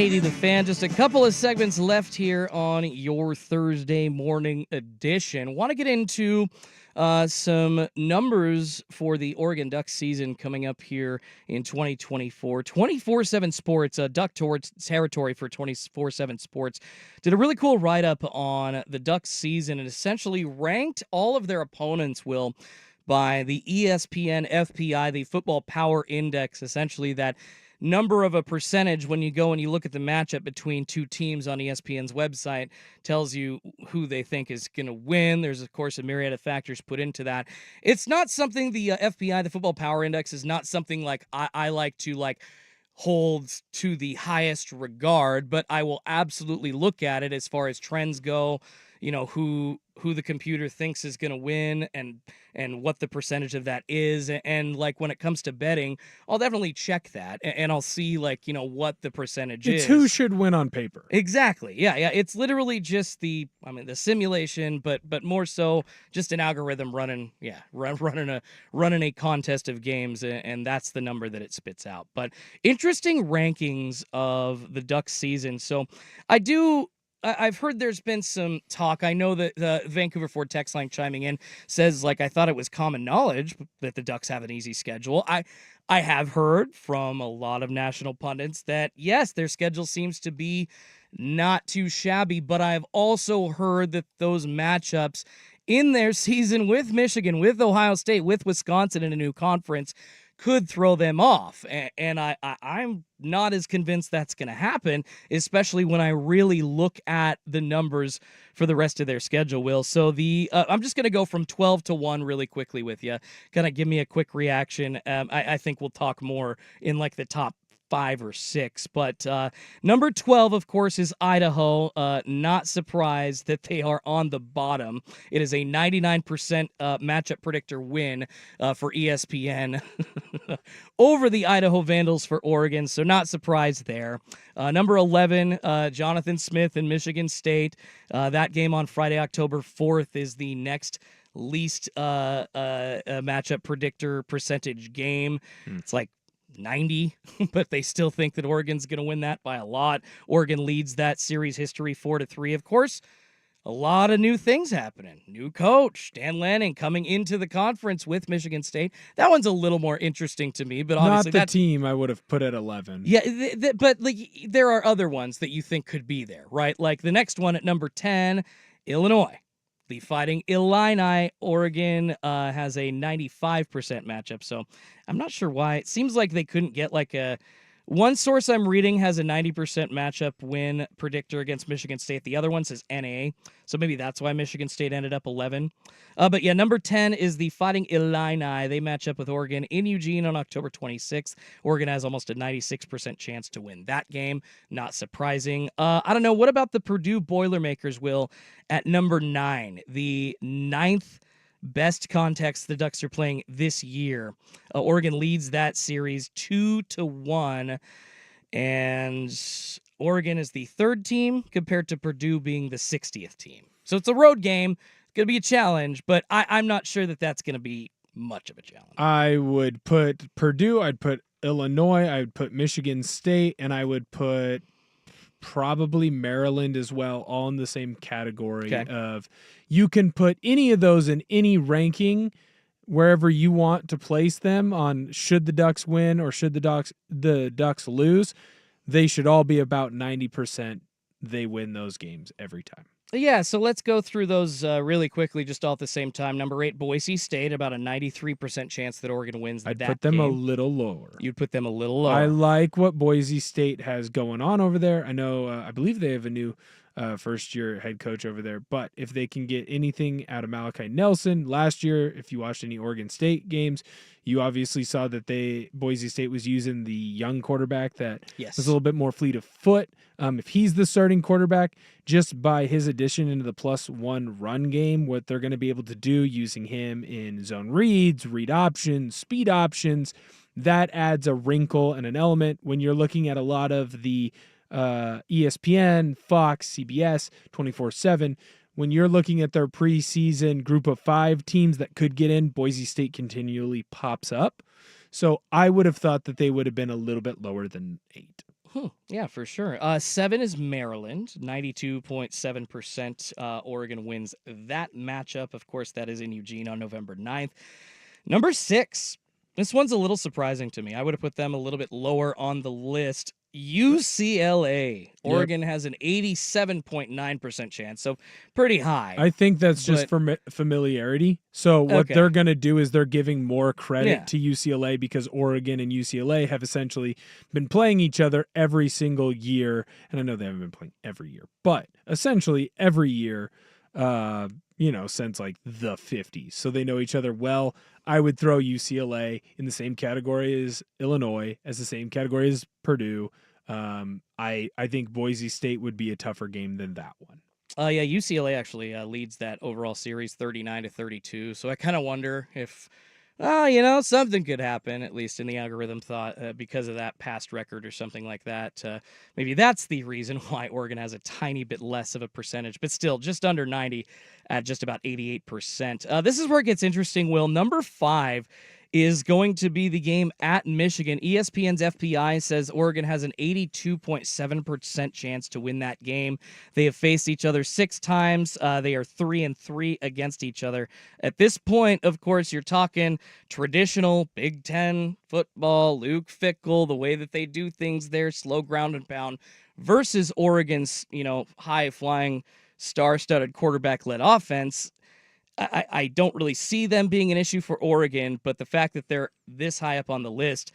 1080 The Fan. Just a couple of segments left here on your Thursday morning edition. Want to get into some numbers for the Oregon Ducks season coming up here in 2024. 24/7 Sports, Duck territory for 24/7 Sports, did a really cool write-up on the Ducks season and essentially ranked all of their opponents, Will, by the ESPN FPI, the Football Power Index, essentially that number of a percentage when you go and you look at the matchup between two teams on ESPN's website tells you who they think is going to win. There's, of course, a myriad of factors put into that. It's not something the FPI, the Football Power Index, is not something like I like to hold to the highest regard, but I will absolutely look at it as far as trends go, who the computer thinks is going to win and what the percentage of that is. And when it comes to betting, I'll definitely check that and I'll see what the percentage is. It's who should win on paper. Exactly. Yeah. It's literally just the simulation, but more so just an algorithm running a contest of games, and that's the number that it spits out. But interesting rankings of the Ducks season. So I've heard there's been some talk. I know that the Vancouver Ford text line chiming in says, I thought it was common knowledge that the Ducks have an easy schedule. I have heard from a lot of national pundits that, yes, their schedule seems to be not too shabby, but I've also heard that those matchups in their season with Michigan, with Ohio State, with Wisconsin in a new conference could throw them off. And I'm not as convinced that's going to happen, especially when I really look at the numbers for the rest of their schedule, Will. So I'm just going to go from 12-1 really quickly with you. Kind of give me a quick reaction. I think we'll talk more in the top 5 or 6. But number 12, of course, is Idaho. Not surprised that they are on the bottom. It is a 99% matchup predictor win for ESPN over the Idaho Vandals for Oregon, so not surprised there. Number 11, Jonathan Smith and Michigan State. That game on Friday, October 4th, is the next least matchup predictor percentage game. It's 90, but they still think that Oregon's going to win that by a lot. Oregon leads that series history 4-3. Of course, a lot of new things happening. New coach, Dan Lanning, coming into the conference with Michigan State. That one's a little more interesting to me, but obviously not the team I would have put at 11. Yeah, but there are other ones that you think could be there, right? The next one at number 10, Illinois. The Fighting Illini. Oregon has a 95% matchup, so I'm not sure why. It seems like they couldn't get one source I'm reading has a 90% matchup win predictor against Michigan State. The other one says NA, so maybe that's why Michigan State ended up 11. But yeah, number 10 is the Fighting Illini. They match up with Oregon in Eugene on October 26th. Oregon has almost a 96% chance to win that game. Not surprising. I don't know. What about the Purdue Boilermakers, Will, at number 9? The 9th best context the Ducks are playing this year. Oregon leads that series 2-1, and Oregon is the 3rd team compared to Purdue being the 60th team. So it's a road game. It's going to be a challenge, but I'm not sure that that's going to be much of a challenge. I would put Purdue, I'd put Illinois, I would put Michigan State, and I would put probably Maryland as well, all in the same category of you can put any of those in any ranking wherever you want to place them on should the Ducks win or should the Ducks lose. They should all be about 90% they win those games every time. Yeah, so let's go through those really quickly, just all at the same time. Number 8, Boise State, about a 93% chance that Oregon wins that game. I'd put them a little lower. You'd put them a little lower. I like what Boise State has going on over there. I know, I believe they have a new first-year head coach over there, but if they can get anything out of Malachi Nelson, last year, if you watched any Oregon State games, you obviously saw that Boise State was using the young quarterback that was a little bit more fleet of foot. If he's the starting quarterback, just by his addition into the +1 run game, what they're going to be able to do using him in zone reads, read options, speed options, that adds a wrinkle and an element when you're looking at a lot of the ESPN, Fox, CBS, 24/7. When you're looking at their preseason group of 5 teams that could get in, Boise State continually pops up. So I would have thought that they would have been a little bit lower than 8. Yeah, for sure. 7 is Maryland, 92.7%. Oregon wins that matchup. Of course, that is in Eugene on November 9th. Number 6. This one's a little surprising to me. I would have put them a little bit lower on the list. UCLA. Oregon has an 87.9% chance, so pretty high. I think that's just for familiarity. So what they're going to do is they're giving more credit to UCLA because Oregon and UCLA have essentially been playing each other every single year. And I know they haven't been playing every year, but essentially every year, since like the 50s. So they know each other well. I would throw UCLA in the same category as Illinois, as the same category as Purdue. I think Boise State would be a tougher game than that one. Yeah, UCLA actually leads that overall series 39-32. So I kind of wonder if, something could happen, at least in the algorithm thought, because of that past record or something like that. Maybe that's the reason why Oregon has a tiny bit less of a percentage, but still just under 90 at just about 88%. This is where it gets interesting, Will. Number 5 is going to be the game at Michigan. ESPN's FPI says Oregon has an 82.7% chance to win that game. They have faced each other 6 times. They are 3-3 against each other. At this point, of course, you're talking traditional Big Ten football, Luke Fickell, the way that they do things there, slow ground and pound, versus Oregon's, high-flying, star-studded quarterback-led offense. I don't really see them being an issue for Oregon, but the fact that they're this high up on the list,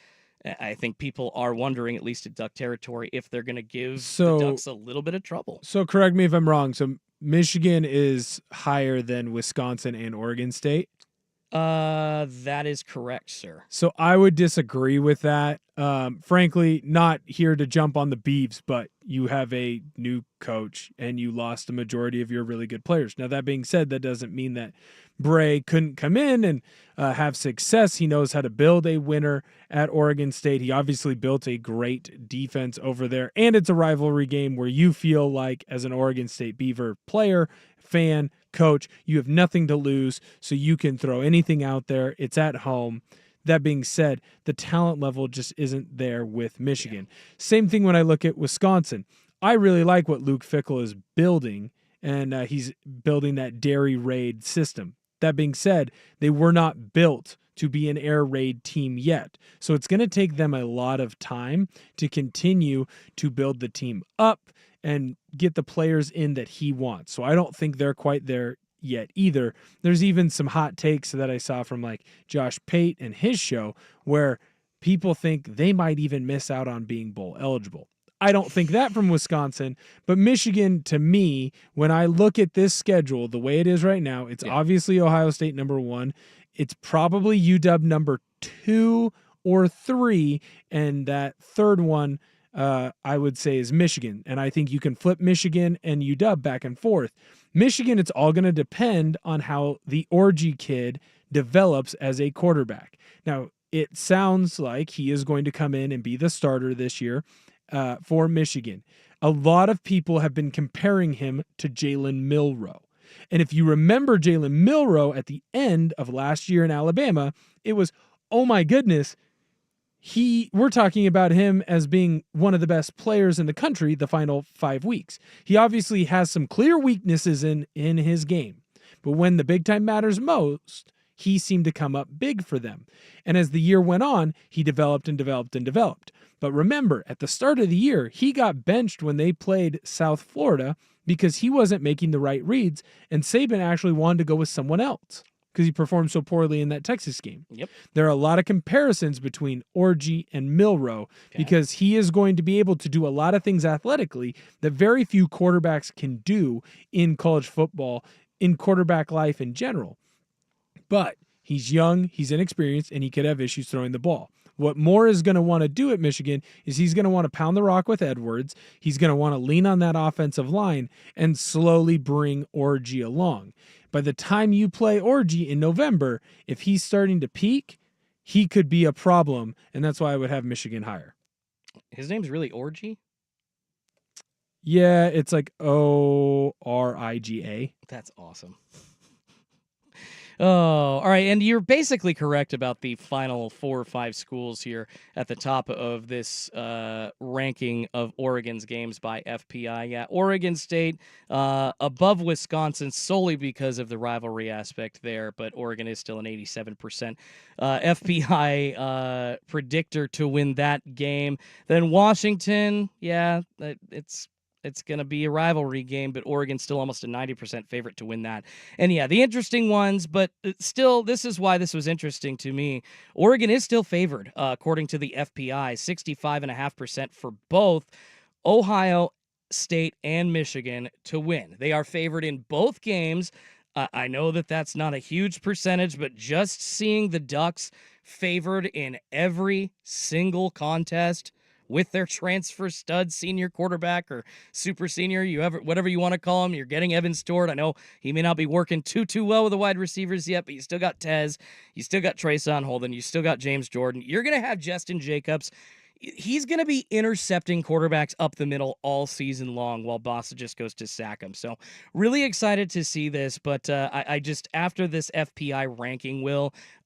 I think people are wondering, at least at Duck territory, if they're going to give the Ducks a little bit of trouble. So correct me if I'm wrong. So Michigan is higher than Wisconsin and Oregon State? That is correct, sir. So I would disagree with that. Frankly, not here to jump on the Beavs, but you have a new coach and you lost the majority of your really good players. Now, that being said, that doesn't mean that Bray couldn't come in and have success. He knows how to build a winner at Oregon State. He obviously built a great defense over there, and it's a rivalry game where you feel like, as an Oregon State Beaver player, fan, coach, you have nothing to lose, so you can throw anything out there. It's at home. That being said, the talent level just isn't there with Michigan. Same thing when I look at Wisconsin. I really like what Luke Fickell is building, and he's building that dairy raid system. That being said, they were not built to be an air raid team yet. So it's going to take them a lot of time to continue to build the team up and get the players in that he wants. So I don't think they're quite there yet either. There's even some hot takes that I saw from like Josh Pate and his show where people think they might even miss out on being bowl eligible. I don't think that from Wisconsin, but Michigan, to me, when I look at this schedule, the way it is right now, it's obviously Ohio State number 1. It's probably UW number 2 or 3, and that third one I would say is Michigan. And I think you can flip Michigan and UW back and forth. Michigan, it's all going to depend on how the Orgy kid develops as a quarterback. Now, it sounds like he is going to come in and be the starter this year for Michigan. A lot of people have been comparing him to Jalen Milroe. And if you remember Jalen Milroe at the end of last year in Alabama, it was, oh my goodness, we're talking about him as being one of the best players in the country the final 5 weeks. He obviously has some clear weaknesses in his game, but when the big time matters most, he seemed to come up big for them. And as the year went on, he developed and developed and developed. But remember, at the start of the year, he got benched when they played South Florida because he wasn't making the right reads, and Saban actually wanted to go with someone else because he performed so poorly in that Texas game. Yep. There are a lot of comparisons between Orgy and Milroe because he is going to be able to do a lot of things athletically that very few quarterbacks can do in college football, in quarterback life in general. But he's young, he's inexperienced, and he could have issues throwing the ball. What Moore is going to want to do at Michigan is he's going to want to pound the rock with Edwards. He's going to want to lean on that offensive line and slowly bring Orgy along. By the time you play Orgy in November, if he's starting to peak, he could be a problem, and that's why I would have Michigan higher. His name's really Orgy? Yeah, it's like Origa. That's awesome. Oh, all right. And you're basically correct about the final 4 or 5 schools here at the top of this ranking of Oregon's games by FPI. Yeah, Oregon State above Wisconsin solely because of the rivalry aspect there, but Oregon is still an 87% FPI predictor to win that game. Then Washington, yeah, it's going to be a rivalry game, but Oregon's still almost a 90% favorite to win that. And yeah, the interesting ones, but still, this is why this was interesting to me. Oregon is still favored, according to the FPI, 65.5% for both Ohio State and Michigan to win. They are favored in both games. I know that that's not a huge percentage, but just seeing the Ducks favored in every single contest with their transfer stud senior quarterback or super senior, whatever you want to call him. You're getting Evan Stewart. I know he may not be working too well with the wide receivers yet, but you still got Tez, you still got Trason Holden, you still got James Jordan. You're gonna have Justin Jacobs. He's going to be intercepting quarterbacks up the middle all season long while Bossa just goes to sack him. So really excited to see this, but I just, after this FPI ranking,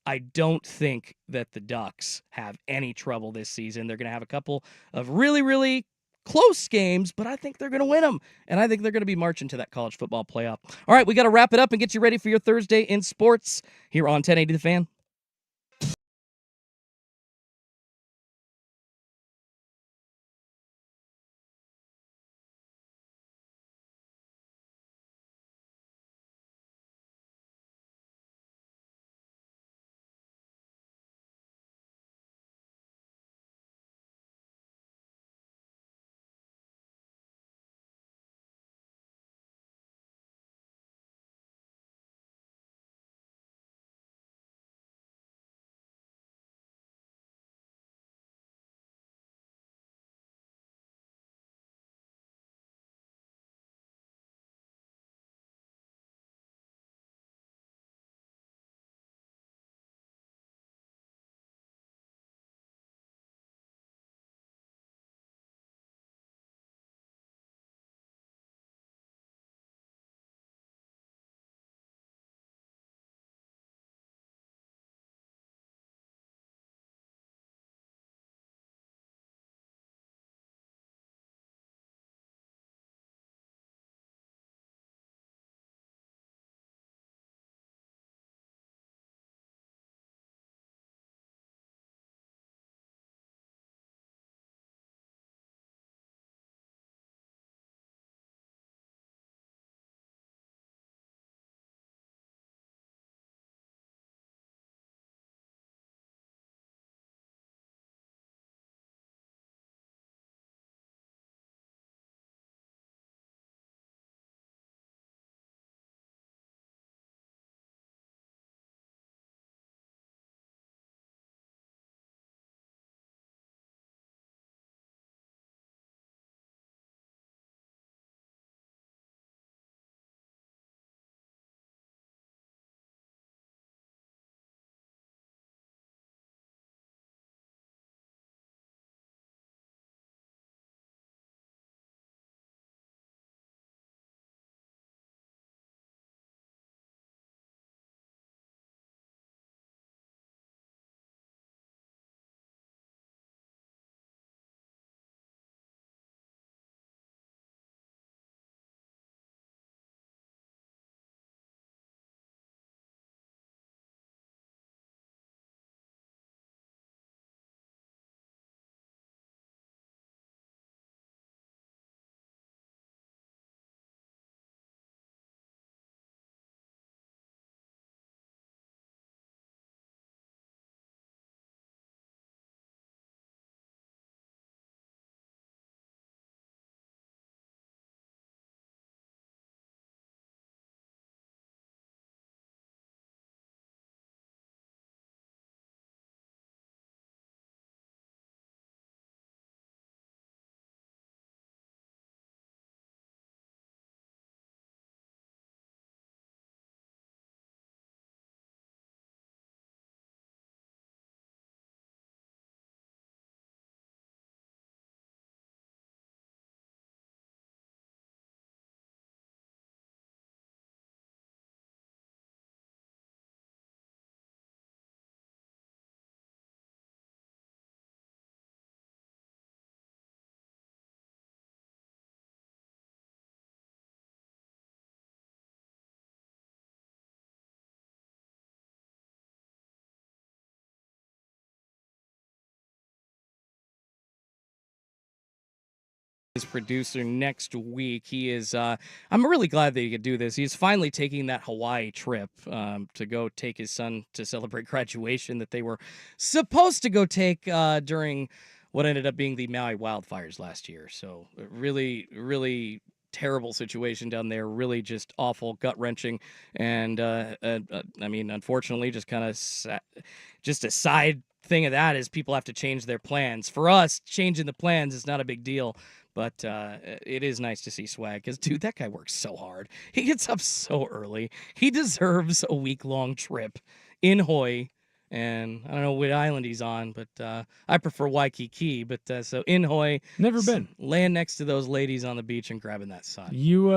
I don't think that the Ducks have any trouble this season. They're going to have a couple of really, really close games, but I think they're going to win them, and I think they're going to be marching to that college football playoff. All right, we got to wrap it up and get you ready for your Thursday in sports here on 1080 The Fan. his producer next week. He is, I'm really glad that he could do this. He's finally taking that Hawaii trip to go take his son to celebrate graduation that they were supposed to go take during what ended up being the Maui wildfires last year. So really, really terrible situation down there. Really just awful, gut wrenching. And I mean, unfortunately, just kind of just a side thing of that is people have to change their plans. For us, changing the plans is not a big deal. But it is nice to see Swag because, dude, that guy works so hard. He gets up so early. He deserves a week-long trip in Hawaii. And I don't know what island he's on, but I prefer Waikiki. But so in Hawaii, Never been. Laying next to those ladies on the beach and grabbing that sun. You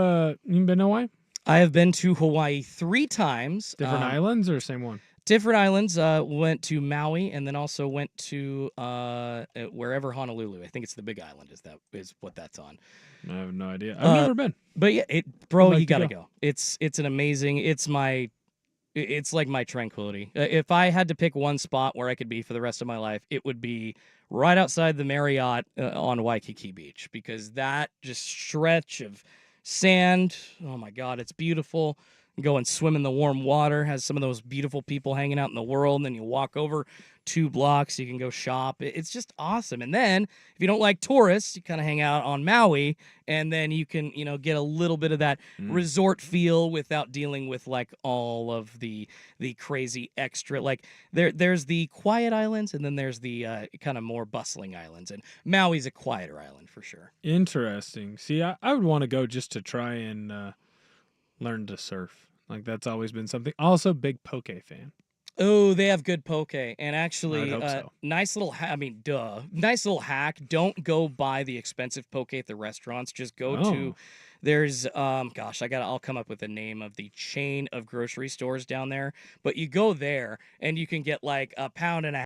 been to Hawaii? I have been to Hawaii 3 times. Different islands or same one? Different islands. Went to Maui and then also went to wherever Honolulu. I think it's the Big Island. Is what that's on. I have no idea. I've never been. But yeah, bro, I'd like you to gotta go. go. It's an amazing. It's like my tranquility. If I had to pick one spot where I could be for the rest of my life, it would be right outside the Marriott on Waikiki Beach because that just stretch of sand, oh my God, it's beautiful. Go and swim in the warm water, has some of those beautiful people hanging out in the world, and then you walk over 2 blocks, you can go shop. It's just awesome. And then if you don't like tourists, you kind of hang out on Maui, and then you can, get a little bit of that resort feel without dealing with like all of the crazy extra. Like there's the quiet islands, and then there's the kind of more bustling islands. And Maui's a quieter island for sure. Interesting. See, I would want to go just to try and learn to surf. Like that's always been something. Also, big poke fan. Oh, they have good poke. And actually, I'd hope so. nice little nice little hack. Don't go buy the expensive poke at the restaurants. Just go to, there's, I'll come up with the name of the chain of grocery stores down there. But you go there and you can get like a pound and a